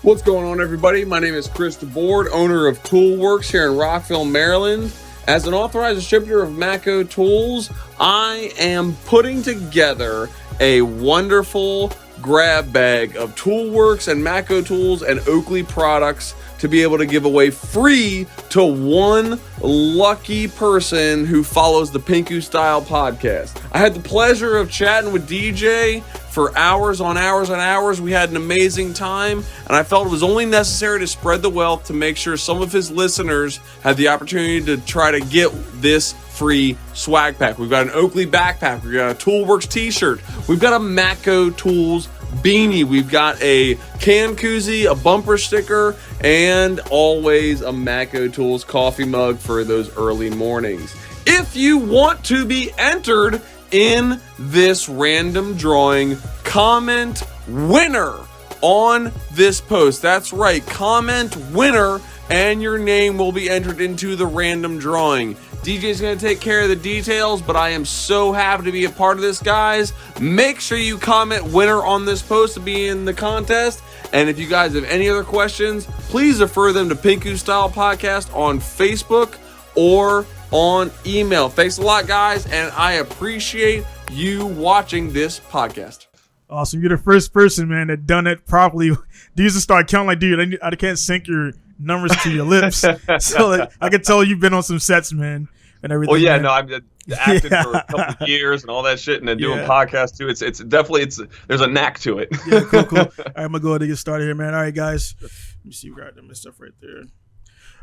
What's going on, everybody? My name is Chris DeBord, owner of Toolworks here in Rockville, Maryland. As an authorized distributor of Mako tools, I am putting together a wonderful grab bag of Toolworks and Mako tools and Oakley products to be able to give away free to one lucky person who follows the Pinku Style podcast. I had the pleasure of chatting with DJ for hours on hours on hours. We had an amazing time, and I felt it was only necessary to spread the wealth to make sure some of his listeners had the opportunity to try to get this free swag pack. We've got an Oakley backpack, we've got a Toolworks t-shirt, we've got a Mako Tools beanie, we've got a can koozie, a bumper sticker, and always a Mako Tools coffee mug for those early mornings. If you want to be entered in this random drawing, comment winner on this post. That's right, comment winner, and your name will be entered into the random drawing. DJ's going to take care of the details, but I am so happy to be a part of this, guys. Make sure you comment winner on this post to be in the contest. And if you guys have any other questions, please refer them to Pinku Style Podcast on Facebook or on email. Thanks a lot, guys, and I appreciate you watching this podcast. Awesome. You're the first person, man, that done it properly. These just start counting like, dude, I can't sync your numbers to your lips. So like, I can tell you've been on some sets, man, and everything. Well, yeah, man. no, I've acted for a couple of years and all that shit, and then doing podcasts too. It's definitely there's a knack to it. Yeah, cool. All right, I'm gonna go ahead and get started here, man. All right, guys. Let me see, we got my stuff right there.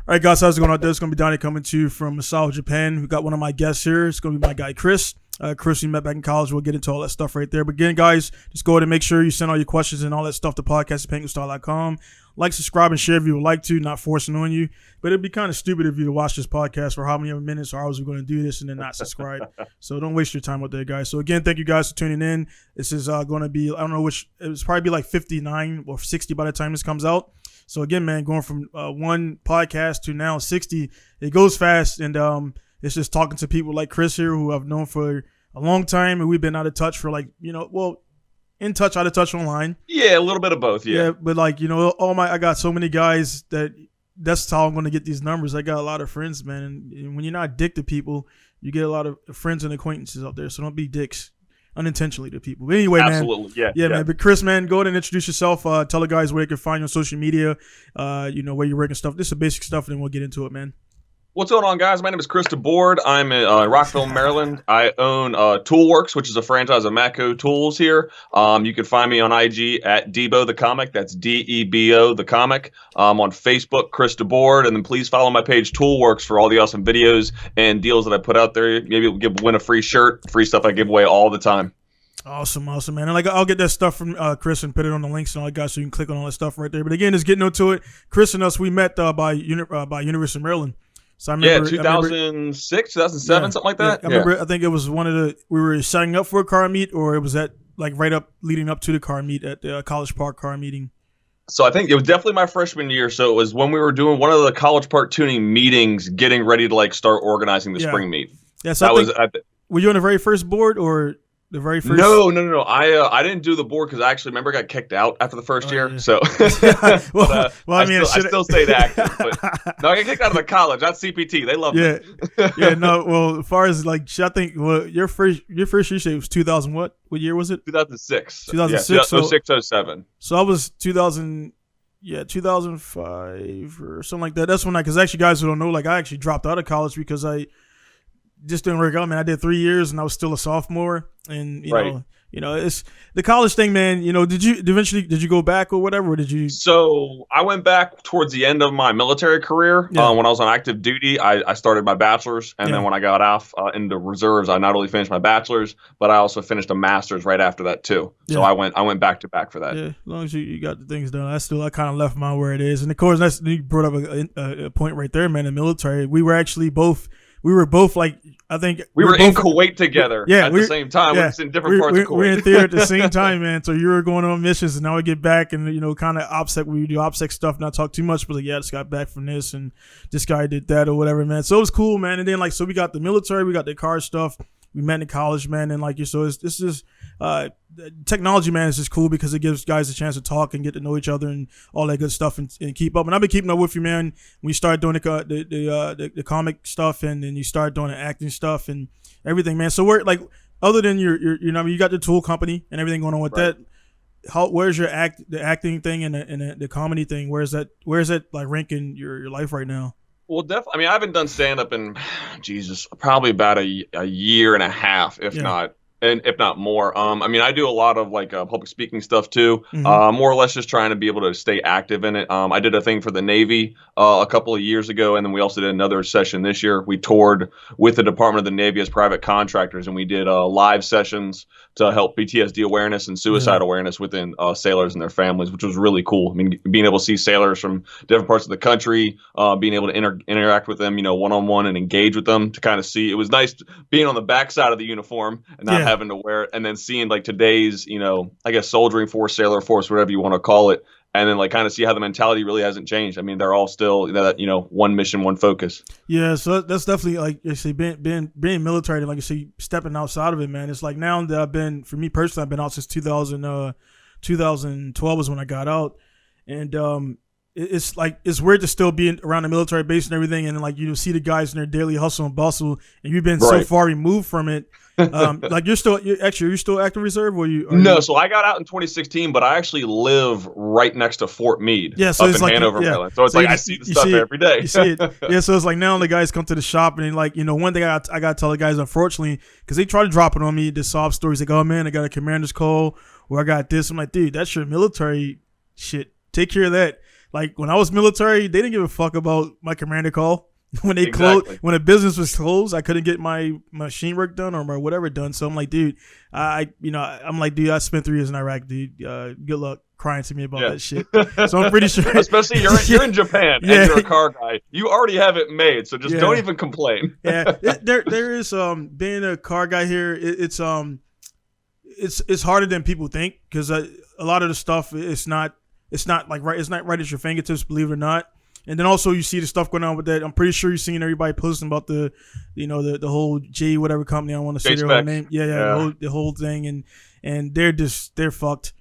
All right, guys, how's it going out there? It's gonna be Donnie coming to you from Masao, Japan. We got one of my guests here. It's gonna be my guy Chris. Chris, we met back in college. We'll get into all that stuff right there. But again, guys, just go ahead and make sure you send all your questions and all that stuff to podcast@PinkuStyle.com. Like, subscribe, and share if you would like to. Not forcing on you, but it'd be kind of stupid of you to watch this podcast for how many minutes or hours we're going to do this and then not subscribe. So don't waste your time out there, guys. So again, thank you guys for tuning in. This is going to be, I don't know which, it's probably be like 59 or 60 by the time this comes out. So again, man, going from one podcast to now 60, it goes fast, and it's just talking to people like Chris here, who I've known for a long time, and we've been out of touch for like, in touch, out of touch online. Yeah, a little bit of both. Yeah, but like, I got so many guys that's how I'm going to get these numbers. I got a lot of friends, man, and when you're not a dick to people, you get a lot of friends and acquaintances out there. So don't be dicks unintentionally to people. But anyway, absolutely, man. Yeah, man. But Chris, man, go ahead and introduce yourself. Tell the guys where they can find you on social media. Where you're working stuff. This is basic stuff, and then we'll get into it, man. What's going on, guys? My name is Chris DeBord. I'm in Rockville, Maryland. I own Toolworks, which is a franchise of Mako tools here. You can find me on IG at Debo the Comic. That's DEBO the Comic. On Facebook, Chris DeBord, and then please follow my page Toolworks for all the awesome videos and deals that I put out there. Maybe we'll win a free shirt, free stuff I give away all the time. Awesome, man. And like, I'll get that stuff from Chris and put it on the links and all that, guys, so you can click on all that stuff right there. But again, just getting into it. Chris and us, we met by University of Maryland. So I remember, 2006, 2007, something like that. I remember. I think it was we were signing up for a car meet, or it was leading up to the car meet at the College Park car meeting. So I think it was definitely my freshman year. So it was when we were doing one of the College Park tuning meetings, getting ready to start organizing the spring meet. Yeah, so were you on the very first board or the very first? No. I didn't do the board because I actually remember I got kicked out after the first year. Yeah. So, I still stayed active. But no, I got kicked out of the college, not CPT. They love me. Yeah. No. Well, as far as I think, your first year was 2000. What year was it? 2006. 2006. Yeah, 06, 07. So I was 2000. Yeah, 2005 or something like that. That's when because actually, guys who don't know, I actually dropped out of college because I just didn't work out, man. I did 3 years and I was still a sophomore, and it's the college thing, man. Did you go back or whatever, or did you? So I went back towards the end of my military career. When I was on active duty. I started my bachelor's, and then when I got off into reserves, I not only finished my bachelor's, but I also finished a master's right after that too. So I went back to back for that. Yeah, as long as you got the things done. I kind of left mine where it is, and of course you brought up a point right there, man. The military, we were actually both. We were both I think we were in Kuwait together at the same time. Yeah, we're just in different parts of Kuwait. We're in theater at the same time, man. So you were going on missions, and now we get back and, kind of OPSEC. We do OPSEC stuff, not talk too much, but I just got back from this, and this guy did that or whatever, man. So it was cool, man. And then so we got the military, we got the car stuff. We met in college, man, and so this is technology, man, is just cool because it gives guys a chance to talk and get to know each other and all that good stuff and keep up. And I've been keeping up with you, man. When you start doing the comic stuff and then you start doing the acting stuff and everything, man. So we're like, other than your you know, I mean, you got the tool company and everything going on with that. Where's your the acting thing and the comedy thing? Where's that like ranking your life right now? Well, definitely. I mean, I haven't done stand up in Jesus, probably about a year and a half, if not more. I mean, I do a lot of like public speaking stuff too. More or less just trying to be able to stay active in it. I did a thing for the Navy a couple of years ago, and then we also did another session this year. We toured with the Department of the Navy as private contractors, and we did live sessions to help PTSD awareness and suicide awareness within sailors and their families, which was really cool. I mean, being able to see sailors from different parts of the country, being able to interact with them, you know, one-on-one and engage with them to kind of see. It was nice being on the backside of the uniform and not having to wear it, and then seeing like today's, you know, I guess soldiering force, sailor force, whatever you want to call it, and then like kind of see how the mentality really hasn't changed. I mean, they're all still that, you know, one mission, one focus. Yeah, so that's definitely, like you say, being military, like you say, stepping outside of it, man. It's like now that for me personally, I've been out since 2012 was when I got out, and it's like it's weird to still be around the military base and everything, and like you see the guys in their daily hustle and bustle, and you've been so far removed from it. Like you're still active reserve, or you? No, so I got out in 2016, but I actually live right next to Fort Meade, so up it's in like, Hanover, Maryland. So it's like I see the stuff every day. You see it, yeah. So it's like now the guys come to the shop and like, you know, one thing I got to tell the guys, unfortunately, because they try to drop it on me, the sob stories, like, oh man, I got a commander's call, or I got this. I'm like, dude, that's your military shit. Take care of that. Like when I was military, they didn't give a fuck about my commander call. When they closed, when a business was closed, I couldn't get my machine work done or my whatever done. So I'm like, dude, I'm like, dude, I spent 3 years in Iraq, dude. Good luck crying to me about that shit. So I'm pretty sure, especially you're in Japan and you're a car guy, you already have it made. So just don't even complain. There is being a car guy here. It's harder than people think because a lot of the stuff it's not like right. It's not right at your fingertips, believe it or not. And then also you see the stuff going on with that. I'm pretty sure you're seeing everybody posting about the whole J whatever company. I don't want to say their whole name. The whole thing, and they're fucked.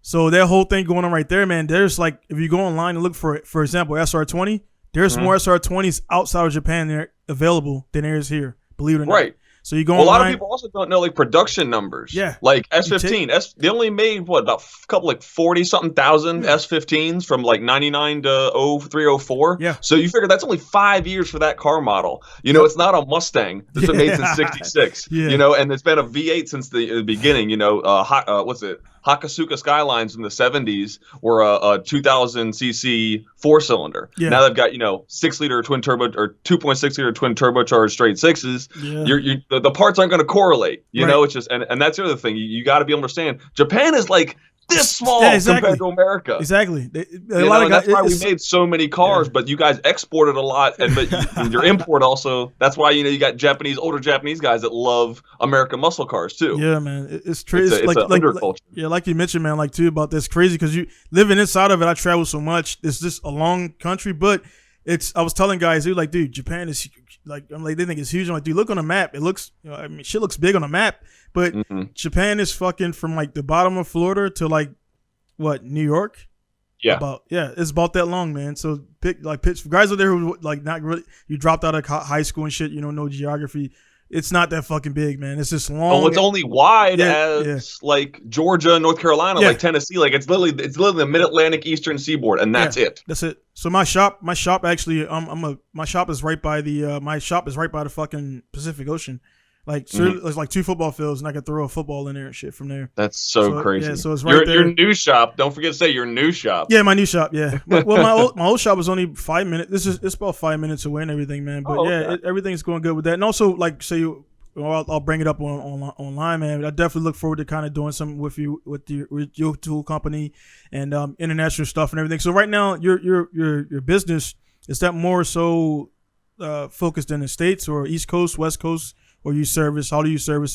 So that whole thing going on right there, man. There's like, if you go online and look for example, SR20, there's more SR20s outside of Japan there available than there is here. Believe it or not. Right. So you go online. A lot of people also don't know like production numbers. Yeah. Like S15. They only made about a couple like 40-something thousand S15s from like 99 to 03, 04. Yeah. So you figure that's only 5 years for that car model. You know, it's not a Mustang that's been made since 66. You know, and it's been a V8 since the beginning. You know, Hakasuka Skylines in the 70s were a 2000cc 4-cylinder. Yeah. Now they've got, you know, 6-liter twin turbo or 2.6-liter twin turbocharged straight sixes. Yeah. The parts aren't going to correlate. You know, it's just and that's the other thing. You got to be able to understand. Japan is like this small compared to America. Exactly. That's why we made so many cars, but you guys exported a lot, but your import also. That's why you got older Japanese guys that love American muscle cars too. Yeah, man, it's crazy. It's like underculture. Like you mentioned, man, like too about this crazy because you living inside of it. I travel so much. It's just a long country, but I was telling guys, they're like, dude, Japan is like, I'm like, they think it's huge. I'm like, dude, look on the map. It looks, I mean, shit looks big on the map, but Japan is fucking from like the bottom of Florida to like New York. Yeah, it's about that long, man. So guys out there who like not really, you dropped out of high school and shit, no geography. It's not that fucking big, man. It's just long. Oh, it's only wide as like Georgia, North Carolina, like Tennessee. Like it's literally the Mid-Atlantic Eastern Seaboard, and that's it. That's it. So my shop actually, my shop is right by the fucking Pacific Ocean. Like it's like 2 football fields, and I can throw a football in there and shit from there. That's so crazy. Yeah, so it's right there. Your new shop. Don't forget to say your new shop. Yeah, my new shop. Yeah. Well, my old shop was only 5 minutes. It's about 5 minutes away and everything, man. But everything's going good with that. And also, like, say, I'll bring it up online, man. I definitely look forward to kind of doing something with you with your tool company and international stuff and everything. So right now, your business, is that more so focused in the States or East Coast, West Coast? How do you service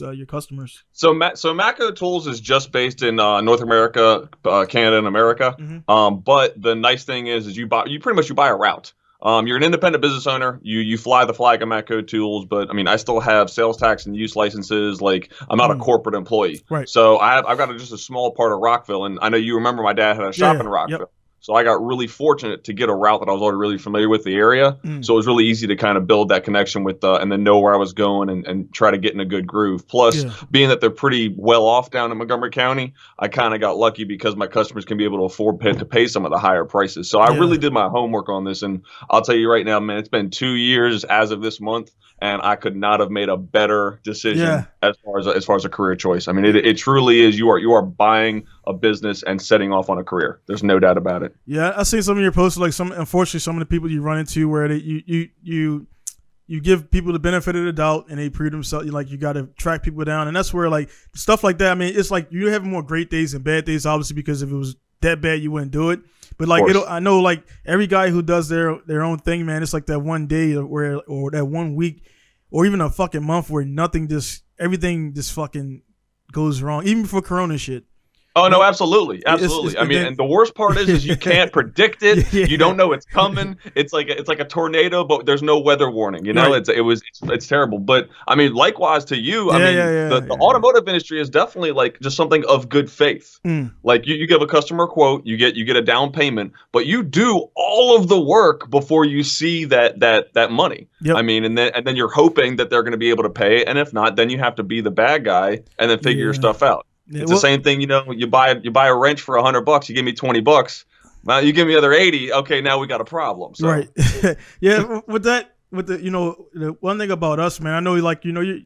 your customers? So Mako Tools is just based in North America, Canada, and America. But the nice thing is you buy a route. You're an independent business owner. You fly the flag of Matco Tools, but I mean, I still have sales tax and use licenses. Like, I'm not a corporate employee. Right. So I've got just a small part of Rockville, and I know you remember my dad had a shop in Rockville. Yep. So I got really fortunate to get a route that I was already really familiar with the area. So it was really easy to kind of build that connection with and then know where I was going and try to get in a good groove. Plus, being that they're pretty well off down in Montgomery County, I kind of got lucky because my customers can be able to afford to pay some of the higher prices. So I really did my homework on this. And I'll tell you right now, man, it's been 2 years as of this month, and I could not have made a better decision as far as a career choice. I mean, it truly is. You are buying a business and setting off on a career. There's no doubt about it. Yeah, I seen some of your posts, like unfortunately some of the people you run into where you give people the benefit of the doubt and they prove themselves. Like, you got to track people down, and that's where, like, stuff like that. I mean, it's like you have more great days than bad days, obviously, because if it was that bad, you wouldn't do it. But like, I know, like, every guy who does their own thing, man, it's like that one day or that 1 week or even a fucking month where everything just fucking goes wrong, even for Corona shit. Oh, no, absolutely. Absolutely. I mean, and the worst part is you can't predict it. You don't know it's coming. It's like a tornado, but there's no weather warning. You know, it's terrible. But I mean, likewise to you, I mean, the automotive industry is definitely like just something of good faith. Like you give a customer a quote, you get a down payment, but you do all of the work before you see that money. I mean, and then you're hoping that they're going to be able to pay. And if not, then you have to be the bad guy and then figure your stuff out. It's the same thing, you know. You buy a wrench for $100. You give me $20. Well, you give me other 80. Okay, now we got a problem. So. Right. The one thing about us, man, I know, like, you know,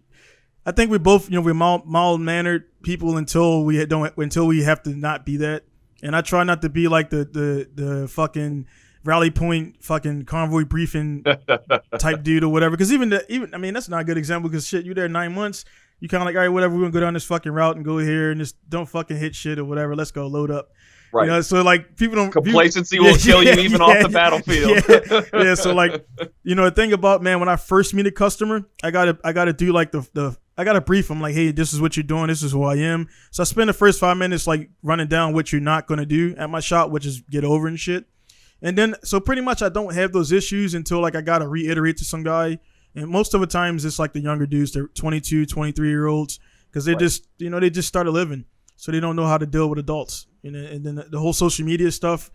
I think we both, you know, we're mild mannered people until we have to not be that. And I try not to be like the fucking rally point fucking convoy briefing type dude or whatever. Because even I mean, that's not a good example. Because shit, you there 9 months. You kind of like, all right, whatever, we're going to go down this fucking route and go here and just don't fucking hit shit or whatever. Let's go load up. Right. You know, so like people don't. Complacency will kill you even off the battlefield. Yeah. So like, you know, the thing about, man, when I first meet a customer, I gotta do like I gotta brief them like, hey, this is what you're doing. This is who I am. So I spend the first 5 minutes like running down what you're not going to do at my shop, which is get over and shit. And then, so pretty much I don't have those issues until like I got to reiterate to some guy. And most of the times it's like the younger dudes, they're 22, 23-year-olds, because they just, you know, they just started living. So they don't know how to deal with adults. And then the whole social media stuff,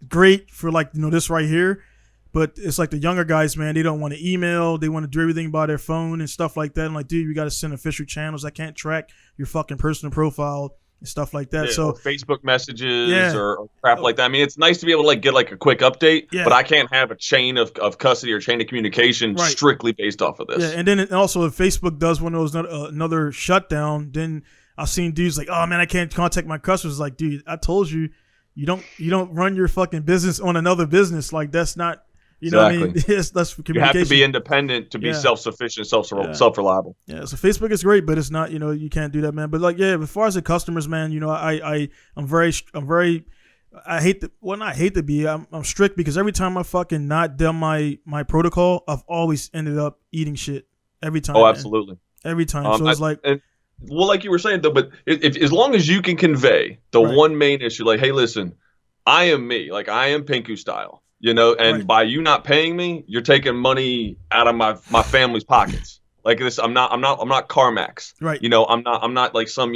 great for like, you know, this right here. But it's like the younger guys, man, they don't want to email. They want to do everything by their phone and stuff like that. I'm like, dude, you got to send official channels. I can't track your fucking personal profile and stuff like that. So Facebook messages or crap like that. I mean, it's nice to be able to like get like a quick update, but I can't have a chain of custody or chain of communication strictly based off of this. Yeah, and then also if Facebook does one of those another shutdown, then I've seen dudes like, oh man, I can't contact my customers. Like, dude, I told you, you don't run your fucking business on another business. Like, that's not. You know what I mean? That's communication. You have to be independent to be self-sufficient, self-reliable. Yeah, so Facebook is great, but it's not, you know, you can't do that, man. But like, yeah, as far as the customers, man, you know, I'm strict because every time I fucking not done my protocol, I've always ended up eating shit every time. Oh, absolutely. Man. Every time. So it's well, like you were saying though, but if as long as you can convey the one main issue, like, hey, listen, I am me, like I am Pinku style. You know, and by you not paying me, you're taking money out of my family's pockets. Like this, I'm not CarMax. Right. You know, I'm not like some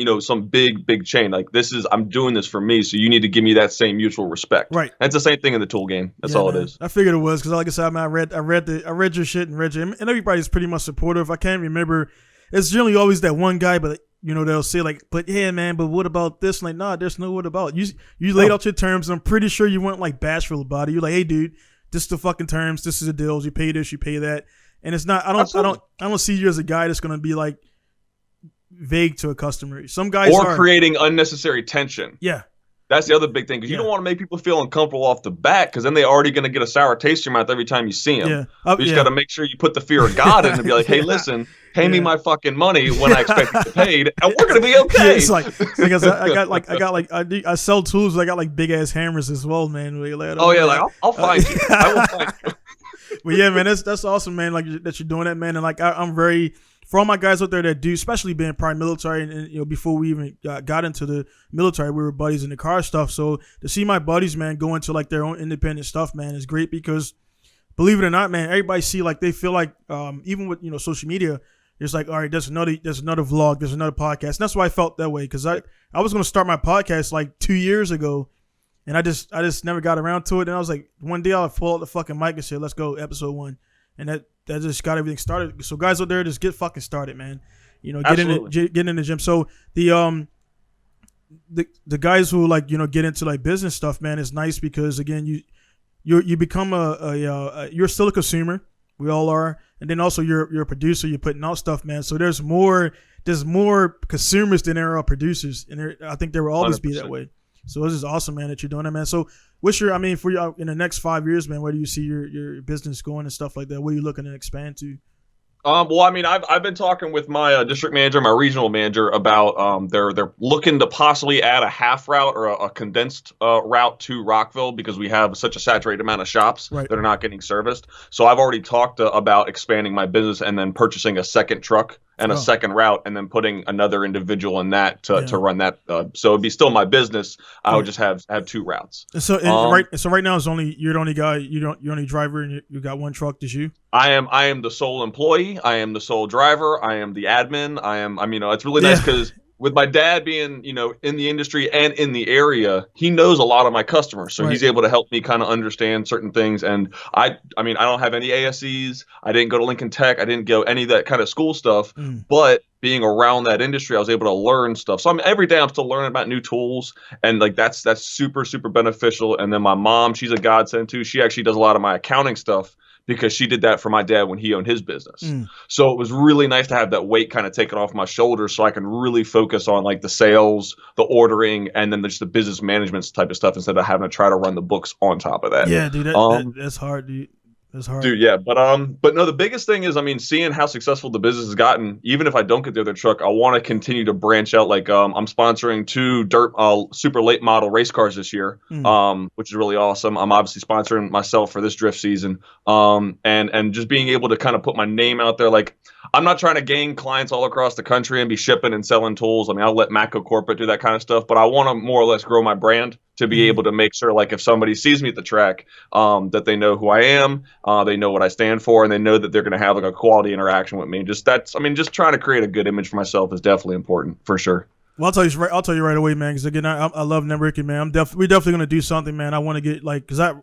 big chain. Like I'm doing this for me. So you need to give me that same mutual respect. Right. And it's the same thing in the tool game. That's all it is. I figured it was because, like I said, man, I read your shit and everybody's pretty much supportive. I can't remember. It's generally always that one guy, but you know, they'll say like, but yeah, man, but what about this? Like, nah, there's no what about. You laid out your terms. I'm pretty sure you weren't like bashful about it. You're like, hey, dude, this is the fucking terms. This is the deals. You pay this, you pay that. And it's not, I don't see you as a guy that's going to be like vague to a customer. Some guys are creating unnecessary tension. Yeah. That's the other big thing, because you don't want to make people feel uncomfortable off the bat, because then they're already going to get a sour taste in your mouth every time you see them. You just got to make sure you put the fear of God in and be like, hey, listen, pay me my fucking money when I expect it to be paid, and we're going to be okay. It's like, because I sell tools. I got like big ass hammers as well, man. I'll find you. I will find you. Well, yeah, man, that's awesome, man. Like that you're doing that, man. And like I'm very, for all my guys out there that do, especially being prior military, and you know, before we even got into the military, we were buddies in the car stuff. So to see my buddies, man, go into like their own independent stuff, man, is great, because believe it or not, man, everybody see like they feel like even with social media, it's like, all right, there's another vlog, there's another podcast. And that's why I felt that way, because I was gonna start my podcast like 2 years ago, and I just never got around to it. And I was like, one day I'll pull out the fucking mic and say, let's go, episode 1, and that just got everything started. So guys out there, just get fucking started, man. Get in the gym. So the guys who like get into like business stuff, man, is nice because again you become you're still a consumer. We all are, and then also you're a producer. You're putting out stuff, man. So there's more consumers than there are producers, and I think there will always 100%. Be that way. So this is awesome, man, that you're doing that, man. So what's your, for you in the next 5 years, man? Where do you see your business going and stuff like that? What are you looking to expand to? Well, I've been talking with my district manager, my regional manager, about they're looking to possibly add a half route or a condensed route to Rockville because we have such a saturated amount of shops that are not getting serviced. So I've already talked about expanding my business and then purchasing a second truck and a second route, and then putting another individual in that to run that. So it'd be still my business. I would just have 2 routes. So right now you're the only guy, you're only driver, and you got 1 truck. Just you? I am the sole employee. I am the sole driver. I am the admin. It's really nice because with my dad being, in the industry and in the area, he knows a lot of my customers. So he's able to help me kind of understand certain things. And I don't have any ASEs. I didn't go to Lincoln Tech. I didn't go any of that kind of school stuff. But being around that industry, I was able to learn stuff. So every day I'm still learning about new tools, and like that's super, super beneficial. And then my mom, she's a godsend too. She actually does a lot of my accounting stuff, because she did that for my dad when he owned his business. So it was really nice to have that weight kind of taken off my shoulders so I can really focus on like the sales, the ordering, and then just the business management type of stuff instead of having to try to run the books on top of that. Yeah, dude, that's hard, dude. That's hard. Dude, yeah. But no, the biggest thing is, seeing how successful the business has gotten, even if I don't get the other truck, I want to continue to branch out. Like, I'm sponsoring 2 dirt super late model race cars this year, which is really awesome. I'm obviously sponsoring myself for this drift season. And just being able to kind of put my name out there. Like, I'm not trying to gain clients all across the country and be shipping and selling tools. I'll let Matco Corporate do that kind of stuff, but I want to more or less grow my brand to be able to make sure, like, if somebody sees me at the track, that they know who I am, they know what I stand for, and they know that they're going to have like a quality interaction with me. Just trying to create a good image for myself is definitely important for sure. Well, I'll tell you right away, man. Because again, I love networking, man. We're definitely gonna do something, man. I want to get like, cause I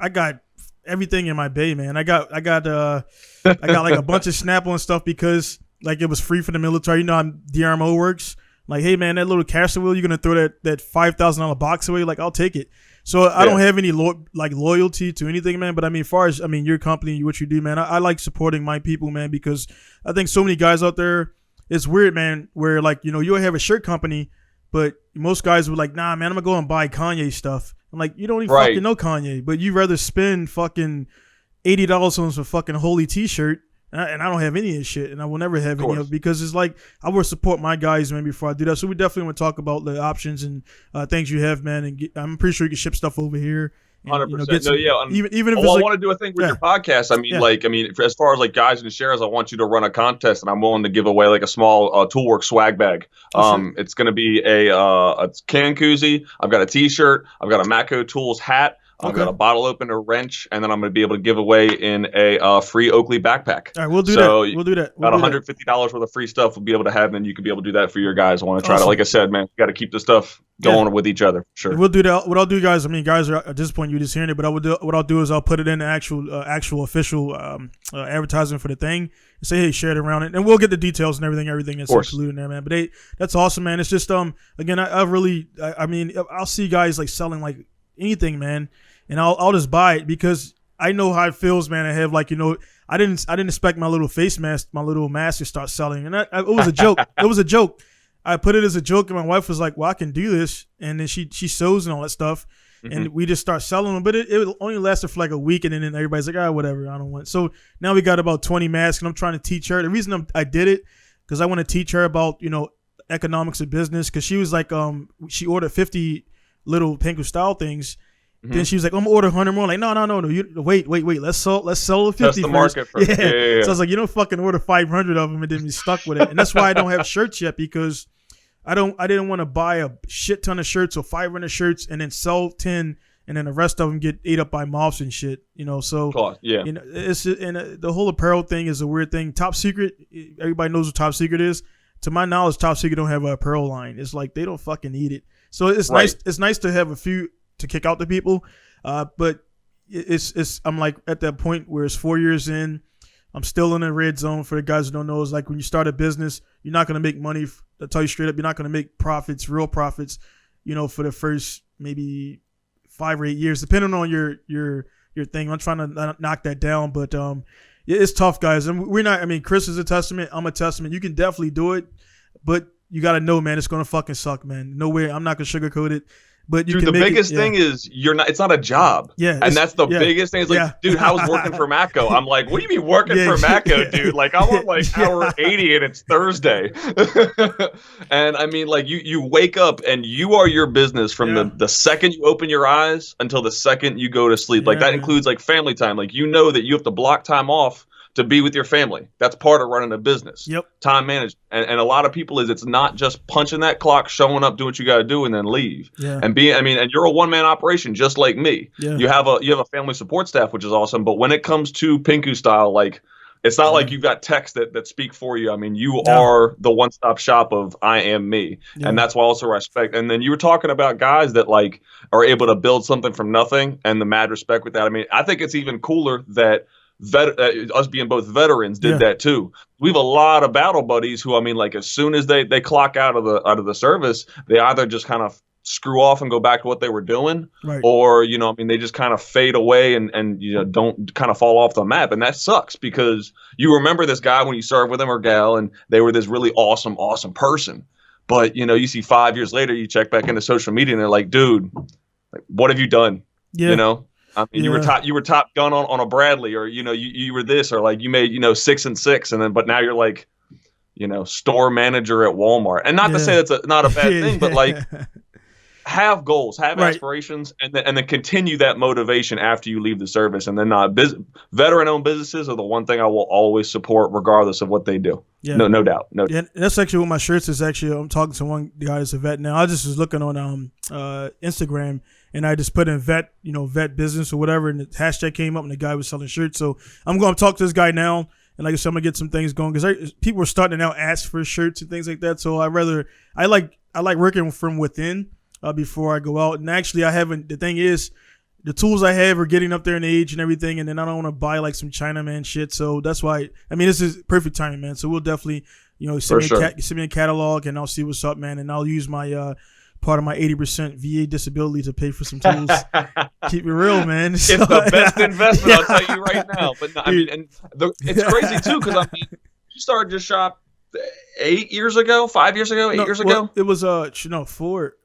got everything in my bay, man. I got like a bunch of Snap-on stuff because like it was free for the military. You know how DRMO works. Like, hey man, that little caster wheel, you're gonna throw that $5,000 box away? Like, I'll take it. So I don't have any loyalty to anything, man. But as far as your company, what you do, man, I like supporting my people, man, because I think so many guys out there, it's weird, man, where like you'll have a shirt company, but most guys were like, nah, man, I'm gonna go and buy Kanye stuff. I'm like, you don't even fucking know Kanye, but you rather spend fucking $80 on some fucking holy T-shirt. And I don't have any of this shit, and I will never have any of it because it's like I will support my guys, man, before I do that. So we definitely want to talk about the options and things you have, man. And I'm pretty sure you can ship stuff over here. 100%. Even if I want to do a thing with your podcast. As far as like guys and shares, I want you to run a contest, and I'm willing to give away like a small Toolworks swag bag. It's going to be a can koozie. I've got a T-shirt. I've got a Matco Tools hat. I've got a bottle opener, wrench, and then I'm going to be able to give away in a free Oakley backpack. All right, we'll do that. We'll do that. About $150 worth of free stuff we'll be able to have, and then you can be able to do that for your guys. I want to try to, like I said, man, you got to keep the stuff going with each other. Sure. We'll do that. What I'll do, guys, guys are at this point, you're just hearing it, but what I'll do is I'll put it in the actual official advertisement for the thing and say, hey, share it around it, and we'll get the details and everything that's included in there, man. But that's awesome, man. It's just, again, I'll see guys like selling like anything, man. And I'll just buy it because I know how it feels, man. I have like, I didn't expect my little face mask, my little mask to start selling. And it was a joke. It was a joke. I put it as a joke, and my wife was like, well, I can do this. And then she sews and all that stuff. Mm-hmm. And we just start selling them. But it only lasted for like a week, and then everybody's like, whatever, I don't want it. So now we got about 20 masks, and I'm trying to teach her. The reason I did it, because I want to teach her about, economics of business. Because she was like, she ordered 50 little Pinku style things. Mm-hmm. Then she was like, I'm gonna order 100 more. Like, no. Wait. Let's sell the 50 That's the market first. Yeah. So I was like, you don't fucking order 500 of them and then be stuck with it. And that's why I don't have shirts yet, because I didn't want to buy a shit ton of shirts or 500 shirts and then sell 10 and then the rest of them get ate up by moths and shit. So yeah, it's the whole apparel thing is a weird thing. Top Secret, everybody knows what Top Secret is. To my knowledge, Top Secret don't have an apparel line. It's like they don't fucking need it. So it's nice. It's nice to have a few to kick out to people, but it's I'm like at that point where it's 4 years in. I'm still in the red zone. For the guys who don't know, it's like when you start a business, you're not going to make money. I'll tell you straight up, you're not going to make profits, real profits, for the first maybe 5 or 8 years, depending on your thing. I'm trying to knock that down, but it's tough, guys. And we're not. I mean, Chris is a testament. I'm a testament. You can definitely do it, but you got to know, man, it's going to fucking suck, man. No way. I'm not going to sugarcoat it. But dude, the biggest thing is it's not a job. Yeah. And that's the biggest thing. It's like, dude, how's working for Mako? I'm like, what do you mean working for Mako, dude? Like, I'm on like hour 80 and it's Thursday. And I mean, like you wake up and you are your business from the second you open your eyes until the second you go to sleep. Like that includes like family time. Like, that you have to block time off to be with your family. That's part of running a business. Yep. Time management. And a lot of people it's not just punching that clock, showing up, do what you got to do, and then leave. Yeah. And and you're a one-man operation just like me. Yeah. You have a family support staff, which is awesome. But when it comes to Pinku style, like, it's not like you've got texts that speak for you. I mean, you are the one-stop shop of I am me. Yeah. And that's why I also respect. And then you were talking about guys that like are able to build something from nothing, and the mad respect with that. I mean, I think it's even cooler that us being both veterans did that too. We have a lot of battle buddies who, I mean, like as soon as they clock out of the service, they either just kind of screw off and go back to what they were doing, or they just kind of fade away and don't kind of fall off the map. And that sucks because you remember this guy when you served with him or gal, and they were this really awesome person. But you see 5 years later, you check back into social media and they're like, dude, like, what have you done? Yeah. I mean, you were top gun on a Bradley, or you were this, or like you made 6 and 6, and then but now you're like store manager at Walmart. And not to say that's not a bad thing, but like have goals, have aspirations, and then continue that motivation after you leave the service. And then veteran-owned businesses are the one thing I will always support, regardless of what they do. Yeah. No doubt. Yeah, that's actually what my shirts is. Actually, I'm talking to one guy that's a vet now. I just was looking on Instagram. And I just put in vet business or whatever, and the hashtag came up, and the guy was selling shirts. So I'm going to talk to this guy now, and like I said, I'm gonna get some things going because people are starting to now ask for shirts and things like that. So I like working from within before I go out. And actually, I haven't. The thing is, the tools I have are getting up there in age and everything, and then I don't want to buy like some Chinaman shit. So that's why. I mean, this is perfect timing, man. So we'll definitely send me a catalog, and I'll see what's up, man, and I'll use my. Part of my 80% VA disability to pay for some tools. Keep it real, man. It's the best investment, I'll tell you right now. But no, I mean, it's crazy too because I mean, you started your shop 8 years ago, 5 years ago, 8 years ago. It was 4.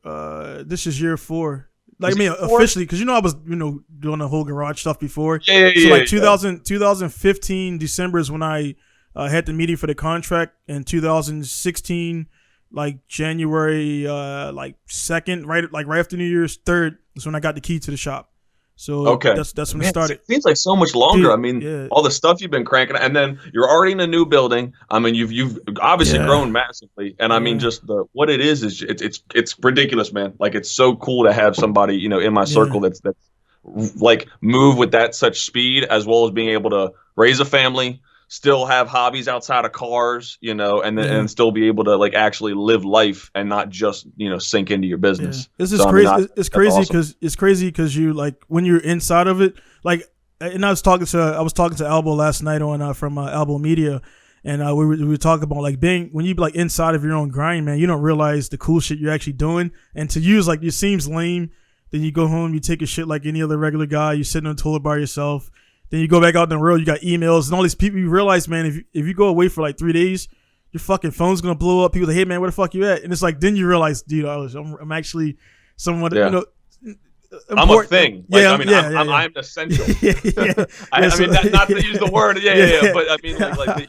This is year 4. Like I mean, officially, because I was doing the whole garage stuff before. Yeah. So like 2015 December is when I had the meeting for the contract, and 2016. Like January, 2nd, right after New Year's 3rd is when I got the key to the shop. So that's when it started. It seems like so much longer. Dude, I mean, all the stuff you've been cranking, and then you're already in a new building. I mean, you've obviously grown massively, and I mean, just what it is it's ridiculous, man. Like it's so cool to have somebody in my circle that's like move with that such speed, as well as being able to raise a family. Still have hobbies outside of cars, and still be able to like actually live life and not just sink into your business. This is crazy. It's crazy because you like when you're inside of it. Like, and I was talking to Albo last night on from Albo Media, and we were talking about like when you like inside of your own grind, man. You don't realize the cool shit you're actually doing, and to use like it seems lame. Then you go home, you take a shit like any other regular guy. You sit on the toilet by yourself. Then you go back out in the world, you got emails and all these people. You realize, man, if you go away for like 3 days, your fucking phone's gonna blow up. People say, "Hey, man, where the fuck you at?" And it's like, then you realize, dude, I'm actually someone. I'm a thing. Like, I'm essential. I mean, not to use the word. But I mean, like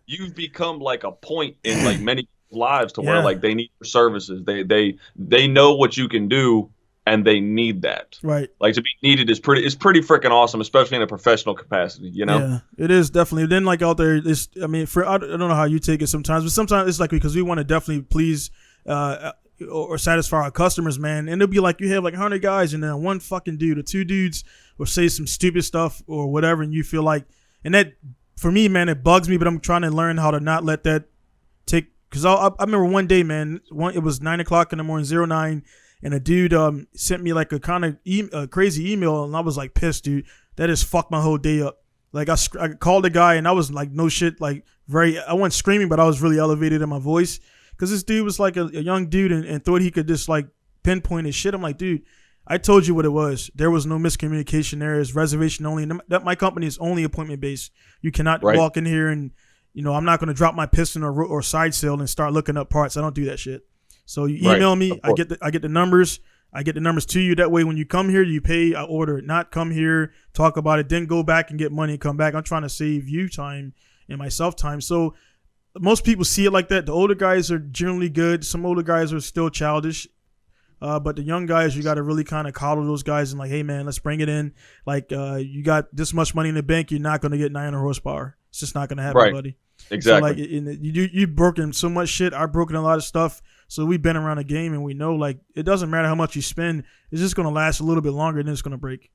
you've become like a point in like many lives to where like they need your services. They know what you can do. And they need that, right? Like to be needed is pretty freaking awesome, especially in a professional capacity. Yeah, it is definitely. Then like out there, I don't know how you take it sometimes, but sometimes it's like because we want to definitely please or satisfy our customers, man. And it'll be like you have like 100 guys, and then one fucking dude or two dudes will say some stupid stuff or whatever, and you feel like, and that for me, man, it bugs me. But I'm trying to learn how to not let that take. Because I remember one day, man, it was 9 o'clock in the morning, 09, and a dude sent me like a kind of crazy email, and I was like pissed, dude. That just fucked my whole day up. Like I called the guy, and I was like, no shit, like I wasn't screaming, but I was really elevated in my voice. Because this dude was like a young dude and thought he could just like pinpoint his shit. I'm like, dude, I told you what it was. There was no miscommunication there. It's reservation only. And that my company is only appointment based. You cannot walk in here and, I'm not going to drop my piston or side sail and start looking up parts. I don't do that shit. So you email me. I get the numbers. I get the numbers to you. That way, when you come here, you pay. I order it. Not come here, talk about it, then go back and get money and come back. I'm trying to save you time and myself time. So most people see it like that. The older guys are generally good. Some older guys are still childish. But the young guys, you got to really kind of coddle those guys and like, hey, man, let's bring it in. Like, you got this much money in the bank. You're not going to get 900 horsepower. It's just not going to happen, buddy. Exactly. So, like, you've broken so much shit. I've broken a lot of stuff. So we've been around the game, and we know, like, it doesn't matter how much you spend. It's just going to last a little bit longer, and then it's going to break.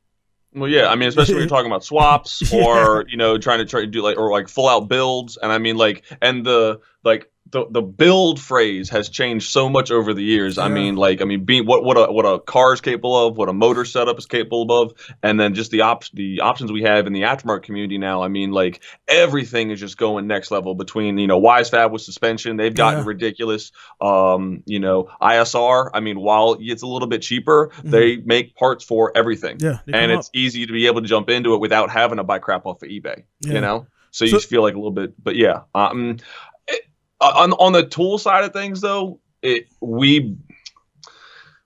Well, yeah, I mean, especially when you're talking about swaps or, trying to do like full out builds. And I mean, like, and the build phrase has changed so much over the years. Yeah. I mean, being what a car is capable of, what a motor setup is capable of, and then just the options we have in the aftermarket community now. I mean, like, everything is just going next level between, WiseFab with suspension. They've gotten ridiculous. ISR, I mean, while it's a little bit cheaper, they make parts for everything. Yeah, and it's easy to be able to jump into it without having to buy crap off of eBay, So you just feel like a little bit, but yeah. On the tool side of things, though,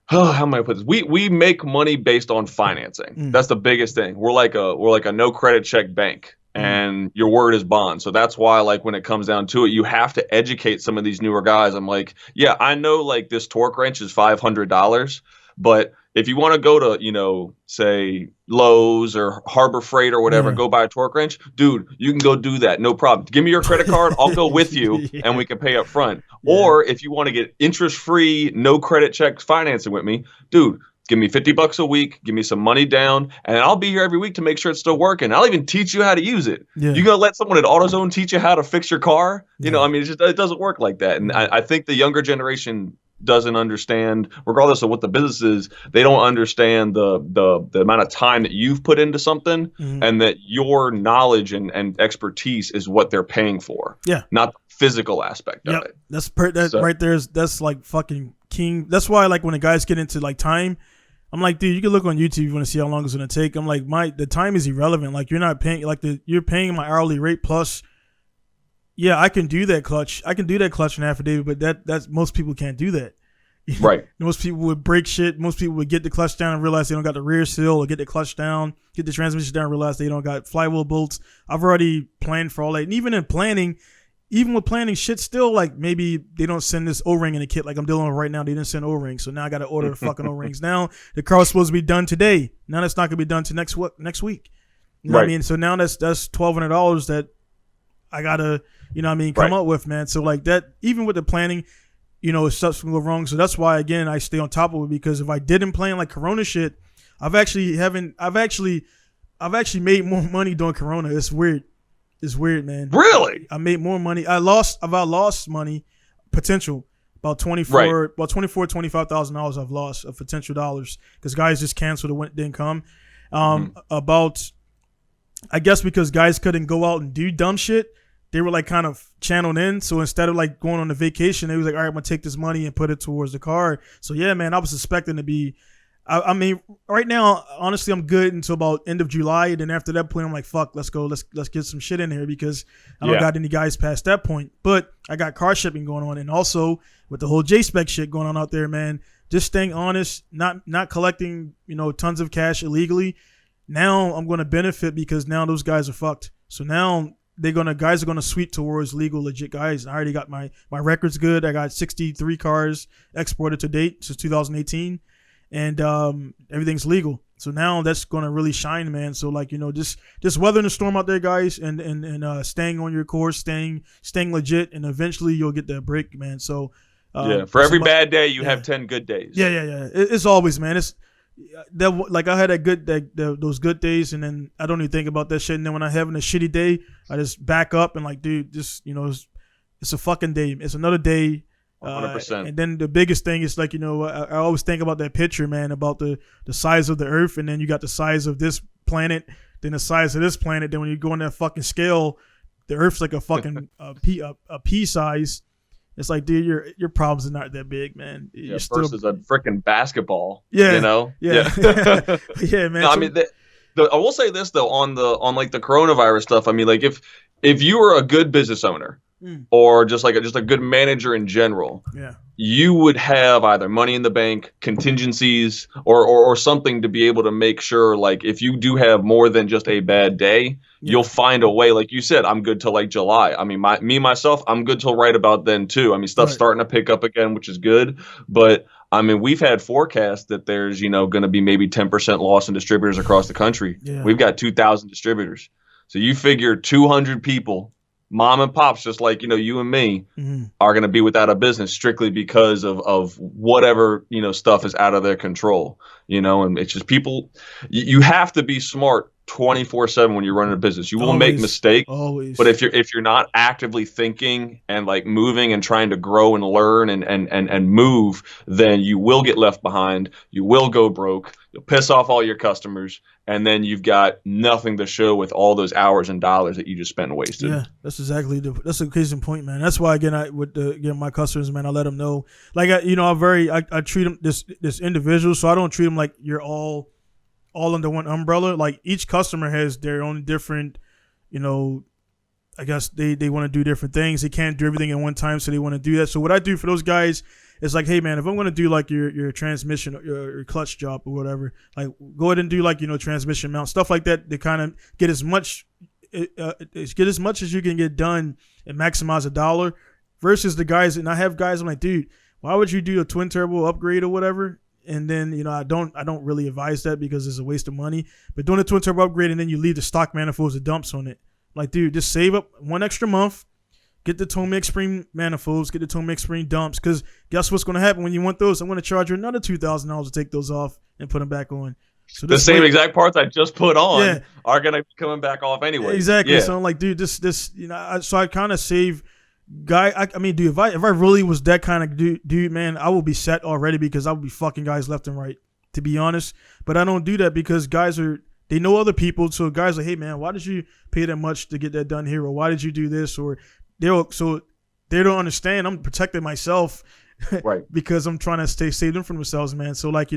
how am I put this? We make money based on financing. That's the biggest thing. We're like a no credit check bank, and your word is bond. So that's why, like, when it comes down to it, you have to educate some of these newer guys. I'm like, yeah, I know, like, this torque wrench is $500, but if you want to go to, say Lowe's or Harbor Freight or whatever, and go buy a torque wrench, dude, you can go do that. No problem. Give me your credit card. I'll go with you and we can pay up front. Yeah. Or if you want to get interest-free, no credit check financing with me, dude, give me $50 a week, give me some money down, and I'll be here every week to make sure it's still working. I'll even teach you how to use it. Yeah. You gonna let someone at AutoZone teach you how to fix your car? I mean, it doesn't work like that. And I think the younger generation doesn't understand, regardless of what the business is, they don't understand the amount of time that you've put into something, and that your knowledge and expertise is what they're paying for. Yeah. Not the physical aspect of it. That's right there. That's like fucking king. That's why, like, when the guys get into like time, I'm like, dude, you can look on YouTube if you want to see how long it's going to take. I'm like, the time is irrelevant. Like, you're not paying, like, you're paying my hourly rate plus. Yeah, I can do that clutch. I can do that clutch and affidavit, but that's most people can't do that. Right. Most people would break shit. Most people would get the clutch down and realize they don't got the rear seal, or get the clutch down, get the transmission down and realize they don't got flywheel bolts. I've already planned for all that. And even with planning, shit still, like, maybe they don't send this O-ring in a kit like I'm dealing with right now. They didn't send O-rings, so now I got to order the fucking O-rings. Now the car was supposed to be done today. Now that's not going to be done to next week. You know what I mean? So now that's $1,200 that I got to, come up with, man. So, like, that, even with the planning, stuff's gonna go wrong. So that's why, again, I stay on top of it, because if I didn't plan like Corona shit, I've actually made more money doing Corona. It's weird, man. Really? I made more money. I lost money, potential, about $25,000 I've lost of potential dollars, because guys just canceled and didn't come. About, I guess, because guys couldn't go out and do dumb shit, they were like kind of channeled in. So instead of like going on a vacation, they was like, all right, I'm going to take this money and put it towards the car. So yeah, man, I was expecting to be, I mean, right now, honestly, I'm good until about end of July. And then after that point, I'm like, fuck, let's go. Let's get some shit in here, because I don't got any guys past that point. But I got car shipping going on. And also with the whole J-Spec shit going on out there, man, just staying honest, not collecting, tons of cash illegally. Now I'm going to benefit, because now those guys are fucked. So now guys are gonna sweep towards legal, legit guys. I already got my record's good. I got 63 cars exported to date since 2018, and everything's legal. So now that's gonna really shine, man. So, like, just weathering the storm out there, guys, and staying on your course, staying legit, and eventually you'll get that break, man. So For every bad day, you have 10 good days. Yeah. It's always, man. It's that, like, I had those good days, and then I don't even think about that shit. And then when I'm having a shitty day, I just back up and like, dude, just, it's a fucking day. It's another day. 100%. And then the biggest thing is like, I always think about that picture, man, about the size of the Earth, and then you got the size of this planet, then the size of this planet. Then when you go on that fucking scale, the Earth's like a fucking a pea size. It's like, dude, your problems are not that big, man. You're versus a freaking basketball. Yeah, Yeah, yeah, man. No, I mean, I will say this though on like the coronavirus stuff. I mean, like if you were a good business owner. Or just a good manager in general, you would have either money in the bank, contingencies, or something to be able to make sure, like, if you do have more than just a bad day, you'll find a way. Like you said, I'm good till like July. I mean, myself, I'm good till right about then too. I mean, stuff's starting to pick up again, which is good. But I mean, we've had forecasts that there's going to be maybe 10% loss in distributors across the country. Yeah. We've got 2,000 distributors, so you figure 200 people. Mom and pops, just like, you and me, are going to be without a business strictly because of whatever, stuff is out of their control, and it's just people, you have to be smart 24/7 when you're running a business. You will make mistakes, but if you're not actively thinking and like moving and trying to grow and learn and move, then you will get left behind. You will go broke. You'll piss off all your customers, and then you've got nothing to show with all those hours and dollars that you just spent and wasted. Yeah, that's exactly that's a case in point, man. That's why again, with my customers, man, I let them know, like, I treat them this individual, so I don't treat them like you're all under one umbrella. Like, each customer has their own different, I guess they want to do different things. They can't do everything at one time, so they want to do that. So what I do for those guys is like, hey man, if I'm going to do like your transmission or your clutch job or whatever, like, go ahead and do like, transmission mount, stuff like that. They kind of get as much as you can get done and maximize a dollar, versus the guys. And I have guys, I'm like, dude, why would you do a twin turbo upgrade or whatever? And then, I don't really advise that because it's a waste of money. But doing a twin turbo upgrade and then you leave the stock manifolds and dumps on it. Like, dude, just save up one extra month, get the Tomex Spring manifolds, get the Tomex Spring dumps. Because guess what's going to happen when you want those? I'm going to charge you another $2,000 to take those off and put them back on. So the same exact parts I just put on are going to be coming back off anyway. Exactly. Yeah. So I'm like, dude, this, so I kind of save. I mean, dude, if I really was that kind of dude, man, I would be set already, because I would be fucking guys left and right, to be honest. But I don't do that because guys they know other people. So guys are, hey man, why did you pay that much to get that done here? Or why did you do this? Or they don't understand. I'm protecting myself, right? Because I'm trying to save them from themselves, man. So like,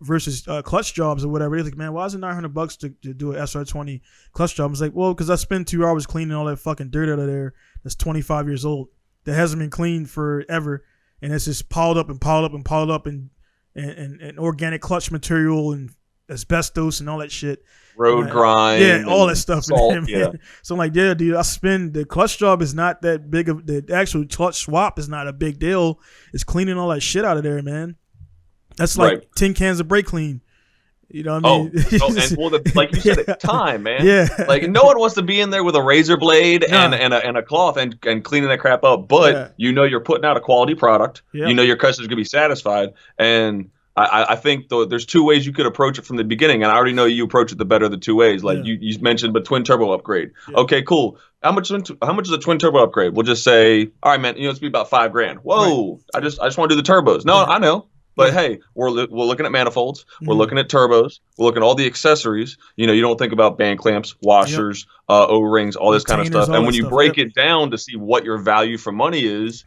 versus clutch jobs or whatever. They're like, man, why is it $900 to do an SR20 clutch job? I was like, well, because I spend 2 hours cleaning all that fucking dirt out of there. That's 25 years old, that hasn't been cleaned forever, and it's just piled up and organic clutch material and asbestos and all that shit. Road grind. All that stuff. Salt, in there, man. So I'm like, yeah, dude, the clutch job is not that big of, the actual clutch swap is not a big deal. It's cleaning all that shit out of there, man. That's like 10 cans of brake clean. You know what I mean? And like you said, time, man. Yeah. Like, no one wants to be in there with a razor blade and a cloth and cleaning that crap up. But you're putting out a quality product. Yep. Your customer's gonna be satisfied. And I think there's two ways you could approach it from the beginning. And I already know you approach it the better of the two ways. Like you mentioned, but twin turbo upgrade. Yeah. Okay, cool. How much is a twin turbo upgrade? We'll just say, all right, man. It's be about $5,000. Whoa! Right. I just want to do the turbos. No, I know. But hey, we're looking at manifolds. We're looking at turbos. We're looking at all the accessories. You don't think about band clamps, washers, O-rings, all this kind of stuff. And when you break it down to see what your value for money is,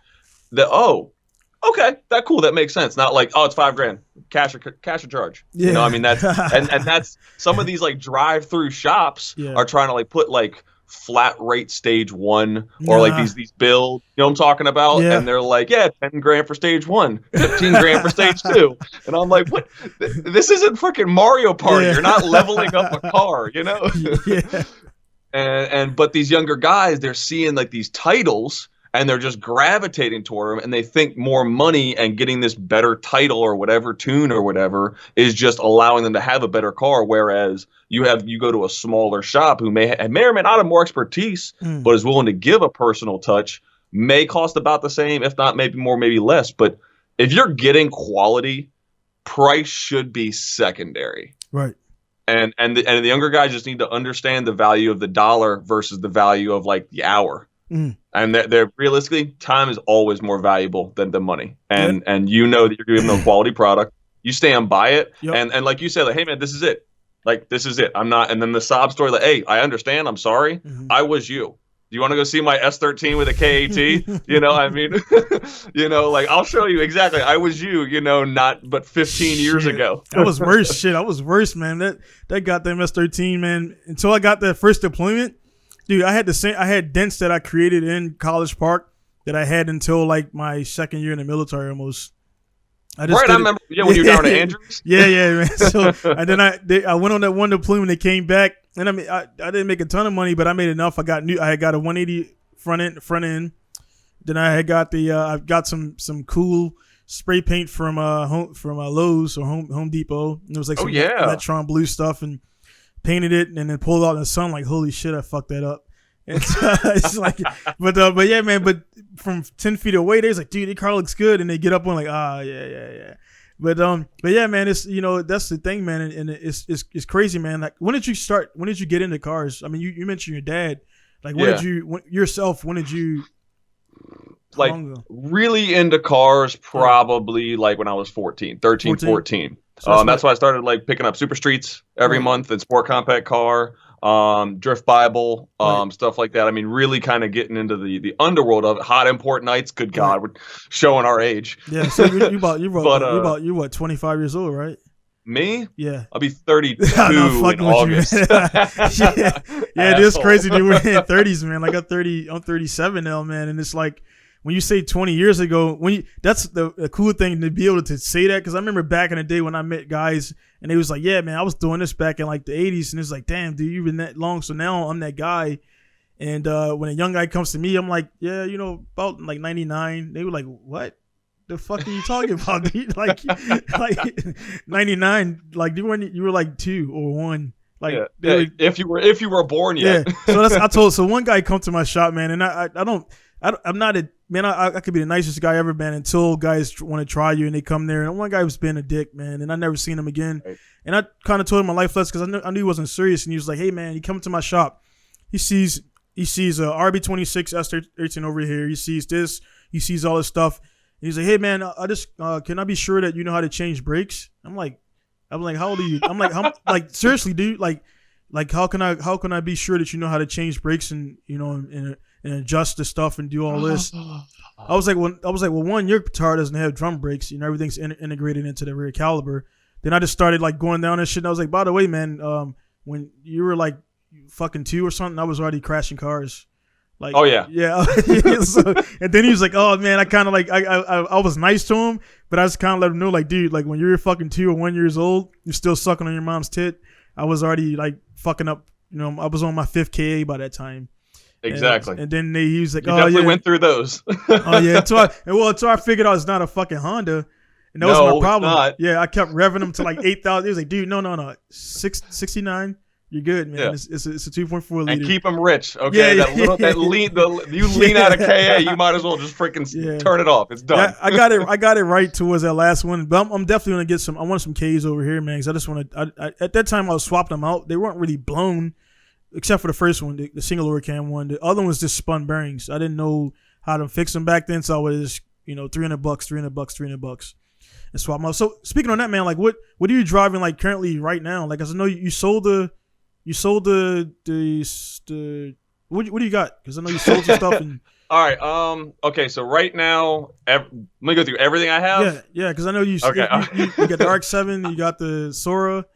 okay, that makes sense. Not like, it's $5,000, cash or charge. Yeah. I mean, that's and that's some of these like drive-through shops are trying to like put like flat rate stage 1 or like these build, what I'm talking about? Yeah. And they're like, $10,000 for stage 1, $15,000 for stage 2. And I'm like, what? This isn't freaking Mario Party. You're not leveling up a car, Yeah. But these younger guys, they're seeing like these titles and they're just gravitating toward them, and they think more money and getting this better title or whatever tune or whatever is just allowing them to have a better car. Whereas you go to a smaller shop who may or may not have more expertise, but is willing to give a personal touch. may cost about the same, if not maybe more, maybe less. But if you're getting quality, price should be secondary. Right. And the younger guys just need to understand the value of the dollar versus the value of like the hour. Mm. And they're realistically, time is always more valuable than the money. And you know that you're giving them a quality product. You stand by it. Yep. And like you said, like, hey man, this is it. Like, this is it. I'm not. And then the sob story, like, hey, I understand. I'm sorry. Mm-hmm. I was you. Do you want to go see my S13 with a KAT? You know, I mean, you know, like, I'll show you exactly. I was you, you know, not but 15 years ago. That was worse. Shit, I was worse, man. That goddamn S13, man. Until I got that first deployment, dude, I had dents that I created in College Park that I had until like my second year in the military almost. I remember. Yeah, when you were down to Andrews. Yeah, man. So and then I went on that one deployment that came back, and I mean I didn't make a ton of money, but I made enough. I had got a 180 front end. Then I had got I got some cool spray paint from Lowe's or Home Depot. It was like some Electron blue stuff, and painted it, and then pulled it out in the sun. Like, holy shit, I fucked that up. It's like, but yeah, man. But from 10 feet away, they're like, dude, the car looks good, and they get up on like, yeah. But yeah, man. It's that's the thing, man, and it's crazy, man. Like, when did you start? When did you get into cars? I mean, you mentioned your dad. Like, when did you like really into cars? Probably like when I was 14. So that's why I started like picking up Super Streets every month and Sport Compact Car. Drift Bible, stuff like that. I mean, really kind of getting into the underworld of it. Hot Import Nights. Good God, we're showing our age. Yeah, so you what, 25 years old, right? Me? Yeah, I'll be 32 in August. yeah, it's crazy, dude. We're in 30s, man. Like I'm 37 now, man, and it's like, when you say 20 years ago, that's the cool thing to be able to say that, because I remember back in the day when I met guys and they was like, yeah, man, I was doing this back in like the 80s, and it's like, damn, dude, you've been that long. So now I'm that guy. And when a young guy comes to me, I'm like, yeah, about like 99. They were like, what the fuck are you talking about, dude? like 99, like you were like 2 or 1. Like, if you were born yet. Yeah. So one guy come to my shop, man, and I'm not a man. I could be the nicest guy ever, man, until guys want to try you and they come there. And one guy was being a dick, man, and I never seen him again. Right. And I kind of told him my life lesson, because I knew he wasn't serious. And he was like, "Hey, man, he come to my shop. He sees a RB26 S13 over here. He sees this. He sees all this stuff. And he's like, hey, man, I just can I be sure that you know how to change brakes?" I'm like, how old are you? I'm like, seriously, dude, like how can I be sure that you know how to change brakes and and adjust the stuff and do all this? I was like, well, one, your guitar doesn't have drum brakes, everything's integrated into the rear caliper. Then I just started like going down and shit. And I was like, by the way, man, when you were like fucking 2 or something, I was already crashing cars. Like, oh yeah. So, and then he was like, oh man, I kind of like, I was nice to him, but I just kind of let him know, like, dude, like when you're fucking 2 or 1 years old, you're still sucking on your mom's tit. I was already like fucking up, I was on my 5th KA by that time. Exactly. And then he was like, you definitely went through those. Oh yeah. Until I figured out it's not a fucking Honda. And that was my problem. It's not. Yeah, I kept revving them to like 8,000. He was like, dude, no. 69. You're good, man. Yeah. It's a 2.4 liter. And keep them rich, okay? You lean out of KA, you might as well just freaking turn it off. It's done. Yeah, I got it right towards that last one, but I'm definitely gonna get some. I want some Ks over here, man, because I just want to. At that time, I was swapping them out. They weren't really blown, except for the first one, the single Oricam one. The other ones just spun bearings. I didn't know how to fix them back then, so I was $300, and swap them out. So speaking on that, man, like what are you driving like currently right now? Like, 'cause I know you sold the what do you got? Because I know you sold some stuff. And all right. Okay. So right now, let me go through everything I have. Yeah. Because I know you. Okay. You got the RX-7. You got the Sora.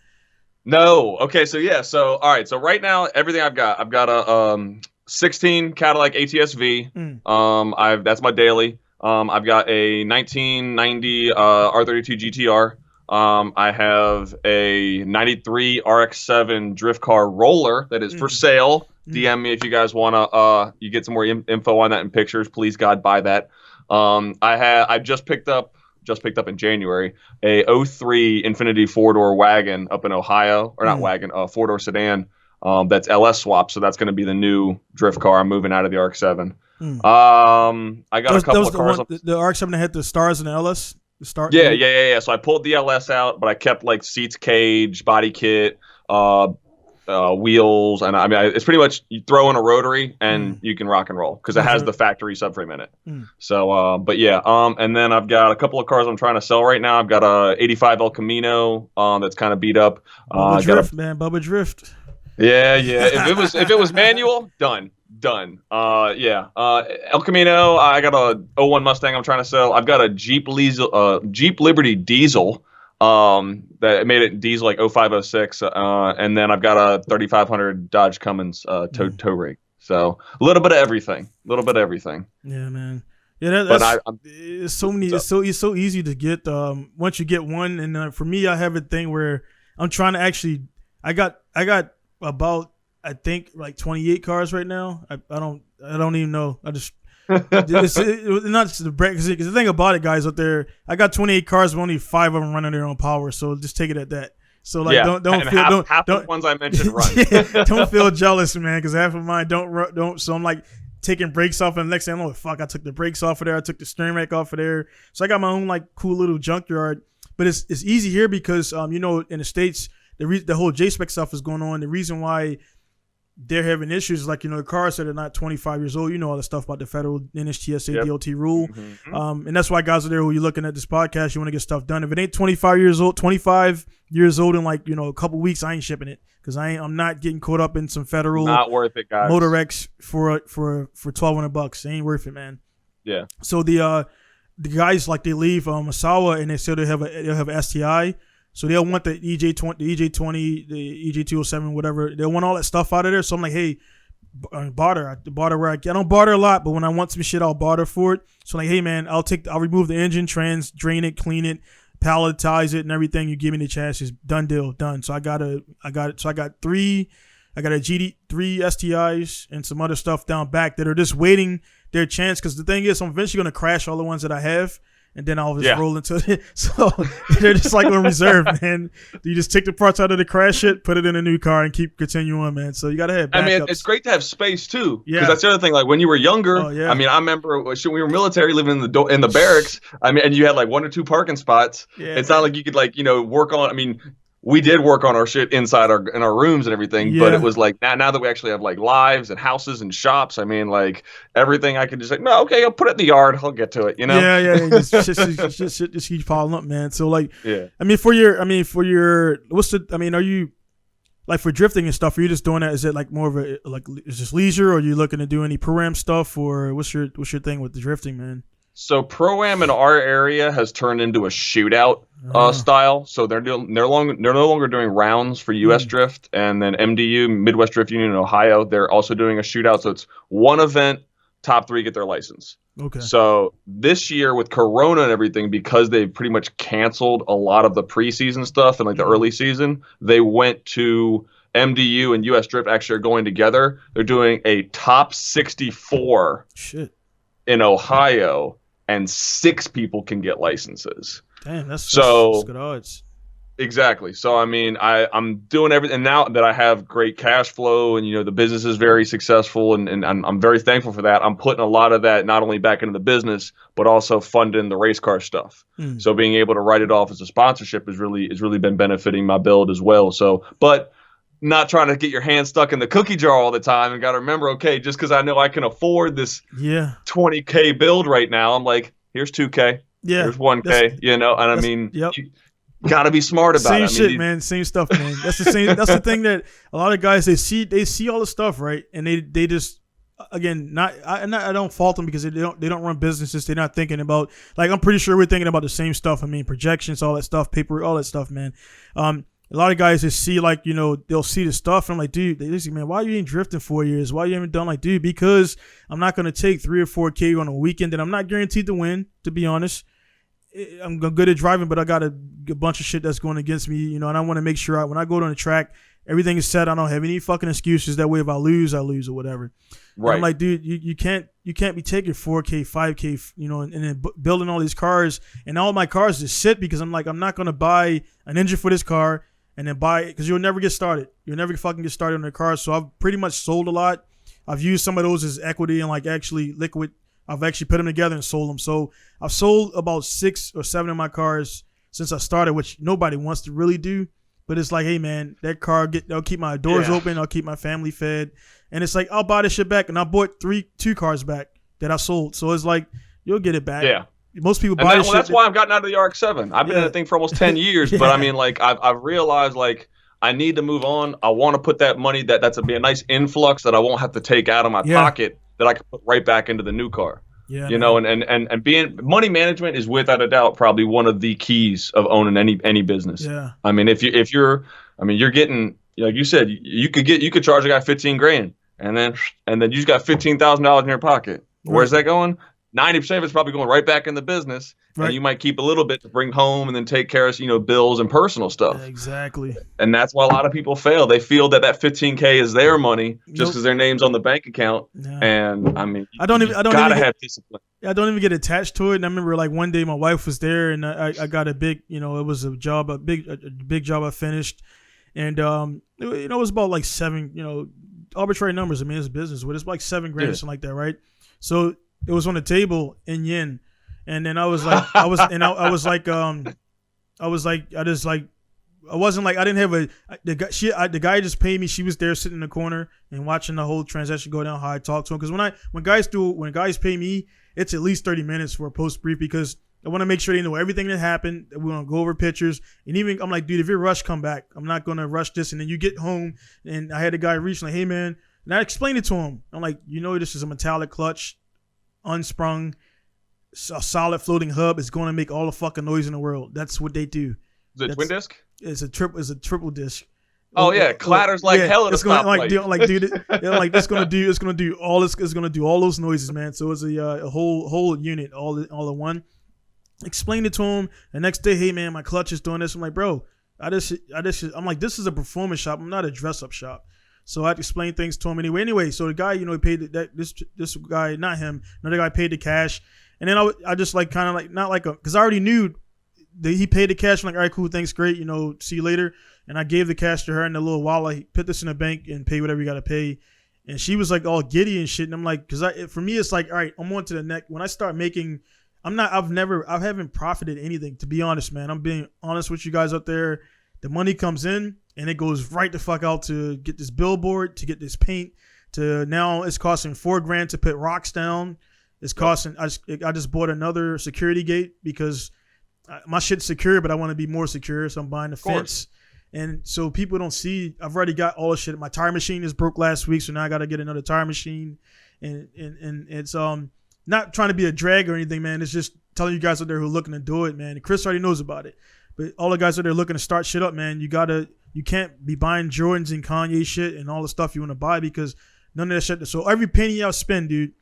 No. Okay. So yeah. So all right. So right now, everything I've got a 16 Cadillac ATS-V. That's my daily. I've got a 1990 R32 GTR. I have a 93 RX-7 drift car roller that is for sale. DM me if you guys want to, you get some more info on that and pictures. Please, God, buy that. I just picked up in January a 03 Infiniti 4-door wagon up in Ohio, or not wagon, 4-door sedan. That's LS swap. So that's going to be the new drift car. I'm moving out of the RX-7. I got a couple of cars. The RX-7 that had the stars and the LS. The star. Yeah. So I pulled the LS out, but I kept like seats, cage, body kit, wheels, and I mean it's pretty much you throw in a rotary and you can rock and roll because it has the factory subframe in it. So, but yeah, and then I've got a couple of cars I'm trying to sell right now. I've got a '85 El Camino that's kind of beat up. Bubba Drift, man, Bubba Drift. Yeah. If it was manual, done. El Camino. I got a '01 Mustang I'm trying to sell. I've got a Jeep Liberty diesel. That made it diesel like 05, 06. And then I've got a 3500 Dodge Cummins tow rig. So a little bit of everything. Yeah, man. Yeah, that's it's so many. It's so easy to get. Once you get one, and for me, I have a thing where I'm trying to actually. I got about I think like 28 cars right now. I don't even know. I just. It's not just the brand, because the thing about it, guys, out there, I got 28 cars, but only 5 of them running their own power. So just take it at that. So like, don't feel half the ones I mentioned run. Don't feel jealous, man, because half of mine don't. So I'm like taking brakes off, and the next thing I know, fuck, I took the brakes off of there, I took the steering rack off of there. So I got my own like cool little junkyard. But it's easy here because in the States, the whole JSpec stuff is going on. The reason why they're having issues like, the cars that are not 25 years old, all the stuff about the federal NHTSA DOT rule. And that's why guys are there who you're looking at this podcast, you want to get stuff done. If it ain't 25 years old in like, a couple weeks, I ain't shipping it because I'm not getting caught up in some federal not worth it, guys. Motor X for $1,200. It ain't worth it, man. Yeah. So the guys, like, they leave Masawa and they say they'll have a STI. So they'll want the EJ20, the EJ207, whatever. They'll want all that stuff out of there. So I'm like, hey, barter where I don't barter a lot, but when I want some shit, I'll barter for it. So I'm like, hey man, I'll remove the engine, trans, drain it, clean it, palletize it, and everything. You give me the chassis, done deal, done. So I got it. So I got three STIs and some other stuff down back that are just waiting their chance. Because the thing is, I'm eventually gonna crash all the ones that I have. And then I'll just roll into it. So they're just like on reserve, man. You just take the parts out of the crash it, put it in a new car, and keep continuing, man. So you got to have backups. I mean, it's great to have space, too. Yeah. Because that's the other thing. Like, when you were younger, I mean, I remember when we were military living in the barracks, I mean, and you had like 1 or 2 parking spots. Yeah, it's not like you could, like, work on, I mean, we did work on our shit inside in our rooms and everything, but it was like now that we actually have like lives and houses and shops, I mean, like everything I could just like, no, okay, I'll put it in the yard, I'll get to it, Yeah. Just keep piling up, man. So like, I mean, are you like for drifting and stuff? Are you just doing that? Is it like more of a is this leisure, or are you looking to do any pro-am stuff, or what's your thing with the drifting, man? So Pro-Am in our area has turned into a shootout style. So they're no longer doing rounds for U.S. Drift, and then MDU, Midwest Drift Union in Ohio, they're also doing a shootout. So it's one event, top 3 get their license. Okay. So this year with Corona and everything, because they pretty much canceled a lot of the preseason stuff and like the early season, they went to MDU and U.S. Drift actually are going together. They're doing a top 64 in Ohio. And 6 people can get licenses. Damn, that's good odds. Exactly. So I mean, I'm doing everything now that I have great cash flow, and the business is very successful, and I'm very thankful for that. I'm putting a lot of that not only back into the business, but also funding the race car stuff. So being able to write it off as a sponsorship has really been benefiting my build as well. So, but not trying to get your hand stuck in the cookie jar all the time, and got to remember, okay, just because I know I can afford this $20K build right now, I'm like, here's $2K, here's $1K, and I mean, you got to be smart about it. Same shit, man. Same stuff, man. That's the same. That's the thing that a lot of guys they see all the stuff, right, and they just. Again, I don't fault them because they don't run businesses. They're not thinking about, like, I'm pretty sure we're thinking about the same stuff. I mean, projections, all that stuff, paper, all that stuff, man. A lot of guys just see, like, they'll see the stuff and I'm like, dude, they say, man, why you ain't drifting 4 years? Why you haven't done, like, dude, because I'm not going to take 3 or 4K on a weekend and I'm not guaranteed to win, to be honest. I'm good at driving, but I got a bunch of shit that's going against me, and I want to make sure when I go on the track, everything is set. I don't have any fucking excuses. That way, if I lose or whatever. Right. And I'm like, dude, you can't be taking 4K, 5K, and then building all these cars, and all my cars just sit because I'm like, I'm not going to buy an engine for this car and then buy it because you'll never get started. You'll never fucking get started on the car. So I've pretty much sold a lot. I've used some of those as equity and like actually liquid. I've actually put them together and sold them. So I've sold about 6 or 7 of my cars since I started, which nobody wants to really do. But it's like, hey man, that car they'll keep my doors open, I'll keep my family fed, and it's like I'll buy this shit back. And I bought 2 cars back that I sold, so it's like you'll get it back. Yeah, most people buy this shit. That's why I've gotten out of the RX-7. I've been in that thing for almost 10 years, but I mean, like I've realized like I need to move on. I want to put that money that's be a nice influx that I won't have to take out of my pocket that I can put right back into the new car. Yeah, you know, and being money management is without a doubt probably one of the keys of owning any business. Yeah. I mean, if you're getting, like you said, you could charge a guy $15,000 and then you just got $15,000 in your pocket. Right. Where's that going? 90% of it's probably going right back in the business. Right. And you might keep a little bit to bring home and then take care of, bills and personal stuff. Yeah, exactly. And that's why a lot of people fail. They feel that $15K is their money just because their name's on the bank account. Yeah. And I mean, I don't even have discipline. I don't even get attached to it. And I remember like one day my wife was there and I got a big, it was a big job I finished. And, it was about like 7, arbitrary numbers. I mean, it's business, but it's like $7,000 or something like that. Right. So it was on the table in yen. And then I wasn't like, I didn't have the guy just paid me. She was there sitting in the corner and watching the whole transaction go down, how I talk to him. Cause when guys pay me, it's at least 30 minutes for a post brief because I want to make sure they know everything that happened. We want to go over pictures. And even I'm like, dude, if you're rushed, come back. I'm not going to rush this. And then you get home and I had a guy reach like, hey man, and I explained it to him. I'm like, this is a metallic clutch, unsprung, a solid floating hub. Is going to make all the fucking noise in the world. That's what they do. Is it twin disc? It's a triple disc. Oh yeah, clatters like hell at a stoplight. It's gonna do all this. It's gonna do all those noises, man. So it's a whole unit, all in one. Explained it to him. The next day, hey man, my clutch is doing this. I'm like, bro, I'm like, this is a performance shop. I'm not a dress up shop. So I had to explain things to him anyway. So the guy, he paid this guy, not him, another guy paid the cash, and then I just like kind of like not like because I already knew that he paid the cash. I'm like, all right, cool, thanks, great, see you later. And I gave the cash to her in a little wallet. He put this in the bank and pay whatever you got to pay. And she was like all giddy and shit. And I'm like, for me, it's like, all right, I'm on to the next. When I start making, I haven't profited anything, to be honest, man. I'm being honest with you guys out there. The money comes in and it goes right the fuck out to get this billboard, to get this paint, to now it's costing $4,000 to put rocks down. It's costing, I just bought another security gate because my shit's secure, but I want to be more secure. So I'm buying the fence. And so people don't see, I've already got all the shit. My tire machine is broke last week. So now I got to get another tire machine. And it's, not trying to be a drag or anything, man. It's just telling you guys out there who are looking to do it, man. And Chris already knows about it. But all the guys out there looking to start shit up, man, you can't be buying Jordans and Kanye shit and all the stuff you want to buy because none of that shit. So every penny I spend, dude,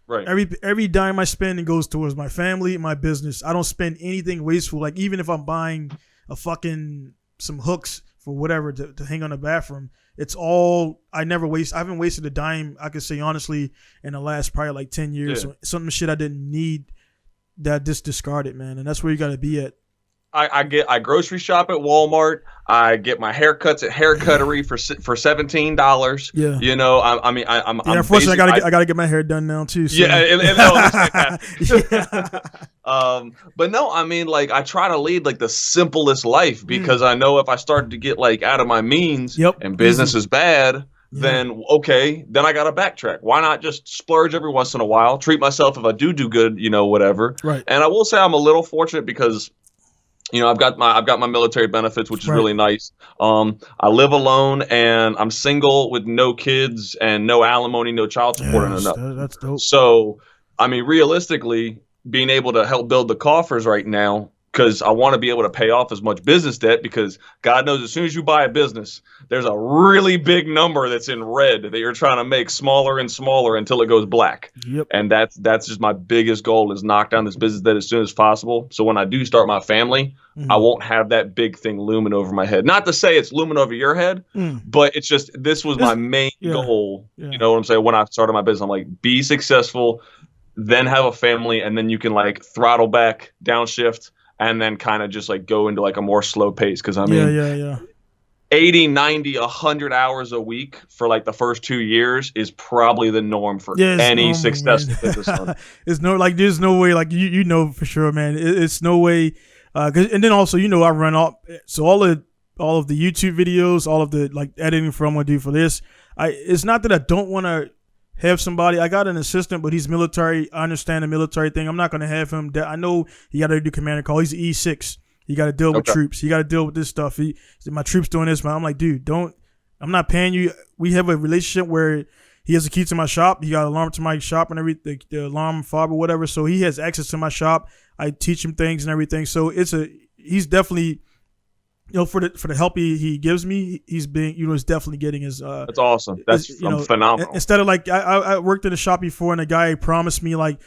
right? Every dime I spend and goes towards my family and my business. I don't spend anything wasteful. Like even if I'm buying some hooks for whatever to hang on the bathroom, it's all, I haven't wasted a dime, I could say honestly, in the last probably like 10 years. Yeah. Some shit I didn't need that I just discarded, man. And that's where you got to be at. I grocery shop at Walmart. I get my haircuts at Hair Cuttery for $17. Yeah. I'm unfortunately I gotta get my hair done now too. So. Yeah, but no, I mean, like I try to lead like the simplest life because I know if I start to get like out of my means and business is bad, then then I gotta backtrack. Why not just splurge every once in a while? Treat myself if I do good, whatever. Right. And I will say I'm a little fortunate because. I've got my military benefits, which is really nice. I live alone and I'm single with no kids and no alimony, no child support. That's dope. So, I mean, realistically, being able to help build the coffers right now, because I want to be able to pay off as much business debt because God knows as soon as you buy a business, there's a really big number that's in red that you're trying to make smaller and smaller until it goes black. Yep. And that's just my biggest goal is knock down this business debt as soon as possible. So when I do start my family, I won't have that big thing looming over my head. Not to say it's looming over your head, but it's just this was my main goal. Yeah. You know what I'm saying? When I started my business, I'm like, be successful, then have a family, and then you can like throttle back, downshift, and then kind of just like go into like a more slow pace. Because I mean, 80, 90, 100 hours a week for like the first 2 years is probably the norm for any successful business owner. There's no way, like you know for sure, man. It's no way. And then also, I run all of the YouTube videos, all of the like editing for I'm gonna do for this. It's not that I don't want to have somebody. I got an assistant, but he's military. I understand the military thing. I'm not gonna have him. I know he got to do command and call. He's an E6. He got to deal with troops. He got to deal with this stuff. My troops doing this, man. I'm like, dude, I'm not paying you. We have a relationship where he has a key to my shop. He got an alarm to my shop and everything, the alarm fob or whatever. So he has access to my shop. I teach him things and everything. So he's definitely, for the help he gives me, he's being, he's definitely getting his. That's awesome. That's phenomenal. Instead of like, I worked in a shop before and a guy promised me like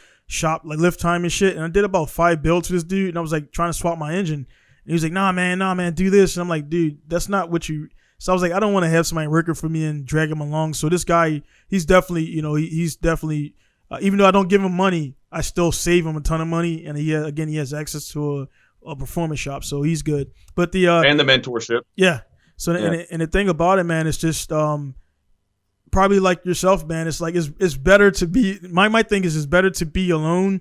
lift time and shit. And I did about 5 builds to this dude. And I was like trying to swap my engine. And he was like, nah, man, do this. And I'm like, dude, that's not what you. So I was like, I don't want to have somebody working for me and drag him along. So this guy, he's definitely, he's definitely, even though I don't give him money, I still save him a ton of money. And he has access to a performance shop. So he's good. But and the mentorship. Yeah. So, yeah. And the thing about it, man, it's just, probably like yourself, man. It's like, it's better to be, my thing is it's better to be alone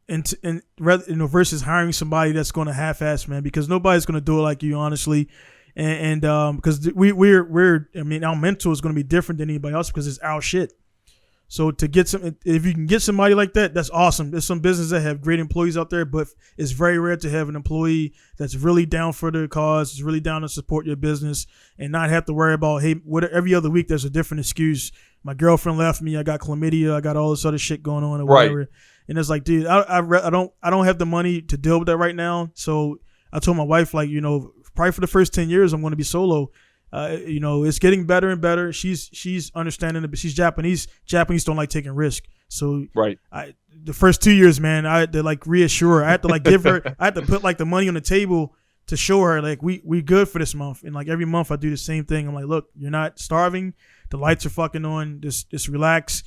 and rather, versus hiring somebody that's going to half-ass, man, because nobody's going to do it like you, honestly. And because our mentor is going to be different than anybody else because it's our shit. So to get if you can get somebody like that, that's awesome. There's some businesses that have great employees out there, but it's very rare to have an employee that's really down for the cause, is really down to support your business, and not have to worry about, hey, every other week there's a different excuse. My girlfriend left me. I got chlamydia. I got all this other shit going on or whatever. Right. And it's like, dude, I don't have the money to deal with that right now. So I told my wife, like, probably for the first 10 years, I'm going to be solo. It's getting better and better. She's understanding it, but she's Japanese. Japanese don't like taking risk. So right. The first 2 years, man, I had to like reassure her. I had to like give her. I had to put like the money on the table to show her like we good for this month. And like every month I do the same thing. I'm like, look, you're not starving. The lights are fucking on. Just relax.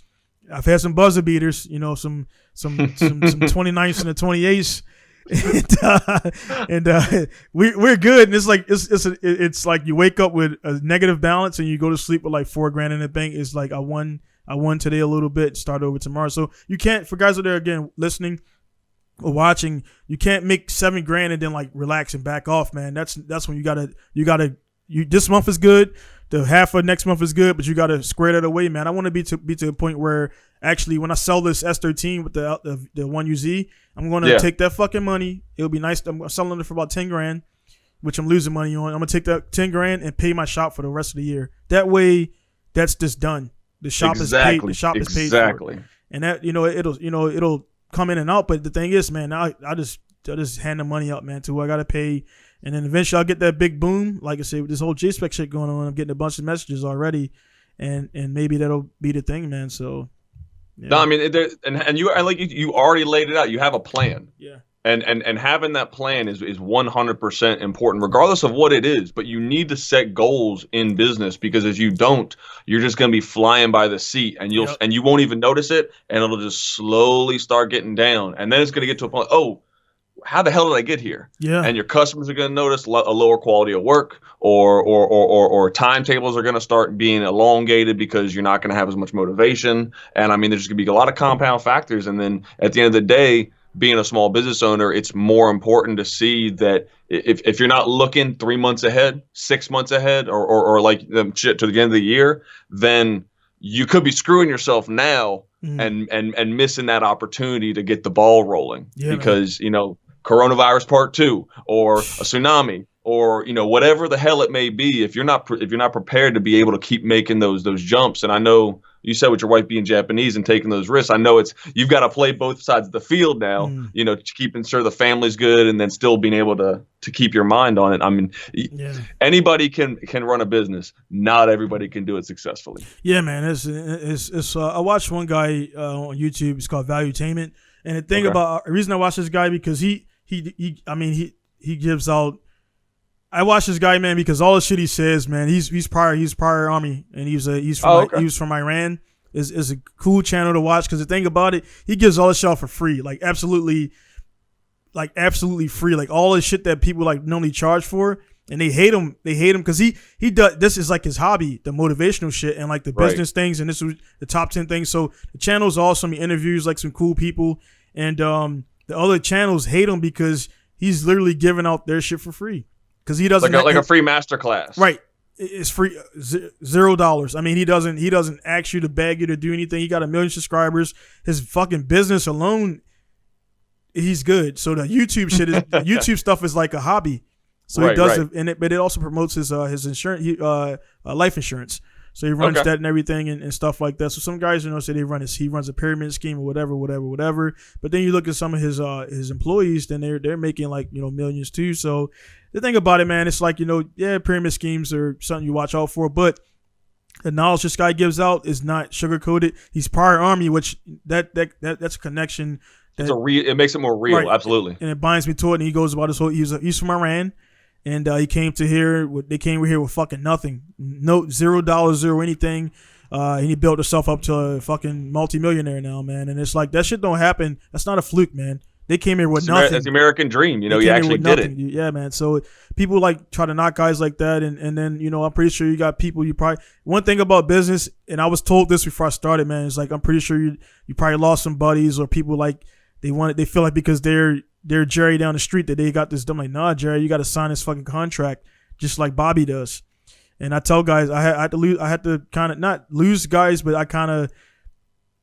I've had some buzzer beaters. Some 29s and the 28s. and we're good, and it's like it's like you wake up with a negative balance and you go to sleep with like $4,000 in the bank. It's like I won today a little bit, start over tomorrow. So you can't, for guys out there again listening or watching, you can't make $7,000 and then like relax and back off, man. That's when you gotta this month is good, the half of next month is good, but you gotta square that away, man. I want to be to a point where actually when I sell this S13 with the 1UZ, I'm going to take that fucking money. It'll be nice. I'm selling it for about $10,000, which I'm losing money on. I'm going to take that $10,000 and pay my shop for the rest of the year. That way, that's just done. The shop is paid. The shop is paid for. And that, it'll come in and out. But the thing is, man, I just hand the money out, man, to who I got to pay. And then eventually I'll get that big boom. Like I said, with this whole J-Spec shit going on, I'm getting a bunch of messages already. And maybe that'll be the thing, man. So. Yeah. No, I mean, you already laid it out. You have a plan. Yeah. And having that plan is 100% important, regardless of what it is. But you need to set goals in business, because if you don't, you're just going to be flying by the seat, and you won't even notice it, and it'll just slowly start getting down, and then it's going to get to a point. Oh, how the hell did I get here? Yeah. And your customers are going to notice a lower quality of work, or timetables are going to start being elongated because you're not going to have as much motivation. And I mean, there's going to be a lot of compound factors. And then at the end of the day, being a small business owner, it's more important to see that if you're not looking 3 months ahead, 6 months ahead, or like shit to the end of the year, then you could be screwing yourself now and missing that opportunity to get the ball rolling. Yeah, because, coronavirus part 2 or a tsunami or, whatever the hell it may be, if you're not prepared to be able to keep making those jumps. And I know you said with your wife being Japanese and taking those risks, I know you've got to play both sides of the field now, keeping sure the family's good and then still being able to keep your mind on it. I mean, anybody can run a business. Not everybody can do it successfully. Yeah, man. It's I watched one guy on YouTube. It's called Valuetainment. And the thing about the reason I watch this guy, because he gives out. I watch this guy, man, because all the shit he says, man, he's prior army, and he's from Iran. Is a cool channel to watch, because the thing about it, he gives all the shit out for free, absolutely free, all the shit that people normally charge for. and they hate him. They hate him because he does, this is like his hobby, the motivational shit and like the business things, and this was the top 10 things. So the channel is awesome. He interviews like some cool people, and the other channels hate him because he's literally giving out their shit for free because he doesn't like a free masterclass. Right. It's free, $0. I mean, he doesn't ask you to beg you to do anything. He got 1 million subscribers. His fucking business alone, he's good. So the YouTube shit is the YouTube stuff is like a hobby. So he does it, but it also promotes his insurance, life insurance. So he runs that and everything and stuff like that. So some guys, say he runs a pyramid scheme or whatever. But then you look at some of his employees, then they're making like, millions too. So the thing about it, man, it's like, pyramid schemes are something you watch out for, but the knowledge this guy gives out is not sugar coated. He's prior army, which that's a connection. It makes it more real. Right. Absolutely. And it binds me to it. And he goes about his whole, he's from Iran. And he came to here. They came here with fucking nothing, no $0, zero anything. And he built himself up to a fucking multimillionaire now, man. And it's like that shit don't happen. That's not a fluke, man. They came here with nothing. That's the American dream, He actually did it. Yeah, man. So people like try to knock guys like that, and then I'm pretty sure you got people. You probably one thing about business, and I was told this before I started, man. It's like I'm pretty sure you probably lost some buddies or people like they feel like because they're Jerry down the street that they got this. I'm like, nah, Jerry, you got to sign this fucking contract just like Bobby does. And I tell guys, I had to kind of not lose guys, but I kind of,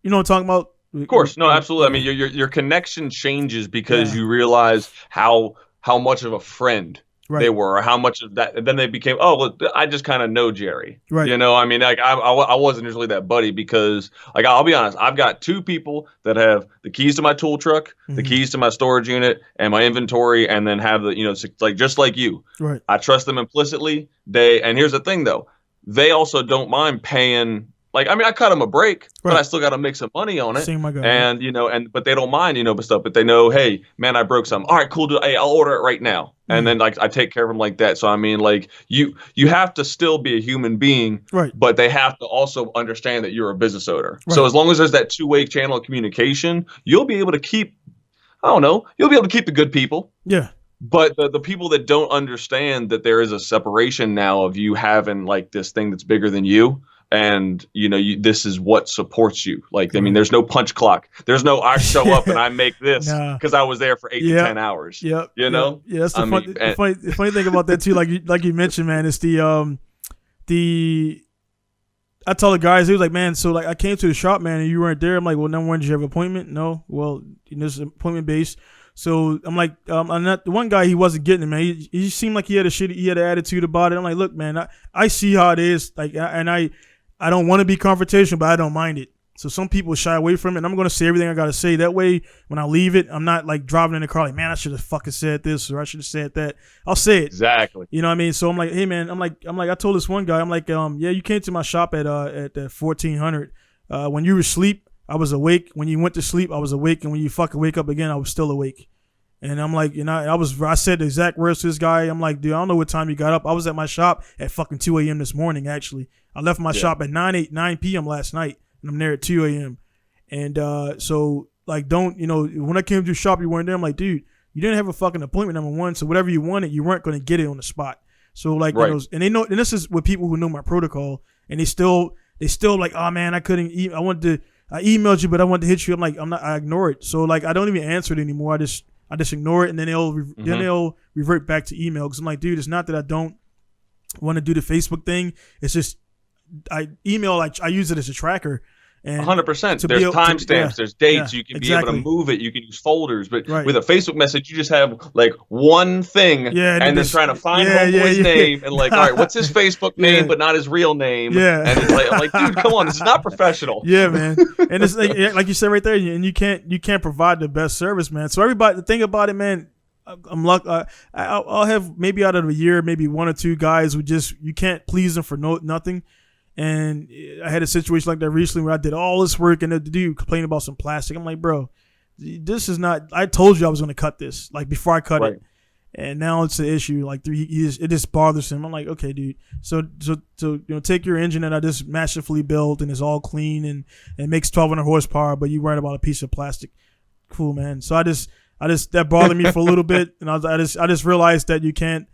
what I'm talking about. Of course, no, absolutely. I mean, your connection changes because you realize how much of a friend they were, or how much of that. And then they became, I just kind of know Jerry. Right. I mean, like I wasn't usually that buddy because, like, I'll be honest, I've got 2 people that have the keys to my tool truck, the keys to my storage unit, and my inventory, and then have the, like just like you. Right. I trust them implicitly. And here's the thing though, they also don't mind paying. Like, I mean, I cut them a break, but I still got to make some money on it. My guy, and but they don't mind, but they know, hey, man, I broke something. All right, cool. Hey, I'll order it right now. And then like I take care of them like that. So I mean, like you have to still be a human being, but they have to also understand that you're a business owner. So as long as there's that 2-way channel of communication, you'll be able to keep, you'll be able to keep the good people. Yeah. But the people that don't understand that there is a separation now of you having like this thing that's bigger than you. And, this is what supports you. Like, I mean, there's no punch clock. There's no I show up and I make this because I was there for 8 to 10 hours. Yep. Yeah, that's the funny thing about that, too. Like you mentioned, man, it's I tell the guys, he was like, man, so like I came to the shop, man, and you weren't there. I'm like, well, number one, did you have an appointment? No. Well, this is appointment based. So I'm like, I'm not the one guy. He wasn't getting it, man. He seemed like he had an attitude about it. I'm like, look, man, I see how it is. Like, and I don't want to be confrontational, but I don't mind it. So some people shy away from it, and I'm going to say everything I got to say. That way, when I leave it, I'm not like driving in the car like, man, I should have fucking said this or I should have said that. I'll say it. Exactly. You know what I mean? So I'm like, hey, man, I'm like, I told this one guy, I'm like, yeah, you came to my shop at 1400. When you were asleep, I was awake. When you went to sleep, I was awake. And when you fucking wake up again, I was still awake. And I'm like, I said the exact words to this guy. I'm like, dude, I don't know what time you got up. I was at my shop at fucking 2 a.m. this morning, actually. I left my shop at 9 p.m. last night, and I'm there at 2 a.m. And so, like, when I came to the shop, you weren't there. I'm like, dude, you didn't have a fucking appointment, number one. So whatever you wanted, you weren't going to get it on the spot. So, like, and they know, and this is with people who know my protocol, and they still like, oh, man, I couldn't I emailed you, but I wanted to hit you. I'm like, I ignore it. So, like, I don't even answer it anymore. I just ignore it, and then they'll revert back to email because I'm like, dude, it's not that I don't want to do the Facebook thing. It's just I use it as a tracker. And 100%. There's timestamps, there's dates. You can be able to move it. You can use folders. But with a Facebook message, you just have like one thing, and then trying to find homeboy's name and like, all right, what's his Facebook name, but not his real name. Yeah, and it's like, I'm like, dude, come on, this is not professional. Yeah, man. And it's like you said right there, and you can't provide the best service, man. So everybody, the thing about it, man, I'm lucky. I'll have maybe out of a year, maybe 1 or 2 guys who just you can't please them for nothing. And I had a situation like that recently where I did all this work and the dude complained about some plastic. I'm like, bro, this is not. I told you I was going to cut this like before I cut it, and now it's an issue. Like it just bothers him. I'm like, okay, dude. So take your engine that I just masterfully built and it's all clean and it makes 1,200 horsepower, but you worried about a piece of plastic. Cool, man. So I just that bothered me for a little bit, and I just realized that you can't.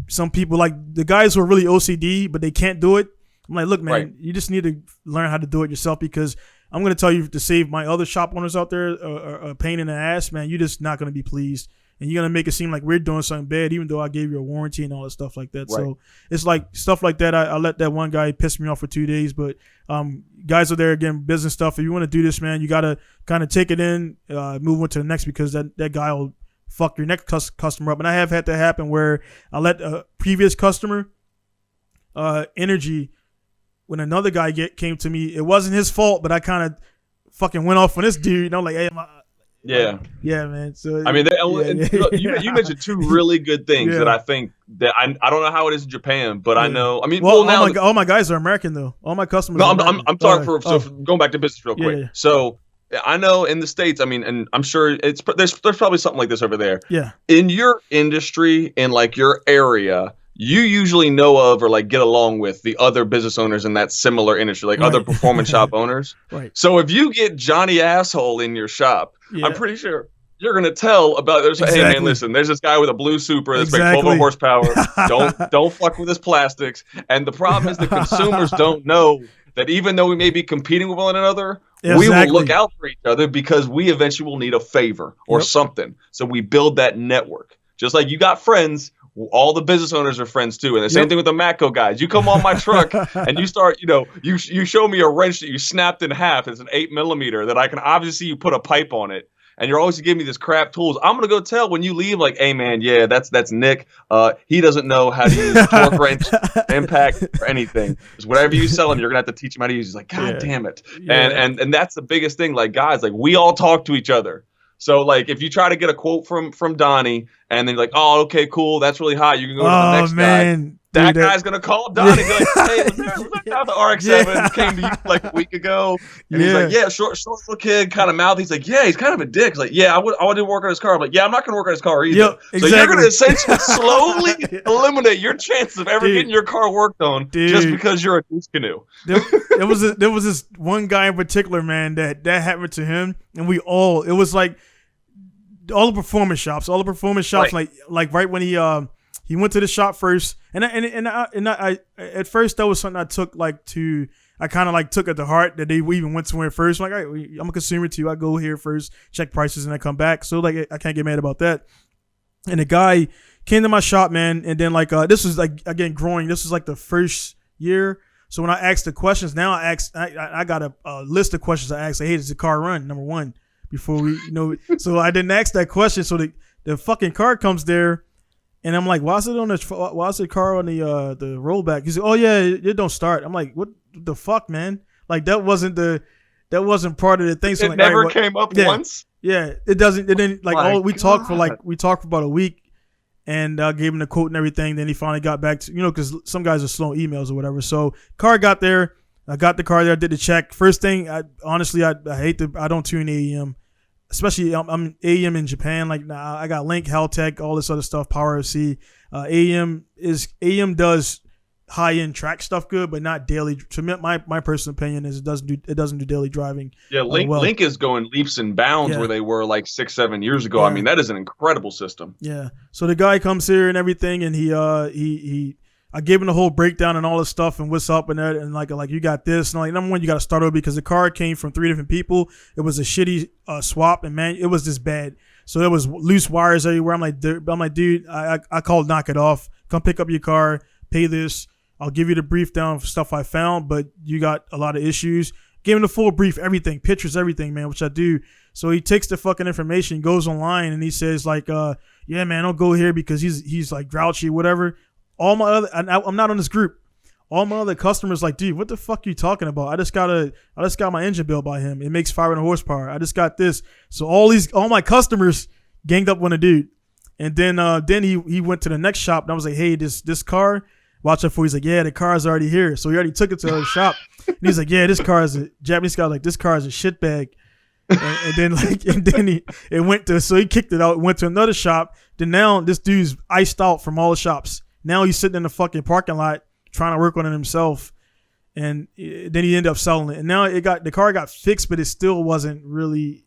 some people like the guys who are really OCD, but they can't do it. I'm like, look, man, you just need to learn how to do it yourself, because I'm going to tell you, to save my other shop owners out there a pain in the ass, man, you're just not going to be pleased. And you're going to make it seem like we're doing something bad, even though I gave you a warranty and all that stuff like that. Right. So it's like stuff like that. I let that one guy piss me off for 2 days. But guys are there, again, business stuff. If you want to do this, man, you got to kind of take it in, move on to the next, because that guy will fuck your next customer up. And I have had that happen where I let a previous customer energy, when another guy came to me, it wasn't his fault, but I kind of fucking went off on this dude. You know, like, hey, yeah, man. So I mean, you mentioned two really good things that I think that I don't know how it is in Japan, but I know. I mean, well now all my guys are American though. All my customers. No, I'm sorry for going back to business real quick. So I know in the States, I mean, and I'm sure there's probably something like this over there. Yeah. In your industry, in like your area, you usually know of or like get along with the other business owners in that similar industry, like other performance shop owners. Right. So if you get Johnny Asshole in your shop, I'm pretty sure you're gonna tell about. Hey man, listen, there's this guy with a blue Supra that's making 12 horsepower. don't fuck with his plastics. And the problem is the consumers don't know that even though we may be competing with one another, we will look out for each other, because we eventually will need a favor or something. So we build that network. Just like you got friends, all the business owners are friends too. And the same thing with the Matco guys. You come on my truck and you start, you show me a wrench that you snapped in half. It's an 8mm that I can obviously you put a pipe on it. And you're always giving me this crap tools. I'm gonna go tell when you leave, like, hey man, that's Nick. He doesn't know how to use torque wrench, impact, or anything. Because whatever you sell him, you're gonna have to teach him how to use. He's like, God damn it. And that's the biggest thing. Like, guys, like, we all talk to each other. So like, if you try to get a quote from Donnie, and then you're like, oh, okay, cool, that's really hot, you can go to the next guy. That guy's gonna call Donnie and be like, hey, look how the RX-7 came to you like a week ago. And he's like, yeah, short little kid, kind of mouth. He's like, yeah, he's kind of a dick. He's like, yeah, I wouldn't work on his car. I'm like, yeah, I'm not gonna work on his car either. Yep, exactly. So you're gonna essentially slowly eliminate your chances of ever getting your car worked on just because you're a goose canoe. There was this one guy in particular, man, that happened to him, and it was like all the performance shops, like right when he went to the shop first, and I at first that was something I took I kind of took it to heart that they even went somewhere first. I'm like, all right, I'm a consumer too. I go here first, check prices, and I come back. So like, I can't get mad about that. And the guy came to my shop, man, and then this was like, again, growing. This was like the first year. So when I asked the questions, now I got a list of questions I asked. Like, hey, does the car run? Number one, before we, so I didn't ask that question. So the fucking car comes there. And I'm like, why is the car on the rollback? He's like, oh yeah, it don't start. I'm like, what the fuck, man? Like that wasn't part of the thing. So it never came up once. Yeah, it doesn't. It didn't we talked for about a week, and gave him the quote and everything. Then he finally got back to because some guys are slow emails or whatever. So car got there. I got the car there. I did the check. First thing, I don't tune AEM. Especially I'm AEM in Japan. Like I got Link, Haltech, all this other stuff, Power FC. AEM does high end track stuff good, but not daily. To me, my personal opinion is it doesn't do daily driving. Yeah, Link is going leaps and bounds where they were like 6-7 years ago. Yeah. I mean, that is an incredible system. Yeah. So the guy comes here and everything, and he I gave him the whole breakdown and all this stuff and what's up and that, and like you got this, and like, number one, you got to start over because the car came from 3 different people. It was a shitty swap, and man, it was just bad. So there was loose wires everywhere. I'm like, dude, I called knock it off. Come pick up your car, pay this. I'll give you the brief down for stuff I found, but you got a lot of issues. Give him the full brief, everything, pictures, everything, man, which I do. So he takes the fucking information, goes online, and he says like, yeah, man, don't go here because he's like grouchy, whatever. All my other, I'm not on this group. All my other customers like, dude, what the fuck are you talking about? I just got my engine built by him. It makes 500 horsepower. I just got this. So all my customers ganged up on the dude. And then he went to the next shop, and I was like, hey, this car, watch out for. He's like, yeah, the car's already here. So he already took it to the shop. And he's like, yeah, this car is a Japanese guy. Like, this car is a shit bag. And then he kicked it out, went to another shop. Then now this dude's iced out from all the shops. Now he's sitting in the fucking parking lot trying to work on it himself, and then he ended up selling it. And now the car got fixed, but it still wasn't really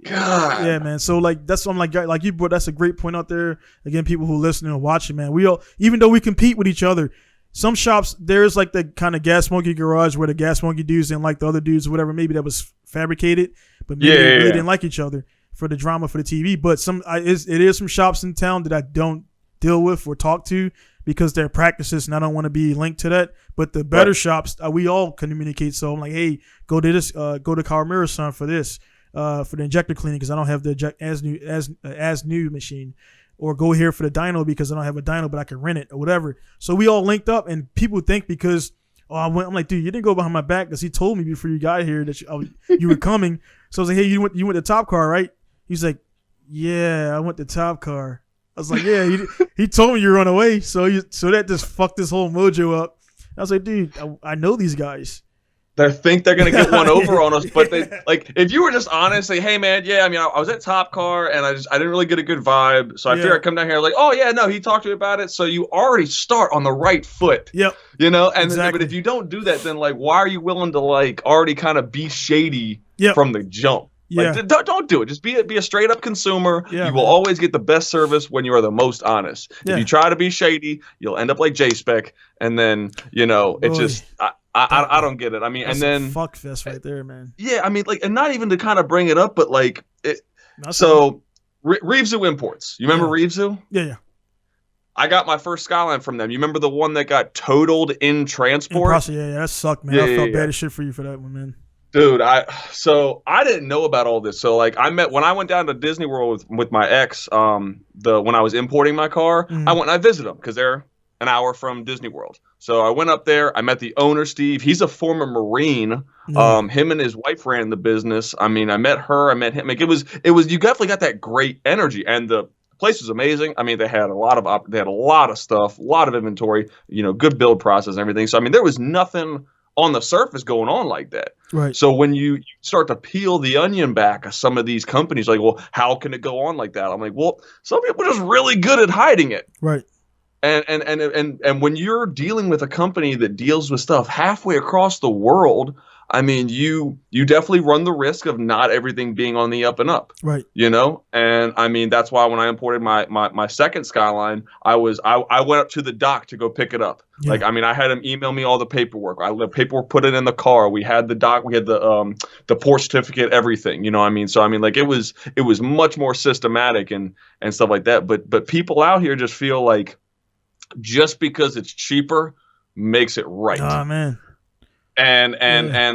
God. Yeah, man. So like that's what I'm like you brought. That's a great point out there. Again, people who listening and watching, man. We all, even though we compete with each other, some shops there's like the kind of gas monkey garage where the gas monkey dudes didn't like the other dudes or whatever. Maybe that was fabricated, but maybe they really didn't like each other for the drama for the TV. But it is some shops in town that I don't deal with or talk to because they're practices and I don't want to be linked to that. But the better shops, we all communicate. So I'm like, hey, go to this, go to Kawamura son for this, for the injector cleaning because I don't have the as new machine, or go here for the dyno because I don't have a dyno but I can rent it or whatever. So we all linked up, and people think because I'm like, dude, you didn't go behind my back because he told me before you got here that you were coming. So I was like, hey, you went to Top Car, right? He's like, yeah, I went to Top Car. I was like, yeah, he told me you were on the way. So that just fucked this whole mojo up. I was like, dude, I know these guys. They think they're gonna get one over on us, but they like if you were just honest, say, hey man, yeah, I mean, I was at Top Car and I didn't really get a good vibe, so I figured I'd come down here like, oh yeah, no, he talked to me about it, so you already start on the right foot. Yep. You know, and exactly. But if you don't do that, then like, why are you willing to like already kind of be shady from the jump? Yeah. Like, don't do it. Just be a straight up consumer. Yeah, you will always get the best service when you are the most honest. Yeah. If you try to be shady, you'll end up like J-Spec, and then it's just I don't get it. I mean, that's and then fuck fest right there, man. Yeah, I mean, like, and not even to kind of bring it up, but like, so Reevesu Imports. You remember Reevesu? Yeah. I got my first Skyline from them. You remember the one that got totaled in transport? Yeah, that sucked, man. I felt bad as shit for you for that one, man. Dude, I didn't know about all this. So like when I went down to Disney World with my ex, when I was importing my car, I went and I visited them because they're an hour from Disney World. So I went up there. I met the owner, Steve. He's a former Marine. Him and his wife ran the business. I mean, I met her. I met him. Like it was. You definitely got that great energy, and the place was amazing. I mean, they had a lot of stuff, a lot of inventory. Good build process and everything. So I mean, there was nothing on the surface going on like that. Right. So when you start to peel the onion back of some of these companies, like, well, how can it go on like that? I'm like, well, some people are just really good at hiding it. Right. And when you're dealing with a company that deals with stuff halfway across the world, I mean, you definitely run the risk of not everything being on the up and up. Right. And I mean, that's why when I imported my second Skyline, I went up to the dock to go pick it up. Yeah. Like, I mean, I had him email me all the paperwork. The paperwork, put it in the car. We had the dock, we had the port certificate, everything. You know what I mean? So I mean, like, it was much more systematic and stuff like that. But people out here just feel like just because it's cheaper makes it right. Oh man. And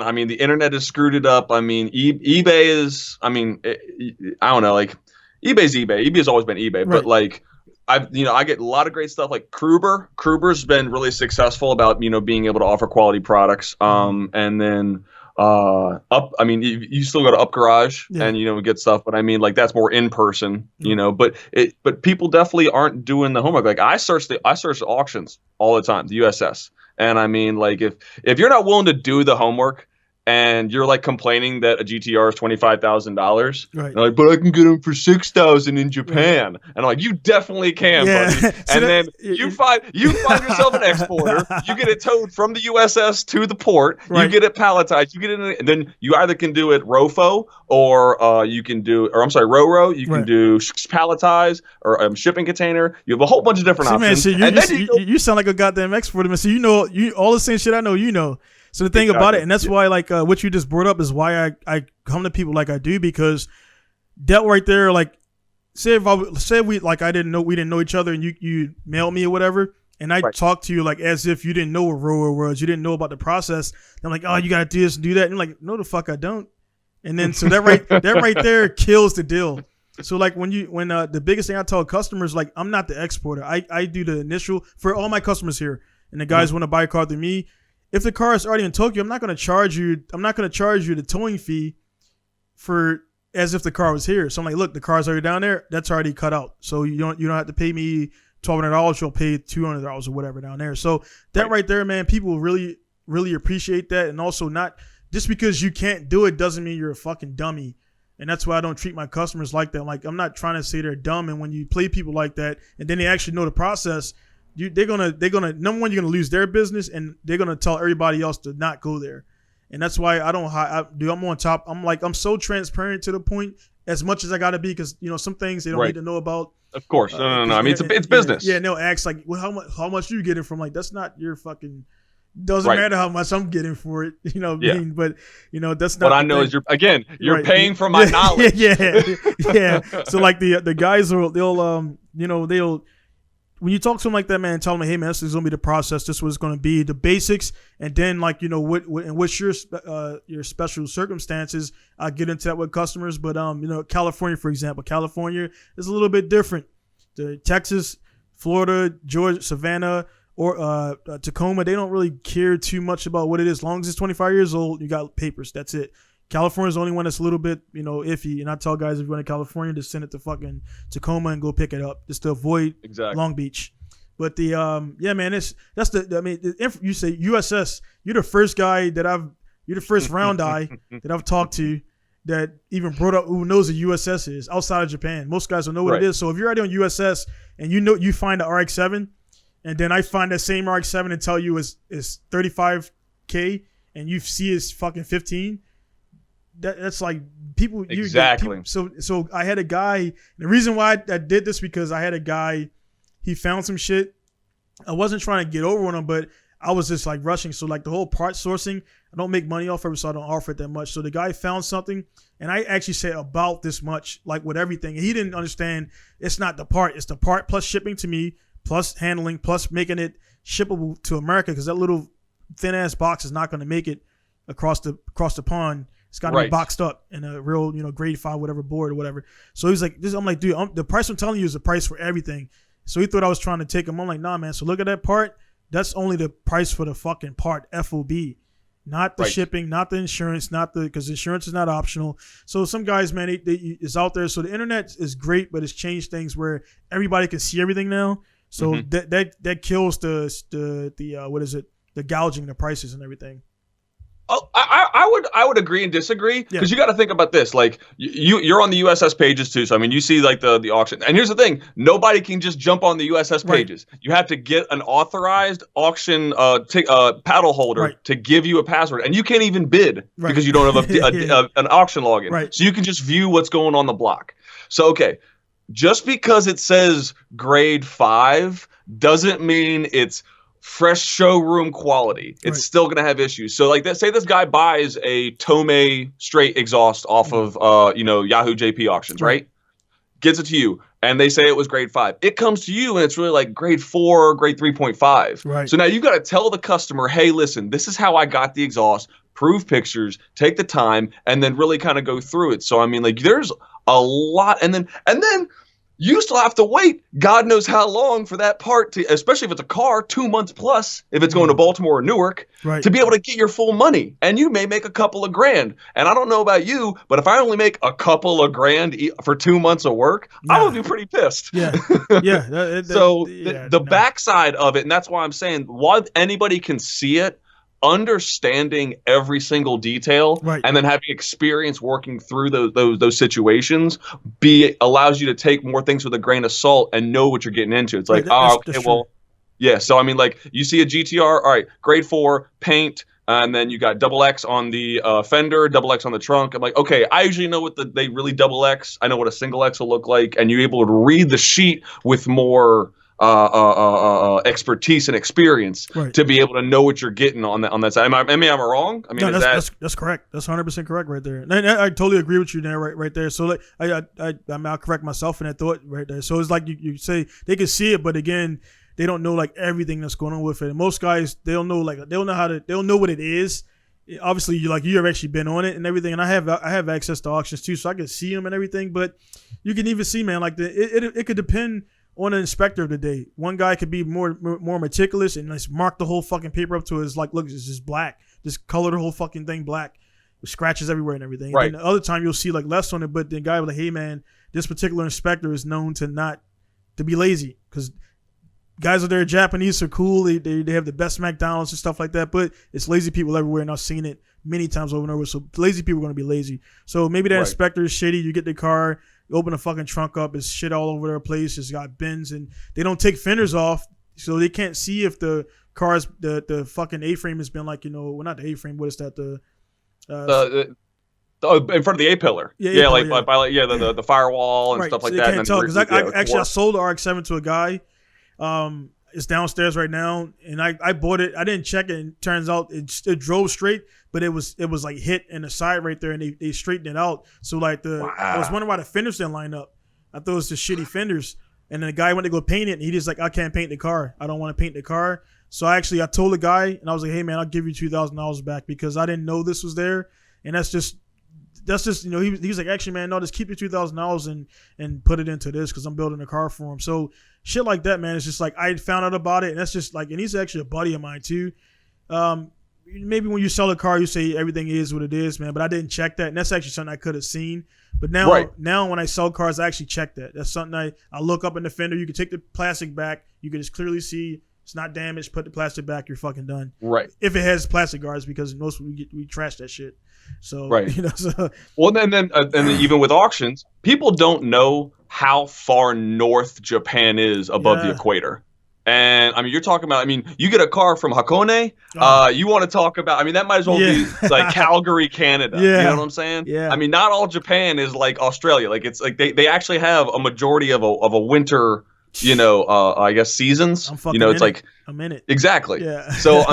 I mean, the internet has screwed it up. I mean, eBay is, I mean, I don't know, like, eBay's eBay. eBay has always been eBay, right. But like, I get a lot of great stuff. Like Kruber. Kruber's been really successful about, being able to offer quality products. And then I mean, you still go to Up Garage and, get stuff, but I mean, like, that's more in person, but people definitely aren't doing the homework. Like I search the auctions all the time, the USS. And I mean, like, if you're not willing to do the homework and you're like complaining that a GTR is $25,000, right? Like, but I can get them for $6,000 in Japan, and I'm like, you definitely can, buddy. And then you find yourself an exporter, you get it towed from the USS to the port, you get it palletized, you get it, and then you either can do it ROFO or you can do, or I'm sorry, RoRo. You can do palletize or shipping container. You have a whole bunch of different options. Man, you sound like a goddamn exporter, man. So you all the same shit I know. So the thing about it, and that's why, like, what you just brought up is why I come to people like I do, because that right there, like, say we didn't know each other, and you mailed me or whatever, and I talked to you like as if you didn't know what rower was, you didn't know about the process. I'm like, oh, you gotta do this and do that, and you're like, no, the fuck I don't. And then so that right there kills the deal. So like when the biggest thing I tell customers, like, I'm not the exporter. I do the initial for all my customers here, and the guys want to buy a car through me. If the car is already in Tokyo, I'm not going to charge you the towing fee for as if the car was here. So I'm like, look, the car's already down there. That's already cut out. So you don't have to pay me $1,200. You'll pay $200 or whatever down there. So that right there, man, people really, really appreciate that. And also, not just because you can't do it doesn't mean you're a fucking dummy. And that's why I don't treat my customers like that. Like, I'm not trying to say they're dumb. And when you play people like that, and then they actually know the process, they're gonna number one, you're gonna lose their business, and they're gonna tell everybody else to not go there. And that's why I'm on top. I'm so transparent to the point. as much as I got to be because some things they don't need to know about. Of course, no. I mean, it's business. Yeah, no. Ask like, well, how much you getting from? Like, that's not your fucking. Doesn't matter how much I'm getting for it, I mean? But that's not. What I know is you're paying for my knowledge. yeah. So like the guys they'll when you talk to them like that, man, tell them, hey man, this is gonna be the process. This is what it's gonna be, the basics, and then like what's your special circumstances. I'll get into that with customers, but California, for example, California is a little bit different. The Texas, Florida, Georgia, Savannah. Or Tacoma, they don't really care too much about what it is. As long as it's 25 years old, you got papers. That's it. California's the only one that's a little bit, iffy. And I tell guys, if you're in California, just send it to fucking Tacoma and go pick it up, just to avoid Long Beach. But the you say USS. You're the first guy you're the first round eye that I've talked to that even brought up who knows what USS is outside of Japan. Most guys don't know what it is. So if you're already on USS and you find the RX-7. And then I find that same RX-7 and tell you is $35K, and you see it's fucking 15. That's like people. Exactly. So I had a guy. The reason why I did this because I had a guy. He found some shit. I wasn't trying to get over on him, but I was just like rushing. So like the whole part sourcing, I don't make money off of it, so I don't offer it that much. So the guy found something, and I actually said about this much, like with everything. And he didn't understand. It's not the part. It's the part plus shipping to me. Plus handling, plus making it shippable to America, because that little thin ass box is not going to make it across the pond. It's got to be boxed up in a real, grade 5 whatever board or whatever. So he's like, I'm like, dude, the price I'm telling you is the price for everything. So he thought I was trying to take him. I'm like, nah, man. So look at that part. That's only the price for the fucking part, FOB, not the shipping, not the insurance, because insurance is not optional. So some guys, man, it's out there. So the internet is great, but it's changed things where everybody can see everything now. So that kills the what is it? The gouging, the prices and everything. Oh, I would agree and disagree because you got to think about this. Like you're on the USS pages too, so I mean you see like the auction. And here's the thing: nobody can just jump on the USS pages. You have to get an authorized auction paddle holder to give you a password, and you can't even bid because you don't have an auction login. Right. So you can just view what's going on the block. So okay. Just because it says grade 5 doesn't mean it's fresh showroom quality. It's still going to have issues. So like say this guy buys a Tomei straight exhaust off of Yahoo JP auctions, right? Gets it to you and they say it was grade 5. It comes to you and it's really like grade 4, grade 3.5. Right. So now you've got to tell the customer, hey, listen, this is how I got the exhaust. Prove pictures, take the time, and then really kind of go through it. So I mean, like there's a lot, and then you still have to wait God knows how long for that part to, especially if it's a car, 2 months plus, if it's going to Baltimore or Newark, to be able to get your full money. And you may make a couple of grand. And I don't know about you, but if I only make a couple of grand for 2 months of work, I would be pretty pissed. Yeah. So the backside of it, and that's why I'm saying, while anybody can see it, understanding every single detail and then having experience working through those situations allows you to take more things with a grain of salt and know what you're getting into. It's like, so I mean, like you see a GTR, all right, grade 4 paint, and then you got double X on the fender, double X on the trunk. I'm like, okay, I usually know what they really double X. I know what a single X will look like, and you're able to read the sheet with more expertise and experience to be able to know what you're getting on that side. Am I wrong? I mean, no, that's correct. That's 100% correct right there. And I totally agree with you there, right there. So like, I'll correct myself in that thought right there. So it's like you say they can see it, but again, they don't know like everything that's going on with it. And most guys, they'll know what it is. Obviously, you've actually been on it and everything. And I have access to auctions too, so I can see them and everything. But you can even see, man, like it could depend on an inspector of the day. One guy could be more meticulous and let's mark the whole fucking paper up to his like, look, it's just black. Just color the whole fucking thing black. With scratches everywhere and everything. Right. And then the other time you'll see like less on it, but the guy will be like, hey man, this particular inspector is known to be lazy because guys out there Japanese are cool. They have the best McDonald's and stuff like that, but it's lazy people everywhere, and I've seen it many times over and over. So lazy people are going to be lazy. So maybe that inspector is shitty. You get the car, you open the fucking trunk up, it's shit all over their place. It's got bins, and they don't take fenders off, so they can't see if the car's the fucking A-frame has been like, well, not the A-frame. What is that? in front of the A pillar. Yeah, like yeah. by the firewall and stuff like so that. You can't tell because I sold the RX-7 to a guy. It's downstairs right now, and I bought it. I didn't check it, and turns out it drove straight, but it was like hit in the side right there, and they straightened it out. So like I was wondering why the fenders didn't line up. I thought it was just shitty fenders, and then the guy went to go paint it, and he just like, I can't paint the car. I don't want to paint the car. So I told the guy, and I was like, hey man, I'll give you $2,000 back because I didn't know this was there, and that's just he was like, actually man, no, just keep your $2,000 and put it into this because I'm building a car for him. So shit like that, man, it's just like I found out about it, and that's just like, and he's actually a buddy of mine too. Maybe when you sell a car, you say everything is what it is, man, but I didn't check that, and that's actually something I could have seen. But now when I sell cars, I actually check that. That's something I look up in the fender. You can take the plastic back. You can just clearly see it's not damaged. Put the plastic back. You're fucking done. Right. If it has plastic guards, because most we trash that shit. So right. So. Well, and then even with auctions, people don't know how far north Japan is above the equator. And I mean, you're talking about, you get a car from Hakone, you want to talk about, that might as well be like Calgary, Canada. You know what I'm saying? Yeah. Not all Japan is like Australia. Like it's like they actually have a majority of a winter, I guess seasons. It's like a minute. Exactly. Yeah. So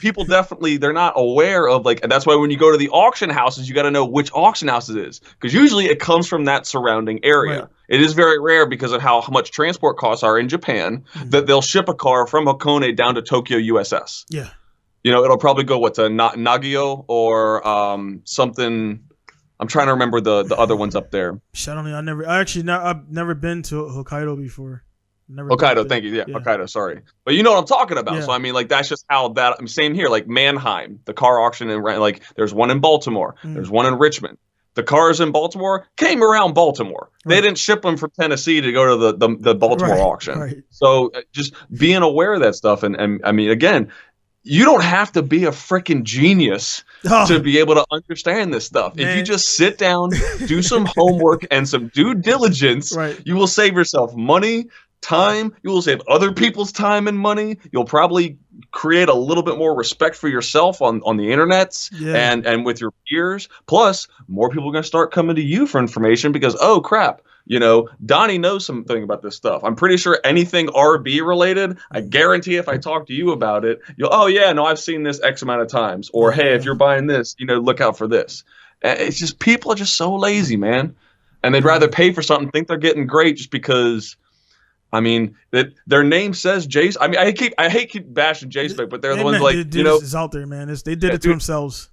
people definitely, they're not aware of and that's why when you go to the auction houses, you got to know which auction house it is, because usually it comes from that surrounding area. Right. It is very rare because of how much transport costs are in Japan that they'll ship a car from Hakone down to Tokyo USS. Yeah. It'll probably go to Nagio or something. I'm trying to remember the other ones up there. I've never been to Hokkaido before. Hokkaido, thank you. Yeah, Hokkaido, sorry. But you know what I'm talking about. Yeah. So that's just how that. Same here. Like Mannheim, the car auction there's one in Baltimore. There's one in Richmond. The cars in Baltimore came around Baltimore. Right. They didn't ship them from Tennessee to go to the Baltimore auction. Right. So just being aware of that stuff, and again, you don't have to be a freaking genius to be able to understand this stuff. Man. If you just sit down, do some homework and some due diligence, you will save yourself money, time. You will save other people's time and money. You'll probably create a little bit more respect for yourself on the internets and with your peers. Plus, more people are going to start coming to you for information because, oh crap, Donnie knows something about this stuff. I'm pretty sure anything RB related, I guarantee if I talk to you about it, I've seen this X amount of times. Or, hey, if you're buying this, look out for this. It's just, people are just so lazy, man. And they'd rather pay for something, think they're getting great just because, that their name says Jace. I hate keep bashing Jace, but they're the ones is out there, man. They did it to themselves.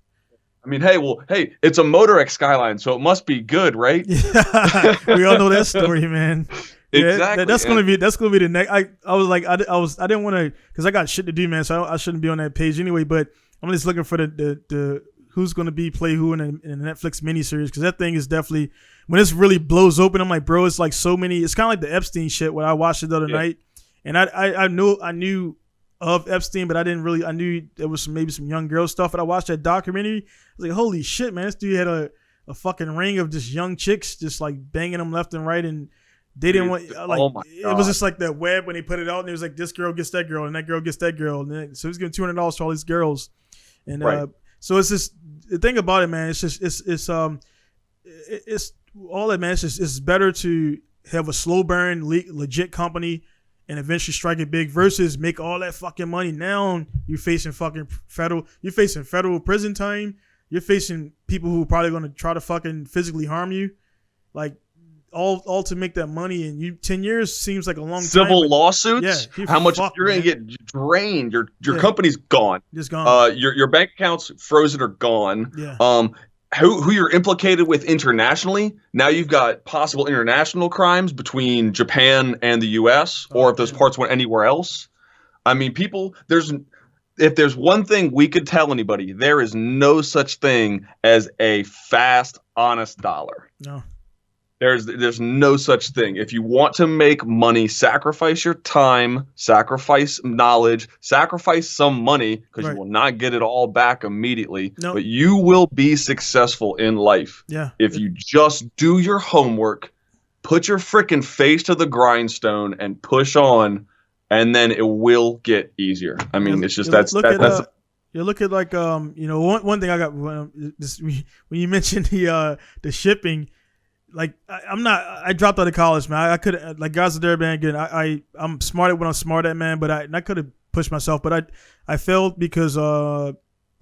Hey, it's a Motor X Skyline, so it must be good, right? Yeah. We all know that story, man. Exactly. That's gonna be the next. I was like, I didn't want to, because I got shit to do, man. So I shouldn't be on that page anyway. But I'm just looking for the who's gonna play who in the Netflix miniseries, because that thing is definitely, when this really blows open, I'm like, bro, it's like so many. It's kind of like the Epstein shit when I watched it the other night, and I knew of Epstein, but I knew there was maybe some young girl stuff. And I watched that documentary. I was like, holy shit, man, this dude had a fucking ring of just young chicks just like banging them left and right, and they didn't want it was just like that web when they put it out, and it was like, this girl gets that girl and that girl gets that girl, and then, so he's giving $200 to all these girls, and so it's just the thing about it, man. It's just it's all that, man. It's better to have a slow burn legit company and eventually strike it big versus make all that fucking money. Now you're facing federal prison time. You're facing people who are probably going to try to fucking physically harm you, like all to make that money. And 10 years seems like a long time. Civil lawsuits. Yeah, how much you're going to get drained? Your company's gone. Just gone. Your bank accounts frozen or gone. Yeah. Who you're implicated with internationally. Now you've got possible international crimes between Japan and the U.S. or if those parts went anywhere else. If there's one thing we could tell anybody, there is no such thing as a fast, honest dollar. No. There's no such thing. If you want to make money, sacrifice your time, sacrifice knowledge, sacrifice some money, because you will not get it all back immediately. Nope. But you will be successful in life if you just do your homework, put your freaking face to the grindstone, and push on, and then it will get easier. It's just that's You look at like one thing I got when you mentioned the shipping, like I dropped out of college, man. I could like guys are there, man. Again, I'm smart at what I'm smart at, man. But I could have pushed myself, but I failed because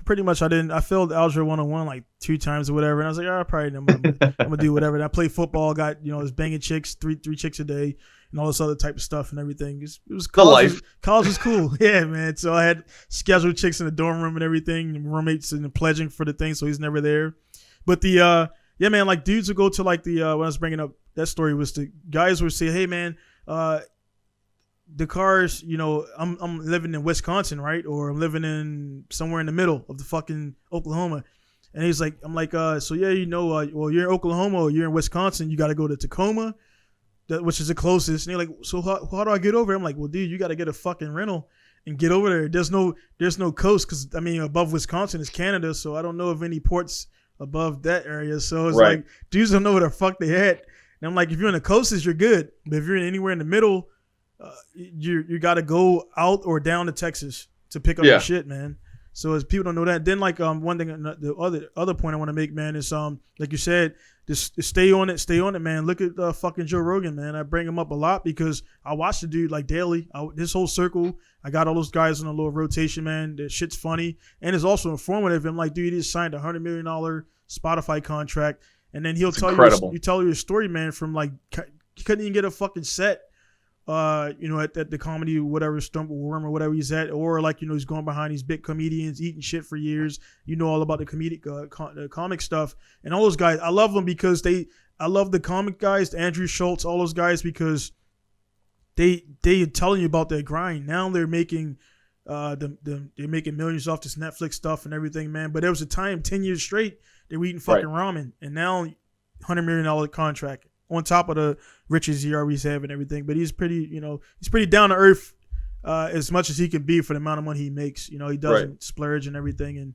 pretty much I failed algebra 101 like 2 times or whatever, and I was like, oh, probably I'm gonna do whatever. And I played football, got was banging chicks, three chicks a day, and all this other type of stuff and everything. It was college. College was cool, yeah, man. So I had scheduled chicks in the dorm room and everything, and roommates and pledging for the thing, so he's never there. But the yeah, man, like dudes would go to like the when I was bringing up that story was the guys would say, hey, man, the cars, I'm living in Wisconsin, right? Or I'm living in somewhere in the middle of the fucking Oklahoma. And he's like, I'm like, so yeah, well, you're in Oklahoma or you're in Wisconsin, you got to go to Tacoma, which is the closest. And they're like, so how do I get over? I'm like, well, dude, you got to get a fucking rental and get over there. There's no coast because, I mean, above Wisconsin is Canada, so I don't know of any ports above that area. So it's like, dudes don't know where the fuck they at. And I'm like, if you're in the coasts, you're good. But if you're anywhere in the middle, you got to go out or down to Texas to pick up your shit, man. So as people don't know that, then like one thing, the other point I want to make, man, is like you said, just stay on it, man. Look at fucking Joe Rogan, man. I bring him up a lot because I watch the dude like daily. This whole circle, I got all those guys on a little rotation, man. The shit's funny and it's also informative. I'm like, dude, he just signed $100 million Spotify contract, and then he'll tell you your story, man. From like he couldn't even get a fucking set. At the comedy, whatever, Stump Worm or whatever he's at, or like, he's going behind these big comedians, eating shit for years. All about the comedic, comic stuff. And all those guys, I love them because I love the comic guys, the Andrew Schultz, all those guys, because they are telling you about their grind. Now they're making, they're making millions off this Netflix stuff and everything, man. But there was a time, 10 years straight, they were eating fucking ramen. And now $100 million contract on top of the riches he always have and everything. But he's pretty, he's pretty down to earth as much as he can be for the amount of money he makes. He doesn't splurge and everything. And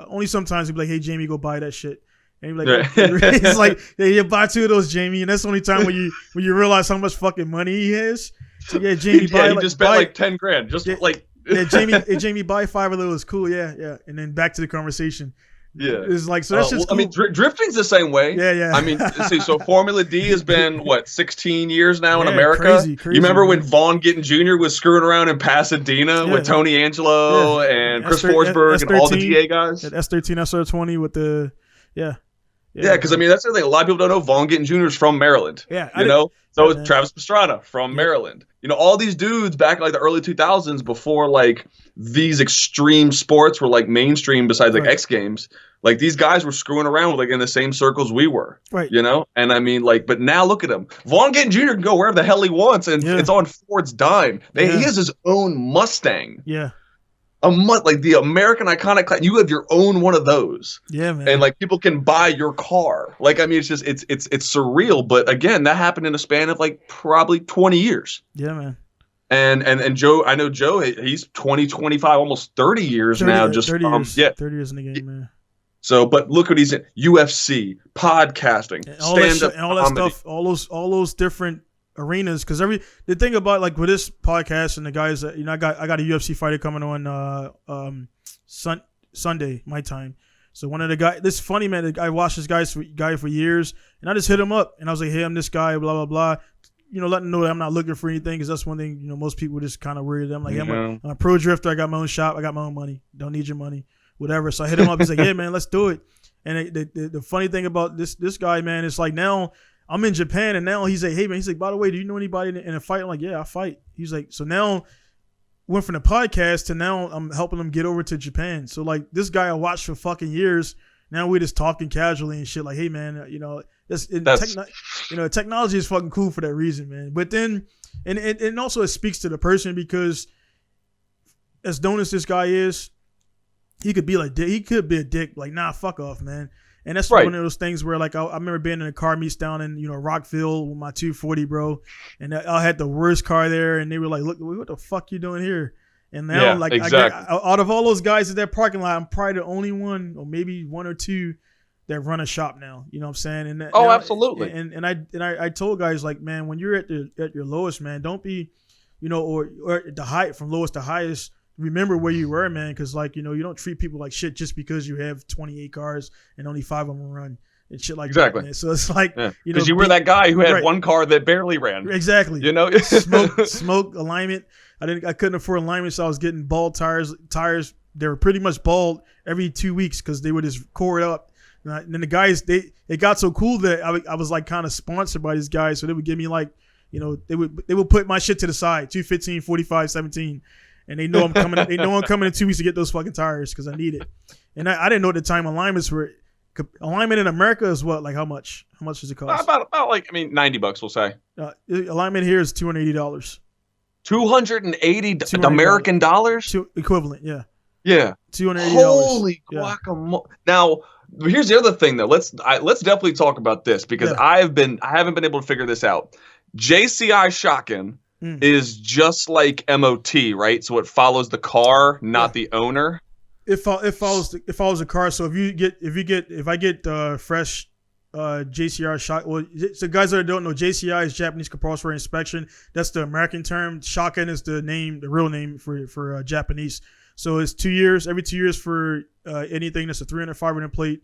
only sometimes he'll be like, hey, Jamie, go buy that shit. And he'll be like, it's like, hey, you buy 2 of those, Jamie. And that's the only time when you realize how much fucking money he has. So yeah, Jamie, buy. He just spent like 10 grand. Yeah, Jamie, buy 5 of those. Cool, yeah. And then back to the conversation. Yeah, it's like, so that's just cool. I mean, drifting's the same way. Yeah. I mean, see, so Formula D has been 16 years now in America. Crazy, you remember when Vaughn Gittin Jr. was screwing around in Pasadena with Tony Angelo and Chris Forsberg and all the DA guys? At S13, SR20 with the Yeah, because I mean that's the thing. A lot of people don't know Vaughn Gittin Jr. is from Maryland. Yeah, so is Travis Pastrana from Maryland. All these dudes back in like the early 2000s, before like these extreme sports were like mainstream, besides like X Games. Like these guys were screwing around like in the same circles we were. Right. And I mean but now look at him. Vaughn Gittin Jr. can go wherever the hell he wants, and it's on Ford's dime. He has his own Mustang. Yeah. Like the American iconic class, you have your own one of those. Yeah, man. And like people can buy your car. Like, I mean, it's just it's surreal. But again, that happened in a span of like probably 20 years. Yeah, man. And Joe, I know Joe, he's 20, 25, almost 30 years now. Just 30 years, 30 years in the game, man. So, but look what he's in: UFC, podcasting, stand-up, all that stuff, all those different arenas. Because the thing about like with this podcast and the guys that I got a UFC fighter coming on Sunday my time. So one of the guys, this funny man, I watched this guy for years, and I just hit him up and I was like, hey, I'm this guy, blah blah blah. Letting him know that I'm not looking for anything, because that's one thing most people just kind of worried. I'm like, hey, I'm a pro drifter. I got my own shop. I got my own money. Don't need your money. Whatever. So I hit him up. He's like, yeah, man, let's do it. And the funny thing about this guy, man, is like now I'm in Japan, and now he's like, hey, man, he's like, by the way, do you know anybody in a fight? I'm like, yeah, I fight. He's like, so now went from the podcast to now I'm helping him get over to Japan. So like this guy I watched for fucking years. Now we're just talking casually and shit. Like, hey, man, technology is fucking cool for that reason, man. But then, and also it speaks to the person, because as known as this guy is, he could be a dick, like, nah, fuck off, man. And that's one of those things where, like, I remember being in a car meets down in, Rockville with my 240, bro. And I had the worst car there, and they were like, look, what the fuck you doing here? And now, out of all those guys in that parking lot, I'm probably the only one, or maybe one or two, that run a shop now. You know what I'm saying? And absolutely. And I told guys, like, man, when you're at your lowest, man, don't be, or at the height, from lowest to highest, remember where you were, man, because like you don't treat people like shit just because you have 28 cars and only 5 of them run and shit like that. Man. So it's like because you were that guy who had one car that barely ran. Exactly. Smoke alignment. I couldn't afford alignment, so I was getting bald tires. They were pretty much bald every 2 weeks because they would just core it up. And then the guys, it got so cool that I was like kind of sponsored by these guys, so they would give me like, they would put my shit to the side, 215, 45, 17, and they know I'm coming. They know I'm coming in 2 weeks to get those fucking tires because I need it. And I didn't know at the time alignments were. Alignment in America is what? Like how much? How much does it cost? About like $90, we'll say. Alignment here is $280. $280 American dollars? Equivalent, yeah. Yeah. $280. Holy guacamole! Now, here's the other thing though. Let's definitely talk about this because I haven't been able to figure this out. JCI shotgun is just like MOT, right? So it follows the car, not the owner. It follows the car. So if I get fresh JCR shot, well, so guys that don't know, JCI is Japanese compulsory inspection. That's the American term. Shotgun is the real name for Japanese. So it's 2 years, every 2 years for anything that's a 300, 500 plate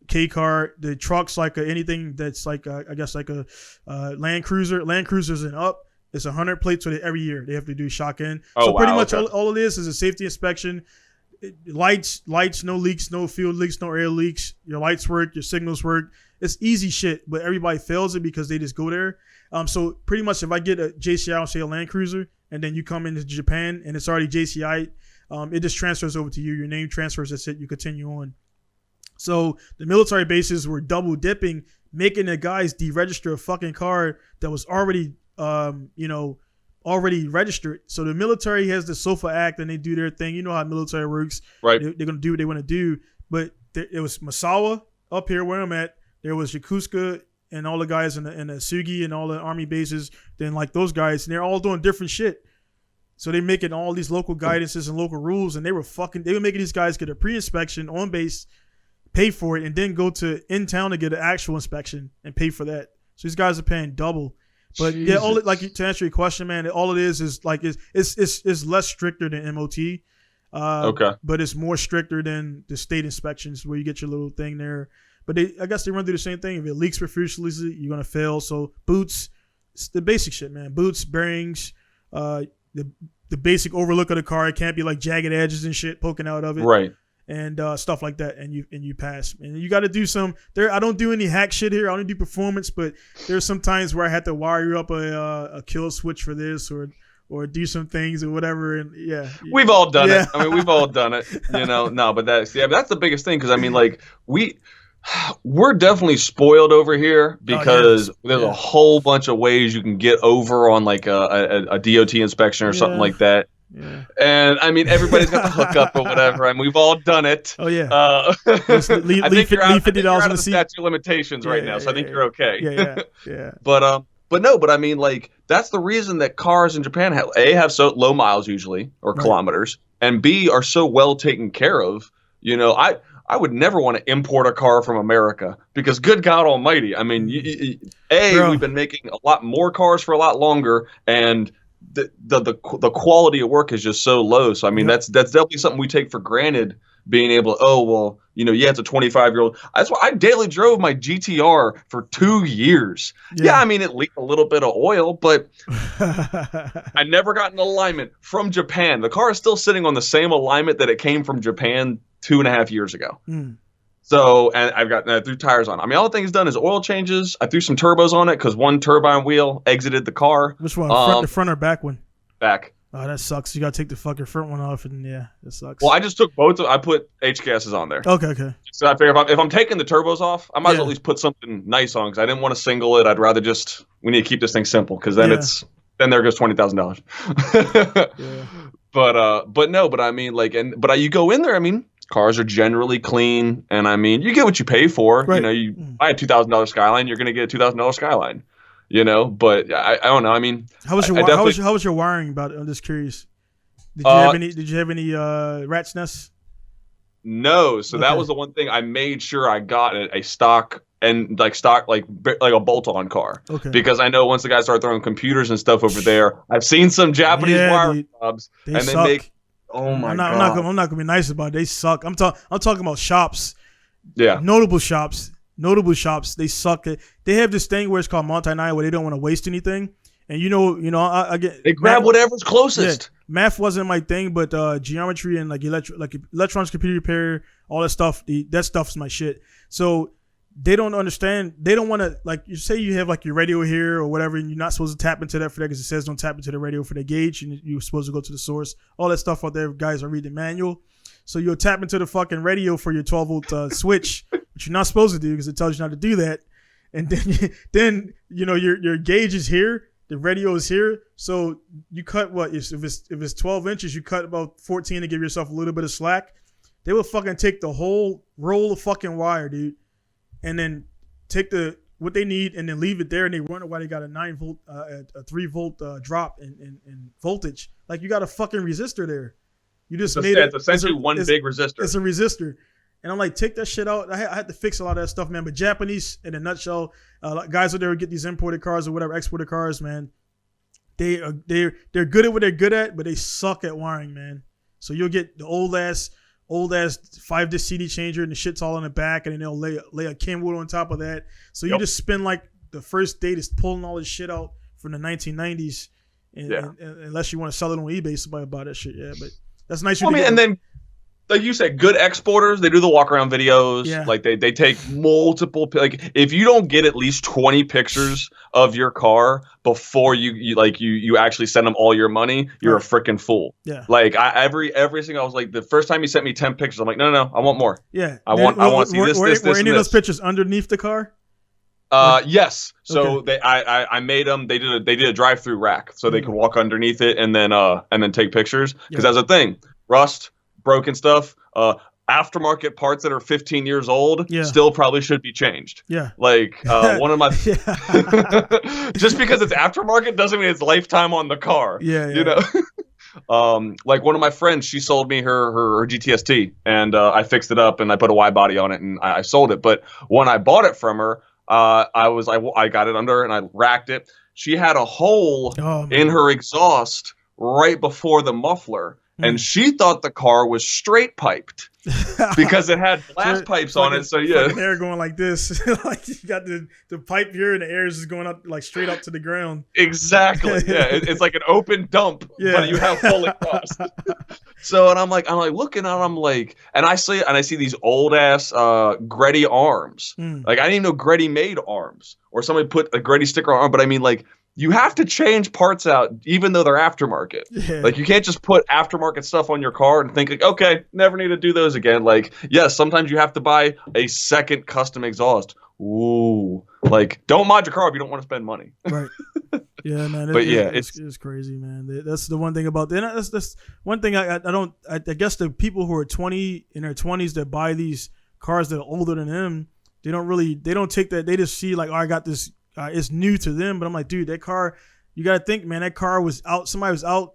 K car. The trucks like anything that's like I guess like a Land Cruisers and up. It's 100 plates, so every year they have to do shotgun. So pretty much all it is a safety inspection. Lights, no leaks, no fuel leaks, no air leaks. Your lights work, your signals work. It's easy shit, but everybody fails it because they just go there. So pretty much if I get a JCI, say a Land Cruiser, and then you come into Japan and it's already JCI, it just transfers over to you. Your name transfers, that's it. You continue on. So the military bases were double dipping, making the guys deregister a fucking car that was already, already registered. So the military has the SOFA Act and they do their thing. You know how military works. Right. They're going to do what they want to do. But it was Misawa up here where I'm at. There was Yokosuka and all the guys in the Sugi and all the army bases. Then like those guys, and they're all doing different shit. So they're making all these local guidances and local rules, and they were making these guys get a pre-inspection on base, pay for it, and then go to in town to get an actual inspection and pay for that. So these guys are paying double. But Jesus. To answer your question, man, all it is like it's less stricter than MOT. Okay. But it's more stricter than the state inspections where you get your little thing there. But I guess they run through the same thing. If it leaks profusely, you're gonna fail. So boots, it's the basic shit, man. Boots, bearings, the basic overlook of the car. It can't be like jagged edges and shit poking out of it. Right. And stuff like that, and you pass. And you got to do some. I don't do any hack shit here. I only do performance, but there's some times where I had to wire up a kill switch for this, or do some things or whatever. And we've all done it. I mean, we've all done it. No, but that's the biggest thing because I mean, like we're definitely spoiled over here because there's a whole bunch of ways you can get over on like a DOT inspection or something like that. Yeah. And I mean, everybody's got the hookup or whatever, and we've all done it. Oh yeah. I think you're out $50 of the statute of limitations right now, so I think you're okay. Yeah. But I mean, like that's the reason that cars in Japan have so low miles usually or kilometers, and B are so well taken care of. I would never want to import a car from America because good God Almighty, I mean, we've been making a lot more cars for a lot longer, and the quality of work is just so low. So I mean, that's definitely something we take for granted. Being able to, it's a 25-year-old. That's why I daily drove my GTR for 2 years. Yeah, I mean, it leaked a little bit of oil, but I never got an alignment from Japan. The car is still sitting on the same alignment that it came from Japan 2.5 years ago. So, and I threw tires on. I mean, all the thing's done is oil changes. I threw some turbos on it because one turbine wheel exited the car. Which one? The front or back one? Back. Oh, that sucks. You gotta take the fucking front one off, and that sucks. Well, I just took both. I put H gases on there. Okay. So I figure if I'm taking the turbos off, I might as well at least put something nice on because I didn't want to single it. I'd rather we need to keep this thing simple because then then there goes $20,000. Yeah. But I mean, like, you go in there. I mean, cars are generally clean, and I mean, you get what you pay for. Right. You buy a $2,000 Skyline, you're gonna get a $2,000 Skyline. But I don't know. I mean, how was your wiring about it? I'm just curious. Did you have any rat's nests? No. So that was the one thing I made sure I got a stock like a bolt-on car. Okay. Because I know once the guys start throwing computers and stuff over there, I've seen some Japanese wire jobs, and they make Oh my God! I'm not gonna be nice about it. They suck. I'm talking about shops. Yeah. Notable shops. They suck. They have this thing where it's called multi-night where they don't want to waste anything. And I get they grab whatever's closest. Yeah, math wasn't my thing, but geometry and like electronics, computer repair, all that stuff. That stuff's my shit. So they don't understand. They don't want to, like, you say you have like your radio here or whatever, and you're not supposed to tap into that for that because it says don't tap into the radio for the gauge, and you're supposed to go to the source. All that stuff out there, guys are reading manual. So you'll tap into the fucking radio for your 12-volt switch, which you're not supposed to do because it tells you not to do that. And then your gauge is here, the radio is here. So you cut what if it's 12 inches, you cut about 14 to give yourself a little bit of slack. They will fucking take the whole roll of fucking wire, dude, and then take what they need and then leave it there, and they wonder why they got a 9-volt, a 3-volt drop in voltage. Like, you got a fucking resistor there. You just made it. It's essentially one big resistor. It's a resistor. And I'm like, take that shit out. I had to fix a lot of that stuff, man. But Japanese, in a nutshell, guys out there who get these imported cars or whatever, exported cars, man, they're good at what they're good at, but they suck at wiring, man. So you'll get the old ass 5-disc CD changer, and the shit's all in the back, and then they'll lay a Kenwood on top of that. So you just spend like the first day just pulling all this shit out from the 1990s, and unless you want to sell it on eBay, somebody buy that shit. Yeah, but that's nice. And then, like you said, good exporters, they do the walk around videos. Yeah. Like they take multiple, like if you don't get at least 20 pictures of your car before you actually send them all your money, you're a freaking fool. Yeah. Like every single, I was like, the first time he sent me 10 pictures, I'm like, no, I want more. Yeah. I want to see this. Were any of those pictures underneath the car? Yes. So Okay. I made them. They did a drive-through rack so they could walk underneath it and then take pictures, because that's a thing. Rust, broken stuff, aftermarket parts that are 15 years old still probably should be changed. Yeah. Like one of my just because it's aftermarket doesn't mean it's lifetime on the car. Yeah. You know. Like one of my friends, she sold me her GTST, and I fixed it up and I put a wide body on it and I sold it. But when I bought it from her, I got it under and I racked it. She had a hole in her exhaust right before the muffler. And she thought the car was straight piped because it had blast pipes on it. So air going like this, like you got the pipe here, and the air is just going up like straight up to the ground. Exactly. Yeah, it's like an open dump, but you have full exhaust. So, and I'm like looking at, and I see these old ass Greddy arms. Like I didn't even know Greddy made arms, or somebody put a Greddy sticker on arm. But I mean, like, you have to change parts out even though they're aftermarket. Yeah. Like, you can't just put aftermarket stuff on your car and think, like, okay, never need to do those again. Like, yes, sometimes you have to buy a second custom exhaust. Ooh. Like, don't mod your car if you don't want to spend money. Right. Yeah, man. It's crazy, man. That's the one thing about that. That's one thing I guess the people who are 20 in their 20s that buy these cars that are older than them, they don't take that. They just see like, oh, I got this. It's new to them, but I'm like, dude, that car, you got to think, man, that car was out. Somebody was out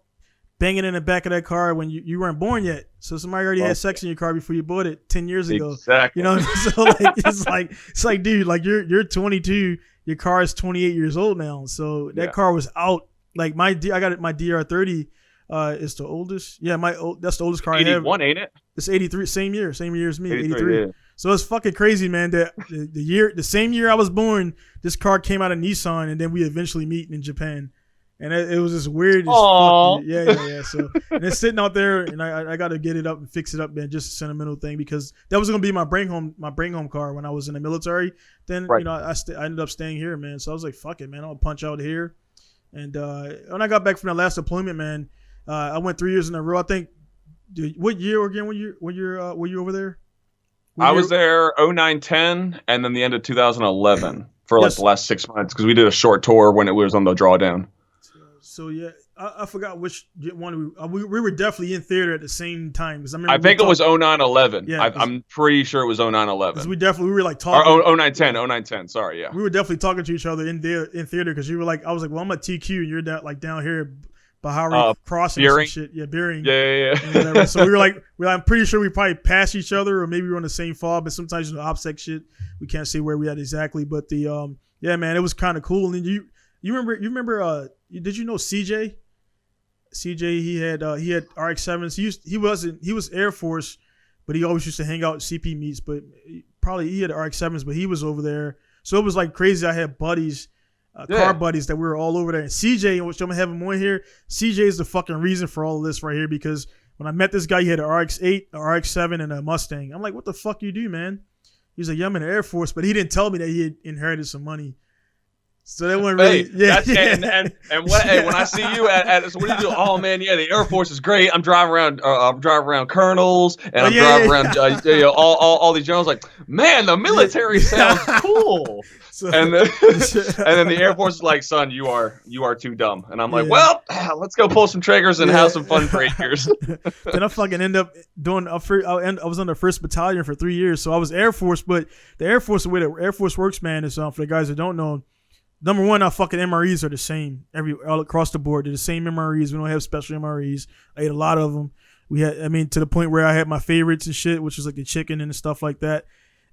banging in the back of that car when you weren't born yet. So somebody already had sex in your car before you bought it 10 years ago. Exactly. You know, so like, it's like, dude, like you're 22, your car is 28 years old now. So that car was out. Like I got my DR30. It's the oldest. Yeah, that's the oldest car I have. 81, ain't it? It's 83. Same year as me. 83. Yeah. So it's fucking crazy, man. That the same year I was born, this car came out of Nissan, and then we eventually meet in Japan, and it was just weird. Yeah. So and it's sitting out there, and I got to get it up and fix it up, man. Just a sentimental thing, because that was gonna be my bring home car when I was in the military. Then I ended up staying here, man. So I was like, fuck it, man. I'll punch out here. And when I got back from that last deployment, man, I went 3 years in a row. I think. Dude, what year again? Were you over there? I was there 09-10 and then the end of 2011 for like the last 6 months, because we did a short tour when it was on the drawdown. So yeah, I forgot which one we were definitely in theater at the same time, because I think it was 09-11. Yeah, I'm pretty sure it was 09-11. We were like talking. Or 09-10. Sorry, yeah. We were definitely talking to each other in theater, because you were like, I was like, well, I'm at TQ and you're down here. Bahari crossing some shit. Yeah, Beering. Yeah. So we were like, I'm pretty sure we probably passed each other, or maybe we were on the same fob, but sometimes OPSEC shit, we can't say where we at exactly. But yeah, man, it was kind of cool. And you remember, did you know CJ? CJ, he had RX-7s. He was Air Force, but he always used to hang out at CP meets. But probably he had RX-7s, but he was over there. So it was like crazy. I had buddies, car buddies that we were all over there. And CJ, which I'm gonna have him on here. CJ is the fucking reason for all of this right here, because when I met this guy, he had an RX-8, an RX-7, and a Mustang. I'm like, what the fuck you do, man? He's like, yeah, I'm in the Air Force, but he didn't tell me that he had inherited some money. So that wasn't really, And when I see you so what do you do? Oh man, yeah, the Air Force is great. I'm driving around colonels, and I'm driving around all these generals. Like, man, the military sounds cool. So, and then the Air Force is like, son, you are too dumb. And I'm like, well, let's go pull some triggers and have some fun for 8 years. Then I fucking end up doing I was on the 1st Battalion for 3 years, so I was Air Force. But the Air Force, the way the Air Force works, man, is for the guys that don't know. Number one, our fucking MREs are the same all across the board. They're the same MREs. We don't have special MREs. I ate a lot of them. To the point where I had my favorites and shit, which was like the chicken and stuff like that.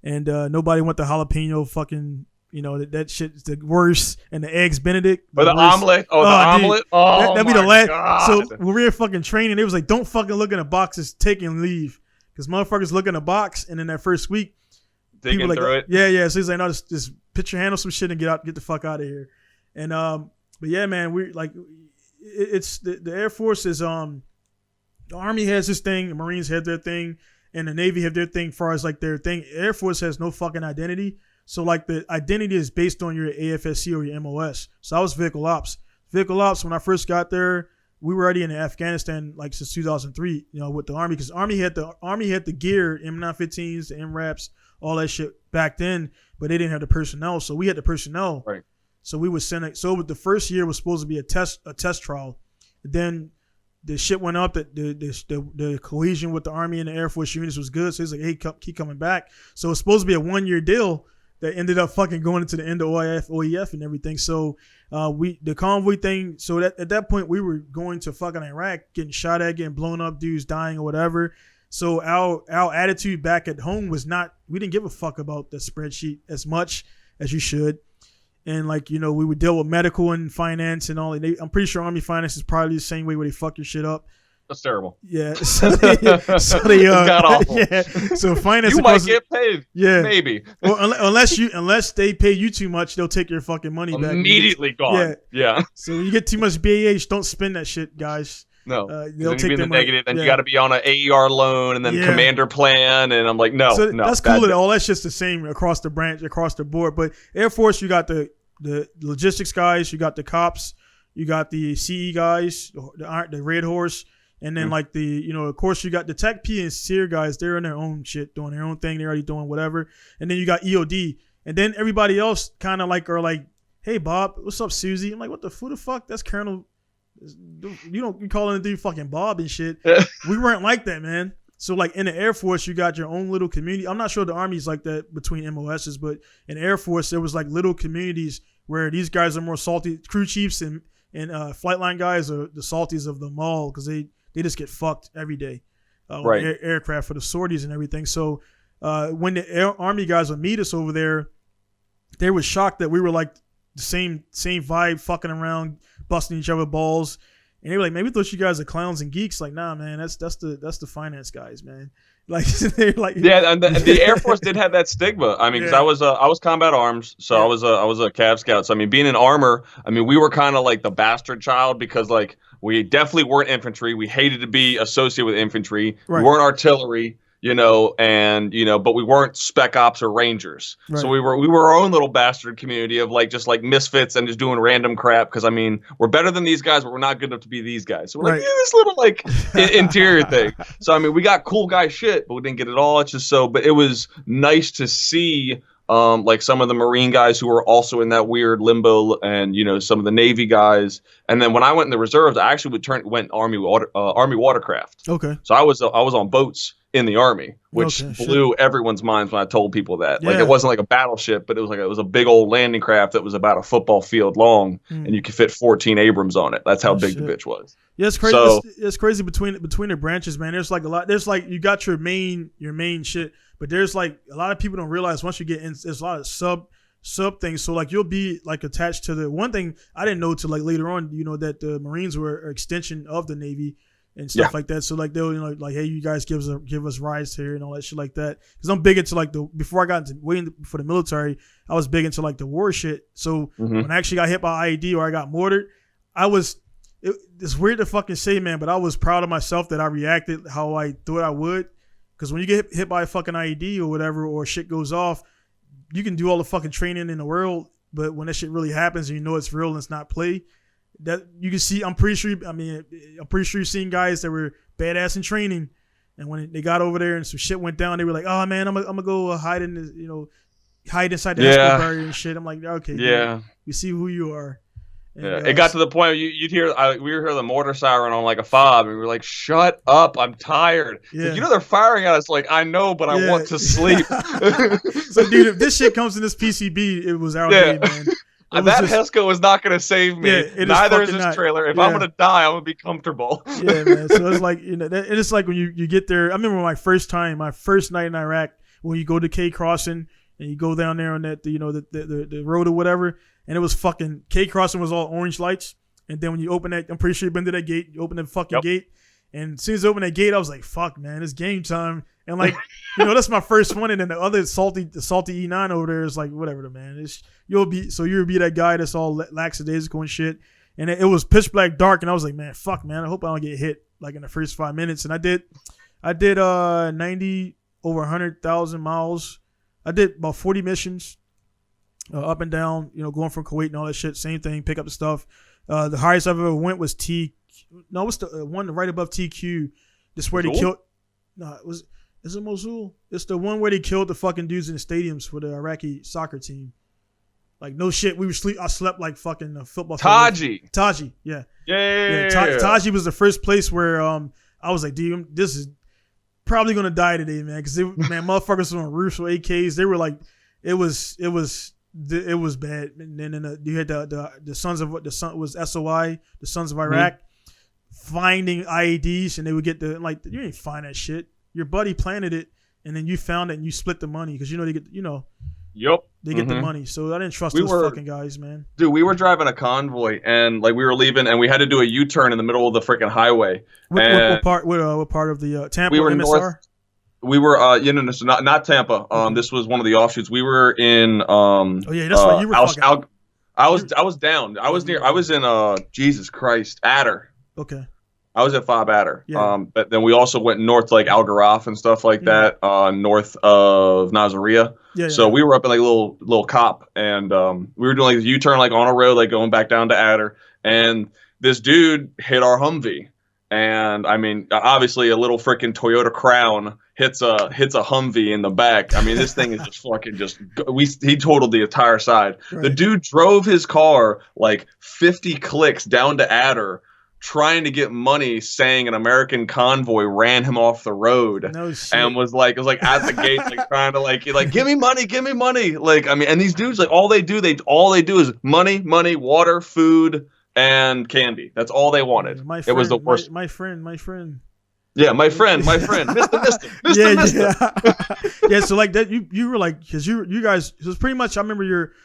And nobody went the jalapeno fucking, that shit is the worst. And the eggs Benedict. Or the omelet. Oh, the omelet. Oh, that'd be the last. God. So when we were fucking training, it was like, don't fucking look in the boxes, take and leave. Because motherfuckers look in the box, and in that first week, digging like, through it. Yeah. So he's like, no, just put your hand on some shit and get the fuck out of here. And but yeah, man, we like it's the Air Force is the Army has this thing, the Marines have their thing, and the Navy have their thing. As far as like their thing, Air Force has no fucking identity. So like the identity is based on your AFSC or your MOS. So I was vehicle ops. Vehicle ops, when I first got there, we were already in Afghanistan like since 2003. With the Army, because Army had the gear, M915s, the MRAPs, all that shit back then, but they didn't have the personnel. So we had the personnel. Right. So we would send it. So the first year was supposed to be a test trial. Then the shit went up. That the cohesion with the Army and the Air Force units was good. So he's like, hey, keep coming back. So it's supposed to be a 1-year deal that ended up fucking going into the end of OEF and everything. So the convoy thing. So at that point we were going to fucking Iraq, getting shot at, getting blown up, dudes dying or whatever. So our attitude back at home was we didn't give a fuck about the spreadsheet as much as you should. And we would deal with medical and finance and all. I'm pretty sure Army finance is probably the same way where they fuck your shit up. That's terrible. Yeah. So they God awful. Yeah. So finance. You might get paid. Yeah. Maybe. Well, unless they pay you too much, they'll take your fucking money back. Immediately gone. Yeah. So when you get too much BAH, don't spend that shit, guys. No, they'll take the negative, and you got to be on an AER loan, and then commander plan, and I'm like, no. So that's cool that all that's just the same across the branch, across the board. But Air Force, you got the logistics guys, you got the cops, you got the CE guys, the Red Horse, and then of course you got the Tech P and SEER guys. They're in their own shit, doing their own thing. They're already doing whatever. And then you got EOD, and then everybody else kind of are like, hey Bob, what's up, Susie? I'm like, who the fuck? That's Colonel. You calling the dude fucking Bob and shit. We weren't like that, man. So in the Air Force, you got your own little community. I'm not sure the Army's like that between MOSs, but in Air Force, there was little communities where these guys are more salty. Crew chiefs and flight line guys are the salties of them all because they just get fucked every day. Right. Aircraft for the sorties and everything. So when the Army guys would meet us over there, they were shocked that we were like the same vibe, fucking around, busting each other balls, and they were like, "Man, we thought you guys are clowns and geeks." Like, nah, man, that's the finance guys, man. They're like, yeah, and the Air Force did have that stigma. I mean, because I was combat arms, so I was a Cav Scout. So I mean, being in armor, I mean, we were kind of like the bastard child because we definitely weren't infantry. We hated to be associated with infantry. Right. We weren't artillery. But we weren't spec ops or rangers. Right. So we were our own little bastard community of just misfits and just doing random crap. Because I mean, we're better than these guys, but we're not good enough to be these guys. So we're this little interior thing. So I mean, we got cool guy shit, but we didn't get it all. It's just but it was nice to see some of the Marine guys who were also in that weird limbo, and some of the Navy guys. And then when I went in the reserves, I actually went Army watercraft. Okay. So I was on boats in the Army, which blew everyone's minds when I told people that. Yeah. It wasn't like a battleship, but it was a big old landing craft that was about a football field long, and you could fit 14 Abrams on it. That's how big the bitch was. Yeah, it's crazy. So, it's crazy between the branches, man. There's a lot. There's you got your main shit, but there's a lot of people don't realize once you get in, there's a lot of sub things. So like you'll be like attached to the one thing I didn't know till like later on, that the Marines were an extension of the Navy and stuff like that. So like they'll like, hey, you guys give us rides here and all that shit like that. Because I'm big into like before I got into waiting for the military, I was big into like the war shit. So when I actually got hit by IED or I got mortared, it's weird to fucking say, man, but I was proud of myself that I reacted how I thought I would. Because when you get hit by a fucking IED or whatever, or shit goes off, you can do all the fucking training in the world, but when that shit really happens and it's real and it's not play, that you can see. I'm pretty sure you've seen guys that were badass in training, and when they got over there and some shit went down, they were like, "Oh man, I'm gonna go hide in the, hide inside the escort barrier and shit." I'm like, "Okay, dude, we see who you are." And, it got to the point where you'd hear we were hearing the mortar siren on like a fob, and we were like, "Shut up! I'm tired." Like, they're firing at us. Like, I know, but I want to sleep. So, dude, if this shit comes in this PCB, it was our day, man. That Hesco is not going to save me. Neither is this trailer. If I'm going to die, I'm going to be comfortable. Yeah, man. So it's like it's like when you get there. I remember my first night in Iraq, when you go to K Crossing and you go down there on that the road or whatever. And it was fucking K Crossing was all orange lights. And then when you open that, I'm pretty sure you've been to that gate. You open the fucking gate. And as soon as I opened that gate, I was like, fuck, man, it's game time. And like, that's my first one. And then the other salty E9 over there is like, whatever, man. You'll be that guy that's all lackadaisical and shit. And it was pitch black dark. And I was like, man, fuck, man. I hope I don't get hit like in the first 5 minutes. And I did 90 over 100,000 miles. I did about 40 missions. Up and down, going from Kuwait and all that shit. Same thing, pick up the stuff. The highest I've ever went was what's the one right above TQ? This where they killed. No, is it Mosul? It's the one where they killed the fucking dudes in the stadiums for the Iraqi soccer team. Like, no shit, I slept like fucking football. Taji, yeah. Taji was the first place where I was like, dude, this is probably gonna die today, man. Because motherfuckers on roofs with AKs. They were like, it was bad. And then you had the sons of was SOI, the Sons of Iraq, finding IEDs, and they would get you didn't find that shit. Your buddy planted it, and then you found it, and you split the money because they get they get the money. So I didn't trust those fucking guys, man. Dude, we were driving a convoy, and like we were leaving, and we had to do a U-turn in the middle of the freaking highway. What part of the Tampa? We were MSR? north. We were not Tampa. This was one of the offshoots. We were in that's right. You were I was down. I was in Jesus Christ, Adder. Okay. I was at Fob Adder. Yeah. But then we also went north to like Al Garaf and stuff like that, north of Nasiriyah. Yeah. So we were up in like a little cop, and we were doing like a U-turn like on a road, like going back down to Adder, and this dude hit our Humvee. And I mean, obviously a little freaking Toyota Crown hits a Humvee in the back. I mean, this thing is he totaled the entire side. Right. The dude drove his car like 50 clicks down to Adder, trying to get money, saying an American convoy ran him off the road. No shit. And was like at the gate, like trying to like give me money. Like, I mean, and these dudes, like all they do is money, water, food, and candy. That's all they wanted. It was the worst. My friend. Yeah, my friend, Mr. Yeah, so like that, you were like, because you guys, it was pretty much. I remember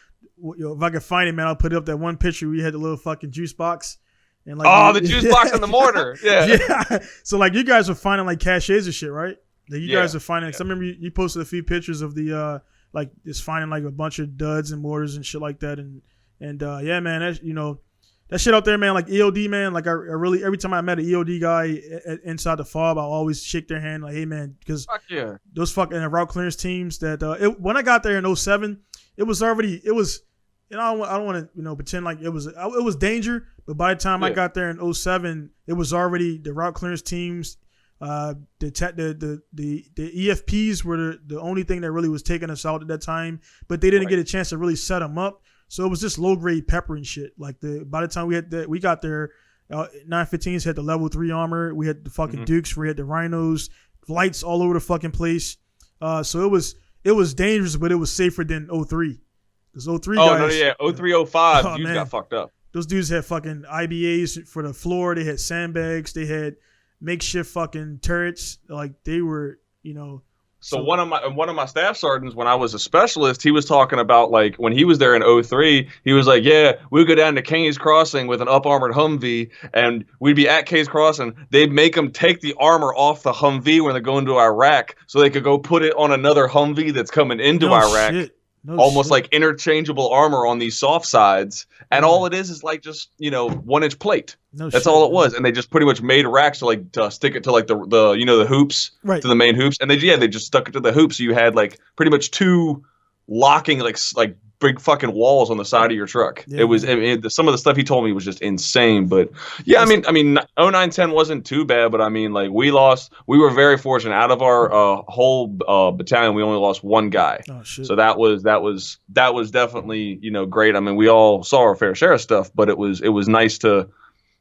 if I could find it, man, I'll put up that one picture where you had the little fucking juice box. And like, the juice box and the mortar. Yeah. So like you guys were finding like caches and shit, right? Like you guys are finding. Cause I remember you posted a few pictures of the like just finding like a bunch of duds and mortars and shit like that, and yeah, man, that's, that shit out there, man. Like EOD, man. Like I really, every time I met an EOD guy inside the fob, I always shake their hand like, hey, man, because those fucking route clearance teams that when I got there in 07, it was. I don't want to pretend like it was danger, but by the time I got there in 07, it was already the route clearance teams. The EFPs were the only thing that really was taking us out at that time, but they didn't get a chance to really set them up. So it was just low grade pepper and shit. Like by the time we got there, 915s had the level 3 armor. We had the fucking Dukes. We had the Rhinos, lights all over the fucking place. So it was dangerous, but it was safer than 03. Because 03 guys. Oh no, yeah, 03, 05, dudes got fucked up. Those dudes had fucking IBAs for the floor. They had sandbags. They had makeshift fucking turrets. Like they were, So one of my staff sergeants, when I was a specialist, he was talking about like when he was there in 03, he was like, yeah, we'd go down to King's Crossing with an up armored Humvee, and we'd be at King's Crossing. They'd make them take the armor off the Humvee when they're going to Iraq, so they could go put it on another Humvee that's coming into Iraq. Shit. Almost like interchangeable armor on these soft sides, and all it is like just 1-inch plate. That's all it was, and they just pretty much made racks to stick it to like the the hoops, right, to the main hoops, and they just stuck it to the hoops. So you had like pretty much two locking like big fucking walls on the side of your truck. Yeah, it was some of the stuff he told me was just insane. But yeah, I mean 0910 wasn't too bad, but I mean like we were very fortunate. Out of our whole battalion, we only lost one guy. Oh, shit. So that was definitely great. I mean, we all saw our fair share of stuff, but it was nice to,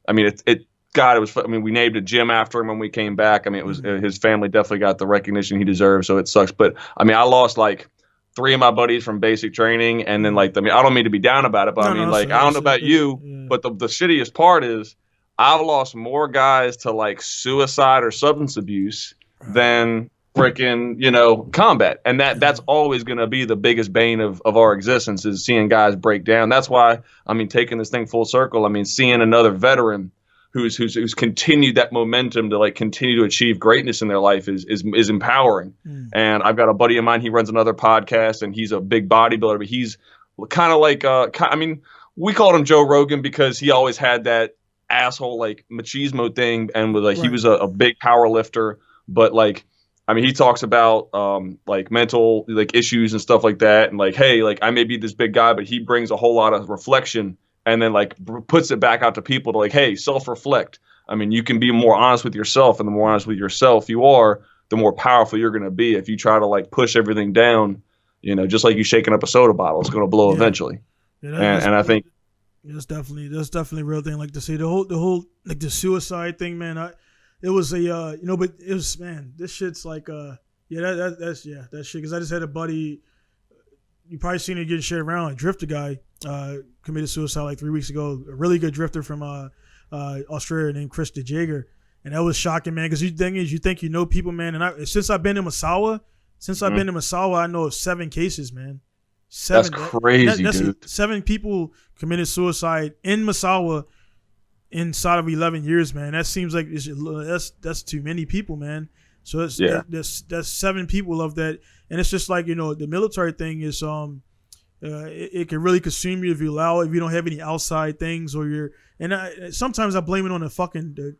I mean, it was, I mean, we named a gym after him when we came back. I mean, it was, his family definitely got the recognition he deserved. So it sucks. But I mean, I lost like 3 of my buddies from basic training, and then I don't mean to be down about it, but I don't know about you, but the shittiest part is I've lost more guys to like suicide or substance abuse than freaking combat, and that's always going to be the biggest bane of our existence, is seeing guys break down. That's why, I mean, taking this thing full circle, I mean, seeing another veteran who's continued that momentum to like continue to achieve greatness in their life is empowering. And I've got a buddy of mine, he runs another podcast, and he's a big bodybuilder, but he's kind of like I mean, we called him Joe Rogan because he always had that asshole like machismo thing, and was like, he was a big power lifter, but like, I mean, he talks about like mental like issues and stuff like that, and like, hey, like I may be this big guy, but he brings a whole lot of reflection, and then like puts it back out to people to like, hey, self-reflect. I mean, you can be more honest with yourself, and the more honest with yourself you are, the more powerful you're going to be. If you try to like push everything down, just like you shaking up a soda bottle, it's going to blow eventually. Yeah, and I think that's definitely a real thing. Like to say the whole like the suicide thing, man. It was a but it was, man, this shit's like that's shit. Because I just had a buddy, you probably seen it getting shared around. A drifter guy committed suicide like 3 weeks ago. A really good drifter from Australia named Chris DeJager, and that was shocking, man. Because you think you know people, man. And since I've been in Masawa, I know of 7 cases, man. 7. That's crazy, dude. 7 people committed suicide in Masawa inside of 11 years, man. That seems like that's too many people, man. So that's 7 people of that, and it's just like the military thing is it can really consume you if you allow it, if you don't have any outside things, or sometimes I blame it on the fucking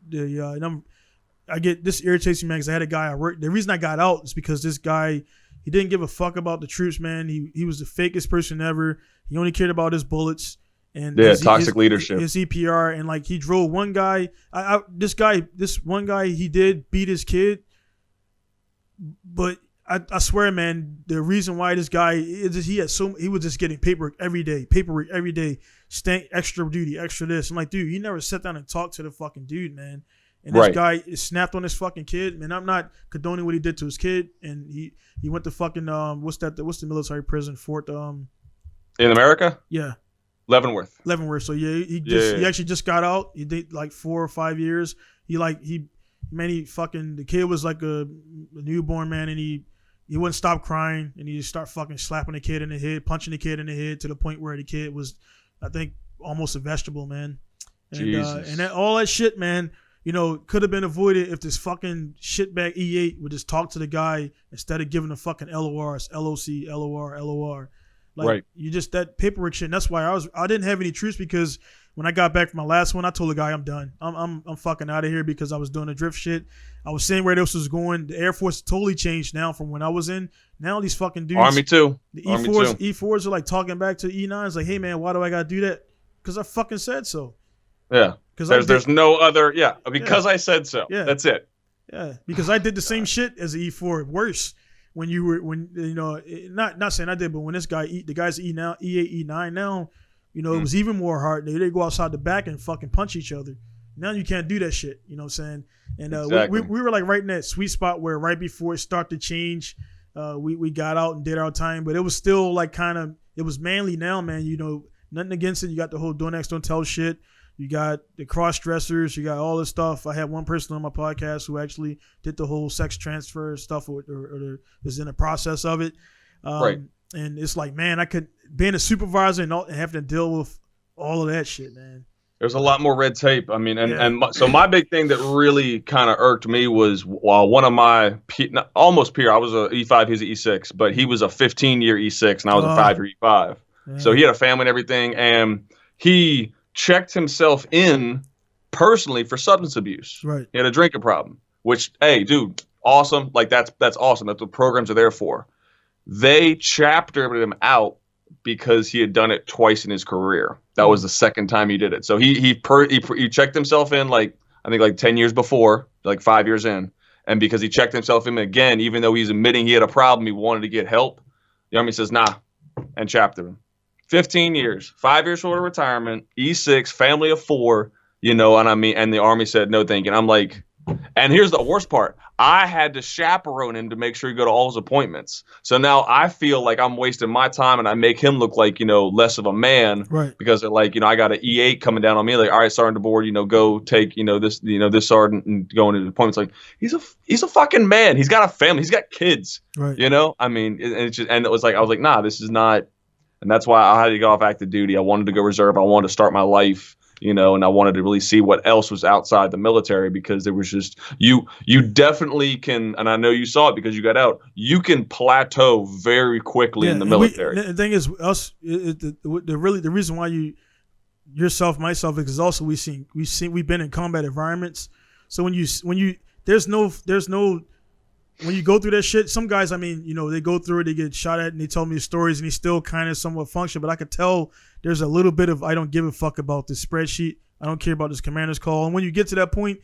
I get this irritates me, man, because I had a guy I worked. The reason I got out is because this guy, he didn't give a fuck about the troops, man. He was the fakest person ever. He only cared about his bullets. And toxic leadership. His EPR, and like he drove one guy. This one guy, he did beat his kid, but I swear, man, the reason why this guy is he was just getting paperwork every day, extra duty, extra this. I'm like, dude, you never sat down and talked to the fucking dude, man. And this guy snapped on his fucking kid, man. I'm not condoning what he did to his kid, and he went to fucking what's the military prison, Fort in America? Yeah. Leavenworth. So yeah, he actually just got out. He did like 4 or 5 years. The kid was like a newborn, man, and he wouldn't stop crying, and he just start fucking slapping the kid in the head, punching the kid in the head, to the point where the kid was, I think, almost a vegetable, man. And all that shit, man, could have been avoided if this fucking shitbag E8 would just talk to the guy instead of giving the fucking LORs, LOC, LOR, LOR. Like, you just, that paperwork shit. And that's why I didn't have any troops, because when I got back from my last one, I told the guy I'm done. I'm fucking out of here, because I was doing the drift shit. I was seeing where this was going. The Air Force totally changed now from when I was in. Now these fucking dudes. Army too. The E4s are like talking back to the E9s, like, hey man, why do I gotta do that? Because I fucking said so. Yeah. Because there's no other. Yeah. Because I said so. Yeah. That's it. Yeah. Because I did the same shit as the E4. Worse. Not saying I did, but when the guys E8, E9 now, it was even more hard. They go outside the back and fucking punch each other. Now you can't do that shit. You know what I'm saying? And exactly. we were like right in that sweet spot where right before it started to change, we got out and did our time, but it was still like it was manly now, man. Nothing against it. You got the whole don't ask, don't tell shit. You got the cross dressers. You got all this stuff. I had one person on my podcast who actually did the whole sex transfer stuff, or was in the process of it. Right. And it's like, man, I could being a supervisor and having to deal with all of that shit, man. There's a lot more red tape. I mean, so my big thing that really kind of irked me was while one of my almost peer, I was a E5, he was an E6, but he was a 15-year E6 and I was a 5-year E5. Man. So he had a family and everything, and he checked himself in personally for substance abuse. Right. He had a drinking problem, which, hey, dude, awesome. Like that's awesome. That's what programs are there for. They chaptered him out because he had done it twice in his career. That was the second time he did it. So he checked himself in I think 10 years before, like 5 years in. And because he checked himself in again, even though he's admitting he had a problem, he wanted to get help. The Army says, nah, and chaptered him. 15 years, 5 years short of retirement, E6, family of 4, and the Army said no thank you. And I'm like, and here's the worst part. I had to chaperone him to make sure he go to all his appointments. So now I feel like I'm wasting my time and I make him look like, less of a man. Right. Because they're like, I got an E8 coming down on me. Like, all right, Sergeant DeBord, go take, this sergeant and go into the appointments. Like, he's a fucking man. He's got a family. He's got kids. Right. I mean, it was like, I was like, nah, this is not. And that's why I had to go off active duty. I wanted to go reserve. I wanted to start my life. And I wanted to really see what else was outside the military, because there was just you definitely can, and I know you saw it because you got out, you can plateau very quickly in the military. The thing is, us, the reason why yourself, myself, is because also we've been in combat environments. So when you there's no when you go through that shit, some guys, they go through it, they get shot at, and they tell me stories, and he still kind of somewhat function. But I could tell there's a little bit of I don't give a fuck about this spreadsheet. I don't care about this commander's call. And when you get to that point,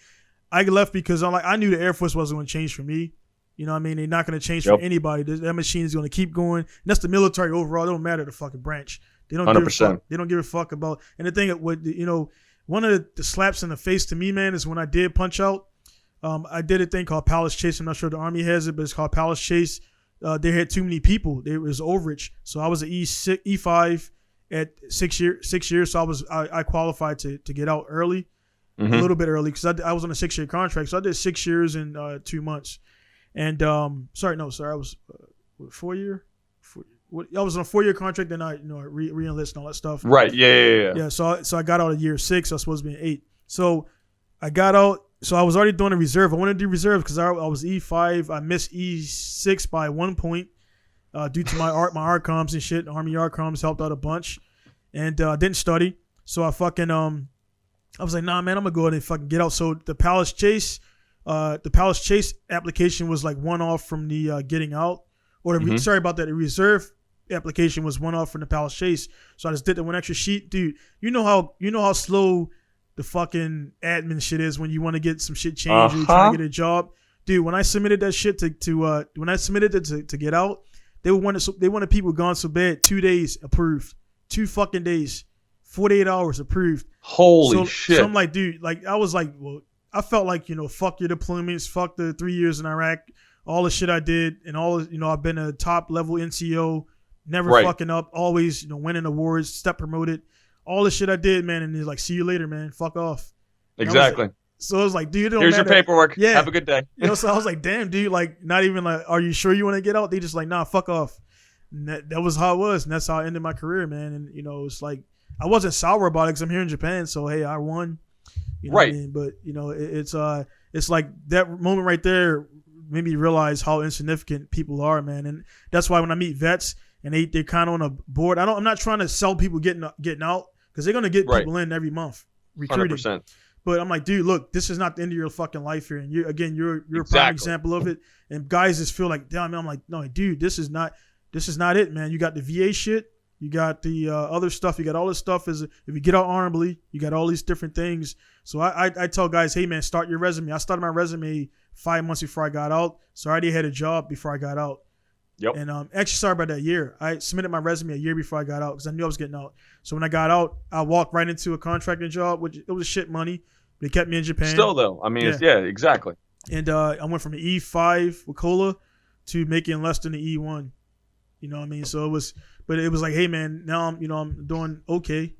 I left because I knew the Air Force wasn't going to change for me. You know what I mean? They're not going to change for anybody. That machine is going to keep going. And that's the military overall. It don't matter the fucking branch. They don't 100%. Give a fuck. They don't give a fuck about. And the thing that one of the slaps in the face to me, man, is when I did punch out. I did a thing called Palace Chase. I'm not sure if the Army has it, but it's called Palace Chase. They had too many people. It was overage. So I was an E5 at 6 years. So I qualified to get out early, a little bit early, because I was on a 6-year contract. So I did 6 years and 2 months. And I was 4 year. I was on a 4-year contract. Then I re-enlisted and all that stuff. Right. Yeah. Yeah. So I got out at year 6. I was supposed to be in 8. So I got out. So I was already doing a reserve. I wanted to do reserve because I was E5. I missed E6 by 1 point due to my ARCOMs and shit. Army ARCOMs helped out a bunch, and I didn't study. So I fucking I was like, nah, man, I'm gonna go ahead and fucking get out. So the Palace Chase application was like one off from the getting out, or sorry about that. The reserve application was one off from the Palace Chase. So I just did the one extra sheet, dude. You know how slow the fucking admin shit is when you want to get some shit changed or you try to get a job. Dude, when I submitted that shit to get out, they wanted people gone so bad, 2 days approved. 2 fucking days. 48 hours approved. Holy shit. So I'm like, dude, I was like, well, I felt like, fuck your deployments, fuck the 3 years in Iraq, all the shit I did, and all, I've been a top level NCO, never fucking up, always, winning awards, step promoted. All the shit I did, man, and he's like, see you later, man. Fuck off. Exactly. So I was like, dude, it don't here's matter. your paperwork. Yeah. Have a good day. So I was like, damn, dude, not even are you sure you want to get out? They just like, nah, fuck off. And that was how it was, and that's how I ended my career, man. And it's like I wasn't sour about it because I'm here in Japan, so hey, I won. You know what I mean? But it's like that moment right there made me realize how insignificant people are, man. And that's why when I meet vets and they're kind of on a board, I'm not trying to sell people getting out. Because they're going to get people in every month, recruiting. 100%. But I'm like, dude, look, this is not the end of your fucking life here. And you're a prime example of it. And guys just feel like, damn, I'm like, no, dude, this is not it, man. You got the VA shit. You got the other stuff. You got all this stuff. If you get out honorably, you got all these different things. So I tell guys, hey, man, start your resume. I started my resume 5 months before I got out. So I already had a job before I got out. Yep. And actually, sorry about that year. I submitted my resume a year before I got out because I knew I was getting out. So when I got out, I walked right into a contracting job, which it was shit money, but it kept me in Japan. Still though, I mean, yeah, exactly. And I went from an E5 with Cola to making less than the E1. You know what I mean? So it was like, hey man, now I'm doing okay.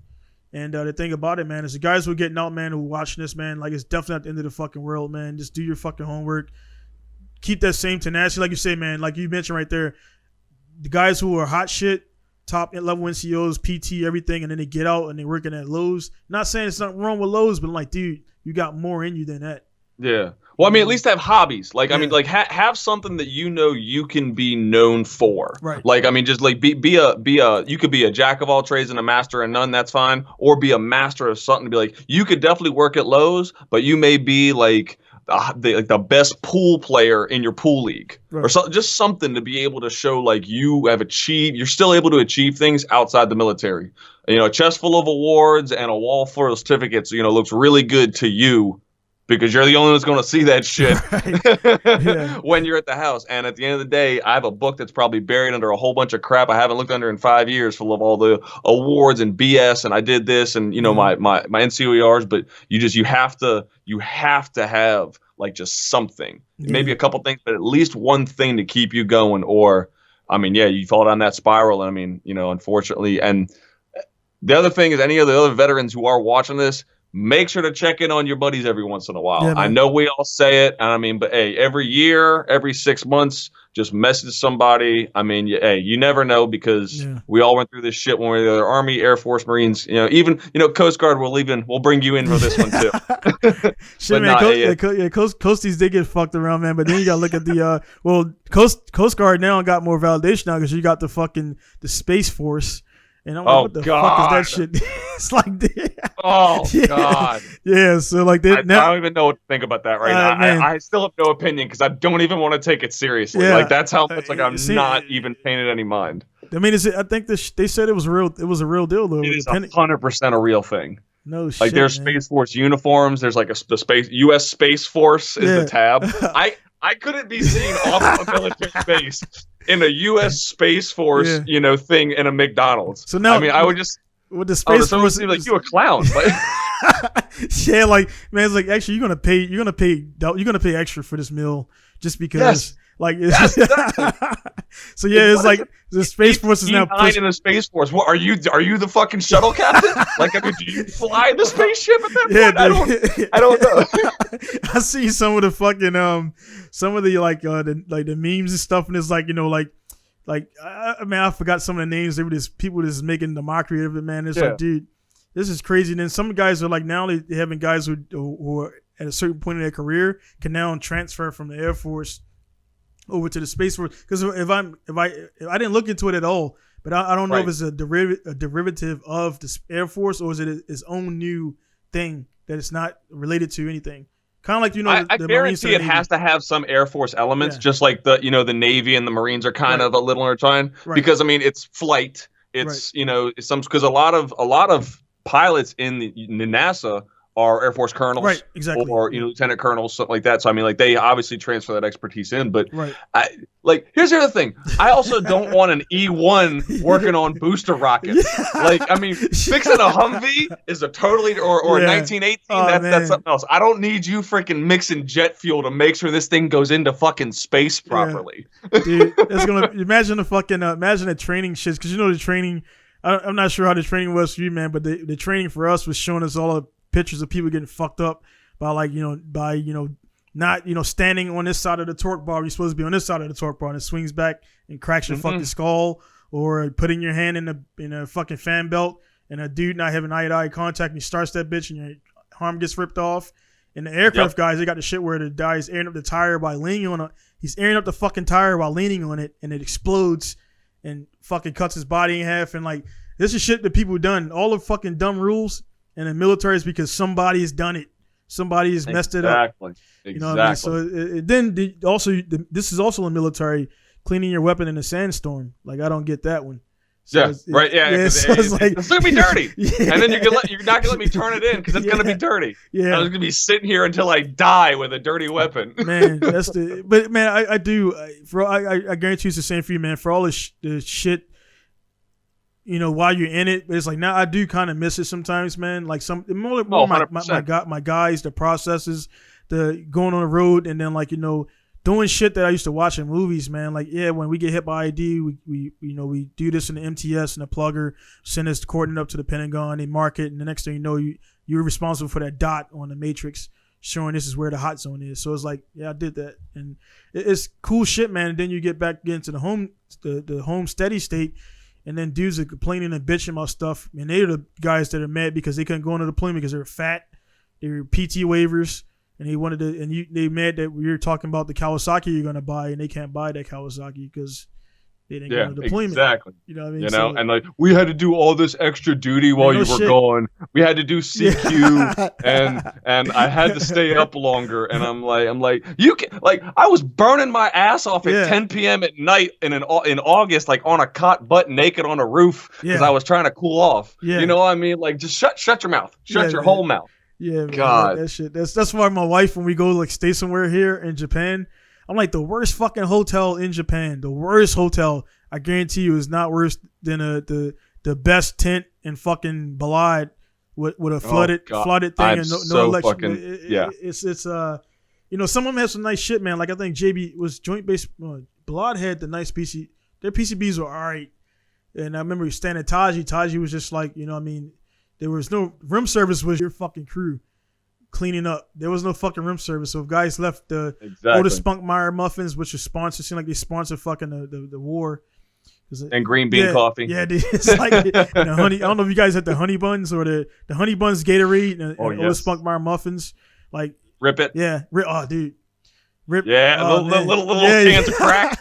And the thing about it, man, is the guys who are getting out, man, who are watching this, man, like, it's definitely not the end of the fucking world, man. Just do your fucking homework. Keep that same tenacity, like you say, man. Like you mentioned right there, the guys who are hot shit, top level NCOs, PT, everything, and then they get out and they're working at Lowe's. Not saying it's nothing wrong with Lowe's, but I'm like, dude, you got more in you than that. Yeah. Well, I mean, at least have hobbies. Like, I mean, like have something that you can be known for. Right. Like, I mean, just like be a you could be a jack of all trades and a master of none. That's fine. Or be a master of something. To be like, you could definitely work at Lowe's, but you may be like the best pool player in your pool league, or just something to be able to show like you have achieved. You're still able to achieve things outside the military. You know, a chest full of awards and a wall full of certificates. You know, looks really good to you. Because you're the only one that's going to see that shit when you're at the house. And at the end of the day, I have a book that's probably buried under a whole bunch of crap I haven't looked under in 5 years, full of all the awards and BS. And I did this, and you know my NCOERs. But you have to have like just something, maybe a couple things, but at least one thing to keep you going. Or, I mean, you fall down that spiral. And I mean, you know, unfortunately. And the other thing is, any of the other veterans who are watching this, make sure to check in on your buddies every once in a while. I know we all say it, and I mean, but hey, every year, every 6 months, just message somebody. I mean, you never know, because we all went through this shit when we were the Army, Air Force, Marines. You know, even Coast Guard. We'll bring you in for this one too. Shit, man, Coasties did get fucked around, man. But then you got to look at the Coast Guard now got more validation now, because you got the Space Force. And I'm like, what the fuck is that shit? It's like that. Oh, God. Yeah, so like I don't even know what to think about that right now. I still have no opinion, because I don't even want to take it seriously. Like, that's how much I'm not even paying it any mind. I mean, I think they said it was real. It was a real deal, though. It is 100% a real thing. No shit. Like, there's Space Force uniforms. There's like the space U.S. Space Force is the tab. I couldn't be seen off a military base in a U.S. Space Force, thing in a McDonald's. So now, I mean, I would just with the Space Force, seem like you a clown. Yeah, like, man, it's like, actually you're gonna pay extra for this meal just because. Like, exactly. So it's like the Space Force is now in the Space Force. What are you? Are you the fucking shuttle captain? Like, I mean, do you fly the spaceship at that point? I don't know. I see some of the fucking some of the the memes and stuff, and it's like, I forgot some of the names. They were just people just making the mockery of it, man. It's like, dude, this is crazy. And then some guys are like, now they having guys who are at a certain point in their career can now transfer from the Air Force over to the Space Force. Because if I didn't look into it at all, but I don't know if it's a derivative of the Air Force, or is it its own new thing that it's not related to anything. Kind of like, I guarantee it has to have some Air Force elements, just like the Navy and the Marines are kind of a little intertwined. Because I mean, it's flight. It's it's some, because a lot of pilots in the NASA are Air Force colonels, or lieutenant colonels, something like that. So I mean, like, they obviously transfer that expertise in. But here's the other thing: I also don't want an E1 working on booster rockets. Like, I mean, fixing a Humvee is a totally or a 1918. That's something else. I don't need you freaking mixing jet fuel to make sure this thing goes into fucking space properly. Dude, it's gonna imagine the fucking imagine the training shits, because the training. I'm not sure how the training was for you, man, but the training for us was showing us all the pictures of people getting fucked up by not standing on this side of the torque bar. You're supposed to be on this side of the torque bar, and it swings back and cracks your fucking skull, or putting your hand in a fucking fan belt and a dude not having eye-to-eye contact, and he starts that bitch and your arm gets ripped off. And the aircraft guys, they got the shit where the guy is airing up the tire by leaning on it. He's airing up the fucking tire while leaning on it, and it explodes and fucking cuts his body in half. And like, this is shit that people done. All the fucking dumb rules in the military is because somebody has done it. Somebody has messed it up. You know what I mean? So this is also in the military, cleaning your weapon in a sandstorm. Like, I don't get that one. So so it's like, it's gonna be dirty, and then you're not gonna let me turn it in because it's gonna be dirty. I was gonna be sitting here until I die with a dirty weapon. Man, but man, I guarantee it's the same for you, man. For all the shit, while you're in it, but it's like, now I do kind of miss it sometimes, man. Like, my guys, the processes, the going on the road, and then doing shit that I used to watch in movies, man. Like, yeah, when we get hit by ID, we we do this in the MTS and the plugger, send this coordinate up to the Pentagon, they mark it, and the next thing you know, you're responsible for that dot on the matrix showing this is where the hot zone is. So it's like, yeah, I did that, and it's cool shit, man. And then you get back into the home steady state, and then dudes are complaining and bitching about stuff, and they're the guys that are mad because they couldn't go into deployment because they were fat, they were PT waivers. And they wanted to, and they mad that we were talking about the Kawasaki you're gonna buy, and they can't buy that Kawasaki because they didn't go to deployment. Exactly. You know what I mean? You know, and like we had to do all this extra duty while you were gone. We had to do CQ, and I had to stay up longer. And I'm like, you can I was burning my ass off at 10 p.m. at night in August, like on a cot, butt naked on a roof because I was trying to cool off. Yeah. You know what I mean? Like just shut your mouth, shut your whole mouth. Yeah, man, God, that shit. That's why my wife, when we go like stay somewhere here in Japan, I'm like, the worst fucking hotel in Japan, the worst hotel. I guarantee you is not worse than the best tent in fucking Balad with a flooded thing and no election. It's you know, some of them have some nice shit, man. Like I think JB was Joint Base. Balad had the nice PC. Their PCBs were all right, and I remember standing at Taji. Taji was just like, you know what I mean. There was no room service. Was your fucking crew cleaning up? There was no fucking room service. So if guys left the Otis Spunkmeyer muffins, which is sponsored, seemed like they sponsored fucking the war. And green bean coffee. Yeah, dude, it's like the honey. I don't know if you guys had the honey buns or the honey buns Gatorade and Otis Spunkmeyer muffins. Like rip it. Yeah, oh dude, rip. Yeah, little cans of crack.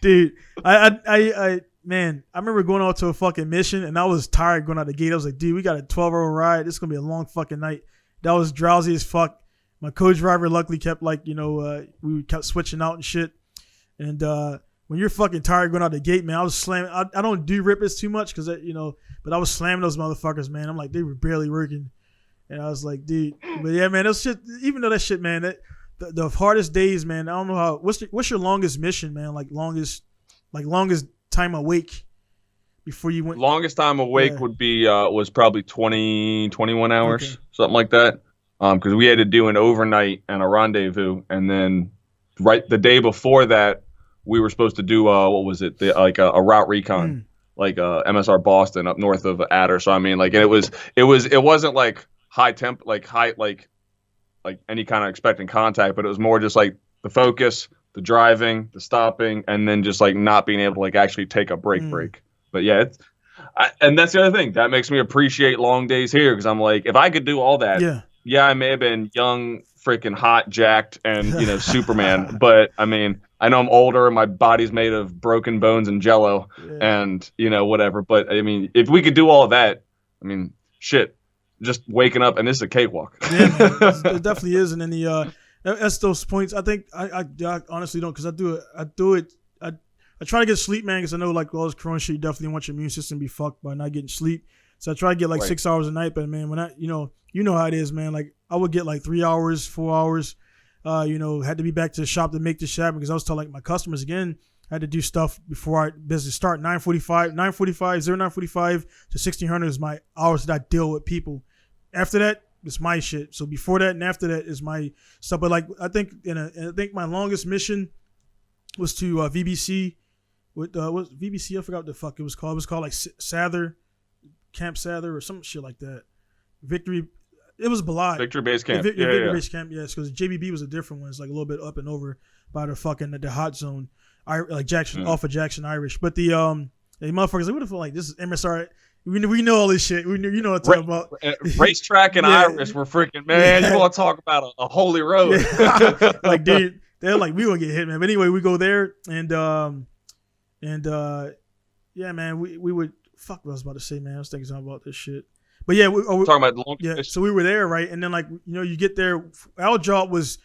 Dude, I man, I remember going out to a fucking mission and I was tired going out the gate. I was like, dude, we got a 12-hour ride. This is going to be a long fucking night. That was drowsy as fuck. My co-driver luckily kept we kept switching out and shit. And when you're fucking tired going out the gate, man, I was slamming. I don't do rippers too much because, but I was slamming those motherfuckers, man. I'm like, they were barely working. And I was like, dude. But yeah, man, that shit, even though that shit, man, the hardest days, man, I don't know how, what's your longest mission, man? Like longest time awake before you went. Longest time awake would be was probably 21 hours, something like that, because we had to do an overnight and a rendezvous, and then right the day before that we were supposed to do what was it, a route recon, like MSR Boston up north of Adder. So I mean, like, and it wasn't like high temp, like any kind of expecting contact, but it was more just like the focus, the driving, the stopping, and then just like not being able to like actually take a break. But yeah, and that's the other thing that makes me appreciate long days here, because I'm like, if I could do all that, I may have been young, freaking hot, jacked, and Superman. But I mean, I know I'm older, and my body's made of broken bones and Jello, and whatever. But I mean, if we could do all of that, I mean, shit, just waking up and this is a cakewalk. Yeah, man, it definitely is, and then that's those points. I think I honestly don't, because I do it. I try to get sleep, man, because I know like all this corona shit, you definitely want your immune system to be fucked by not getting sleep. So I try to get like 6 hours a night. But man, when you know how it is, man. Like I would get like 3 hours, 4 hours. Had to be back to the shop to make this shit happen, because I was telling like my customers again, I had to do stuff before our business start. 9:45 to 1600 is my hours that I deal with people. After that, it's my shit. So before that and after that is my stuff. But like I think my longest mission was to VBC with what VBC? I forgot what the fuck it was called. It was called like Camp Sather or some shit like that. Victory. It was Balad. Victory Base Camp. Victory Base Camp. Yes, because JBB was a different one. It's like a little bit up and over by the hot zone, like Jackson off of Jackson Irish. But the motherfuckers, like, what the fuck? Like this is MSR. We know all this shit. We know what I'm talking about. Racetrack and Irish were freaking, man. You want to talk about a holy road? Like, dude, they're like, we gonna get hit, man. But anyway, we go there and yeah, man, we would fuck. What I was about to say, man. I was thinking something about this shit. But yeah, talking about the long mission. So we were there, right? And then like you get there. Our job was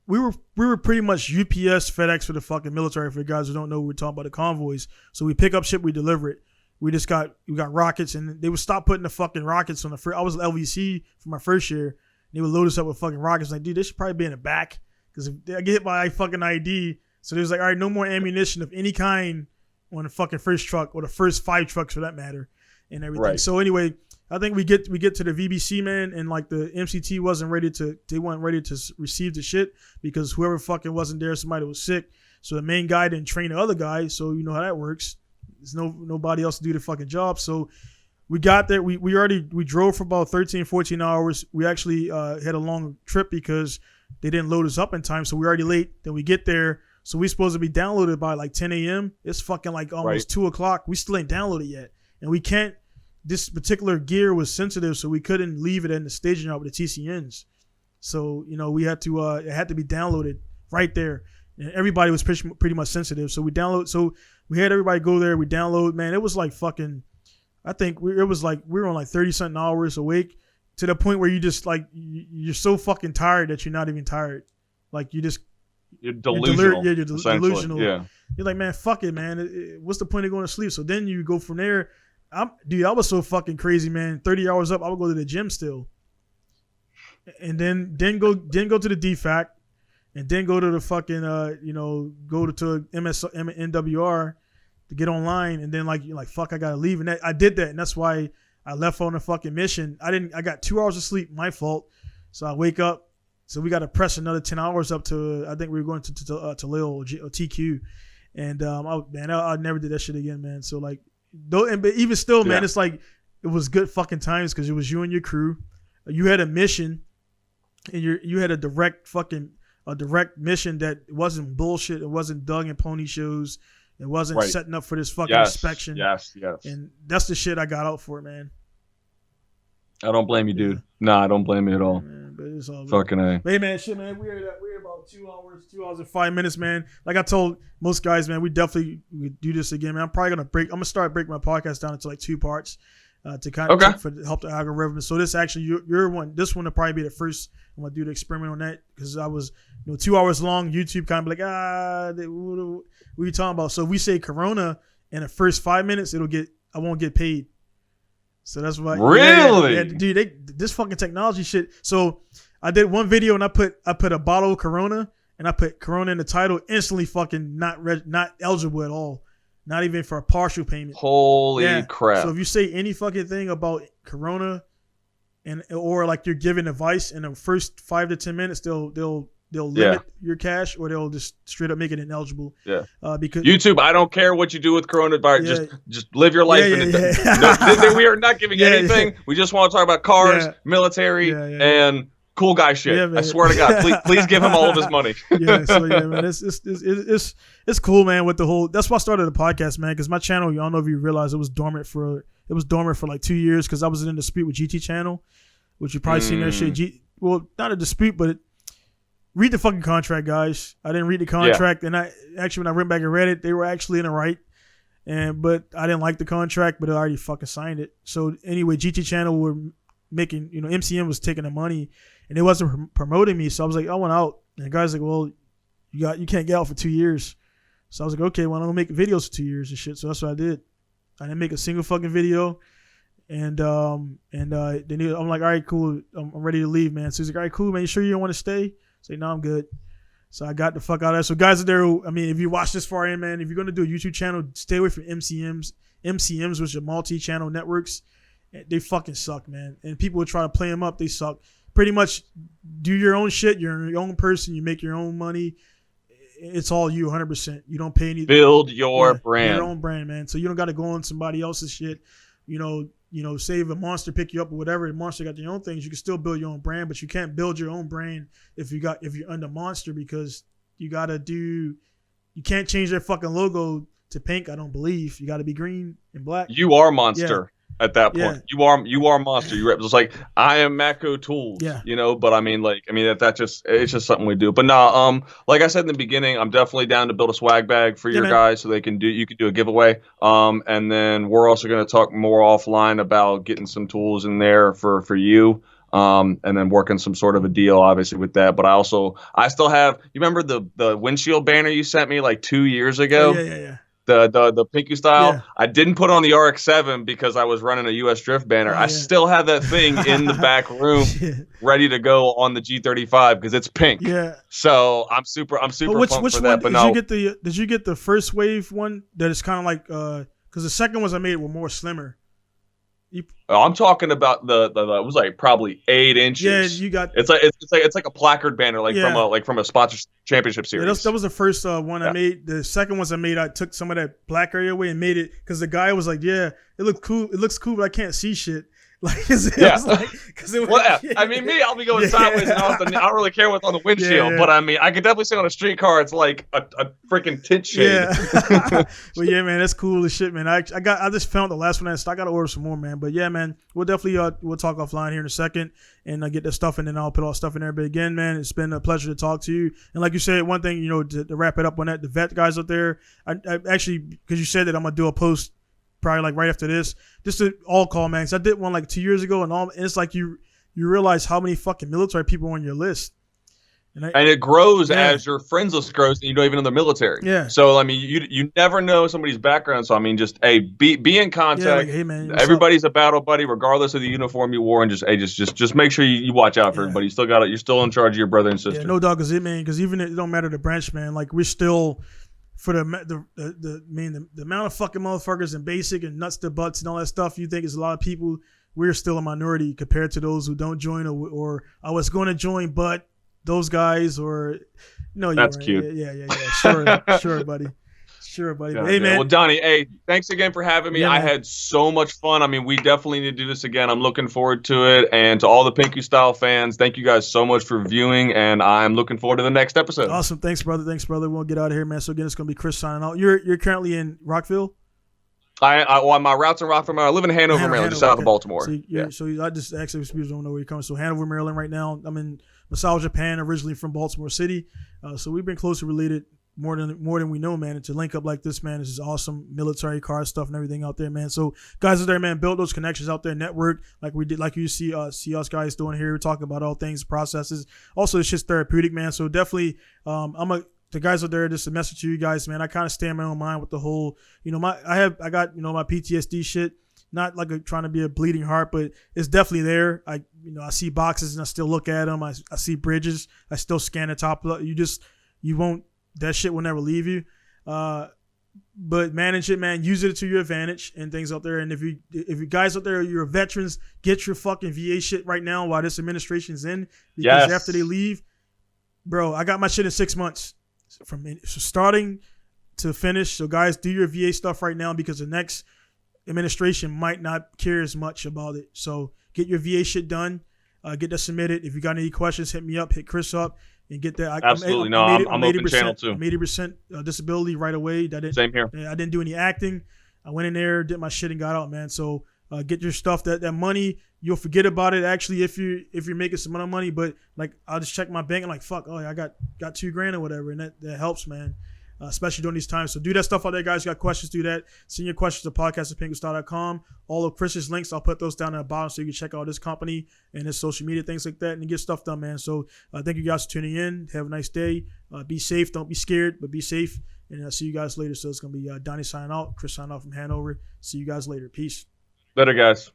we were pretty much UPS, FedEx for the fucking military. For the guys who don't know, we're talking about the convoys. So we pick up shit, we deliver it. We got rockets, and they would stop putting the fucking rockets on the first. I was LVC for my first year. And they would load us up with fucking rockets. Like, dude, they should probably be in the back, because if I get hit by fucking ID. So they was like, all right, no more ammunition of any kind on the fucking first truck, or the first 5 trucks for that matter, and everything. Right. So anyway, I think we get to the VBC, man, and like the MCT wasn't ready to receive the shit because whoever fucking wasn't there, somebody was sick. So the main guy didn't train the other guy, so you know how that works. There's nobody else to do the fucking job. So we got there. We drove for about 13, 14 hours. We actually had a long trip because they didn't load us up in time, so we're already late. Then we get there. So we supposed to be downloaded by like 10 a.m. It's fucking like almost 2 o'clock. We still ain't downloaded yet. And we can't, this particular gear was sensitive, so we couldn't leave it in the staging yard with the TCNs. So, you know, we had to, it had to be downloaded right there. And everybody was pretty much sensitive. So we had everybody go there. We download, man. It was like fucking, I think it was like, we were on like 30-something hours awake to the point where you just like, you're so fucking tired that you're not even tired. Like you're delusional. You're delusional. Yeah. You're like, man, fuck it, man. What's the point of going to sleep? So then you go from there. I was so fucking crazy, man. 30 hours up, I would go to the gym still. And then go to the DFAC and then go to the fucking, go to NWR to get online. And then you're like, fuck, I got to leave. And I did that. And that's why I left on a fucking mission. I got 2 hours of sleep, my fault. So I wake up. So we got to press another 10 hours up to, I think we were going to Lil or TQ. And I never did that shit again, man. So like, but even still, man, it's like, it was good fucking times because it was you and your crew. You had a mission and you had a direct mission that wasn't bullshit. It wasn't Doug and Pony shows. It wasn't setting up for this fucking inspection. Yes. And that's the shit I got out for, man. I don't blame you, dude. Nah, I don't blame you at all. Man, but it's all fucking A. Hey, man, shit, man. We're about 2 hours and 5 minutes, man. Like I told most guys, man, we definitely would do this again, man. I'm gonna start breaking my podcast down into like 2 parts to kind of help the algorithm. So this actually, this one will probably be the first. I'm gonna do the experiment on that because I was, 2 hours long. YouTube kind of like, what are you talking about? So if we say Corona in the first 5 minutes, I won't get paid. So that's why. Really? Yeah, dude, this fucking technology shit. So I did one video and I put a bottle of Corona and I put Corona in the title. Instantly, fucking not eligible at all. Not even for a partial payment. Holy crap! So if you say any fucking thing about Corona, or like you're giving advice in the first 5 to 10 minutes, they'll limit your cash, or they'll just straight up make it ineligible. Yeah. Because YouTube, I don't care what you do with coronavirus. Just live your life. No, we are not giving anything. We just want to talk about cars, military, and cool guy shit. I swear to God, please give him all of his money. Man, it's cool, man. With the whole, that's why I started the podcast, man. Because my channel, I don't know if you realize, it was dormant for like 2 years because I was in a dispute with GT channel, which you probably seen that shit. Well, not a dispute, but read the fucking contract, guys. I didn't read the contract, and when I went back and read it, they were actually in the right. But I didn't like the contract, but I already fucking signed it. So anyway, GT channel were making, MCM was taking the money, and it wasn't promoting me. So I was like, I want out, and the guy's like, well, you can't get out for 2 years. So I was like, okay, well, I'm gonna make videos for 2 years and shit. So that's what I did. I didn't make a single fucking video, and then I'm like, all right, cool, I'm ready to leave, man. So he's like, all right, cool, man. You sure you don't want to stay? Say, no, I'm good. So I got the fuck out of there. So guys are there. I mean, if you watch this far in, man, if you're going to do a YouTube channel, stay away from MCMs. MCMs, which are multi-channel networks, they fucking suck, man. And people will try to play them up. They suck. Pretty much do your own shit. You're your own person. You make your own money. It's all you, 100%. You don't pay anything. Build your brand. Your own brand, man. So you don't got to go on somebody else's shit. Say if a monster pick you up or whatever, the monster got their own things, you can still build your own brand, but you can't build your own brand if you're under monster, because you can't change their fucking logo to pink, I don't believe. You gotta be green and black. You are monster at that point. You are monster. You're just like, I am Mako Tools. But it's just something we do. But nah, like I said in the beginning, I'm definitely down to build a swag bag for your guys so you can do a giveaway. And then we're also gonna talk more offline about getting some tools in there for you. And then working some sort of a deal, obviously, with that. But I still have, you remember the windshield banner you sent me like 2 years ago? Yeah. The Pinku style. I didn't put on the RX-7 because I was running a US Drift banner. I still have that thing in the back room ready to go on the G35 because it's pink. Yeah. So I'm super pumped for that. But did you get the first wave one that is kind of like because the second ones I made were more slimmer. I'm talking about the it was like probably 8 inches. Yeah, you got. It's like a placard banner, from a sponsor championship series. Yeah, that was the first one I made. The second ones I made, I took some of that black area away and made it because the guy was like, "Yeah, it looks cool. It looks cool, but I can't see shit." Like, I mean, I'll be going sideways, and I don't really care what's on the windshield. But I mean, I could definitely see on a streetcar. It's like a freaking tint shade. Yeah. But yeah, man, that's cool as shit, man. I just found the last one I got to order some more, man. But yeah, man, we'll definitely we'll talk offline here in a second and get the stuff, and then I'll put all the stuff in there. But again, man, it's been a pleasure to talk to you. And like you said, one thing, to wrap it up on that, the vet guys out there, I actually, because you said that, I'm gonna do a post probably like right after this, just to all call, man. Cause I did one like 2 years ago, and it's like you realize how many fucking military people are on your list, and it grows as your friends list grows, and you don't even know the military. Yeah. So I mean, you never know somebody's background. So I mean, just be in contact. Yeah, like, hey man, everybody's a battle buddy, regardless of the uniform you wore, and just make sure you watch out for everybody. You're still in charge of your brother and sister. Yeah, no dog is it, man. Because even it don't matter the branch, man. Like we're still. For the amount of fucking motherfuckers and basic and nuts to butts and all that stuff, you think is a lot of people. We're still a minority compared to those who don't join or I was going to join, but those guys or no, that's right. cute. Yeah. Sure, buddy. Sure, buddy. Yeah, hey, man. Well, Donnie, hey, thanks again for having me. Yeah, I had so much fun. I mean, we definitely need to do this again. I'm looking forward to it. And to all the Pinku Style fans, thank you guys so much for viewing, and I'm looking forward to the next episode. Awesome. Thanks, brother. We'll get out of here, man. So again, it's going to be Chris signing out. You're currently in Rockville? My route's in Rockville, Maryland. I live in Hanover, Maryland, just south of Baltimore. So I just actually people don't know where you're coming. So Hanover, Maryland right now. I'm in Masao, Japan, originally from Baltimore City. So we've been closely related more than we know, man. And to link up like this, man, this is awesome. Military car stuff and everything out there, man. So guys out there, man, build those connections out there, network like we did, like you see us guys doing here. We're talking about all things, processes. Also, it's just therapeutic, man. So definitely, the guys out there, just a message to you guys, man. I kind of stay in my own mind with the whole, I got my PTSD shit. Not like trying to be a bleeding heart, but it's definitely there. I see boxes and I still look at them. I see bridges. I still scan the top. You won't. That shit will never leave you. But manage it, man. Use it to your advantage and things out there. And if you guys out there, you're veterans, get your fucking VA shit right now while this administration's in. Because after they leave, bro, I got my shit in 6 months from starting to finish. So guys, do your VA stuff right now because the next administration might not care as much about it. So get your VA shit done. Get that submitted. If you got any questions, hit me up, hit Chris up. And get that. Absolutely. I'm open channel too. I'm 80% disability right away. Same here. I didn't do any acting. I went in there, did my shit, and got out, man. So get your stuff. That money, you'll forget about it. Actually, if you're making some amount of money, but like I'll just check my bank and like fuck, I got $2,000 or whatever, and that helps, man. Especially during these times. So do that stuff out there, guys. You got questions, do that. Send your questions to podcast@pinkustyle.com. All of Chris's links, I'll put those down at the bottom so you can check out his company and his social media, things like that, and get stuff done, man. So thank you guys for tuning in. Have a nice day. Be safe. Don't be scared, but be safe. And I'll see you guys later. So it's going to be Donnie signing out, Chris signing out from Hanover. See you guys later. Peace. Later, guys.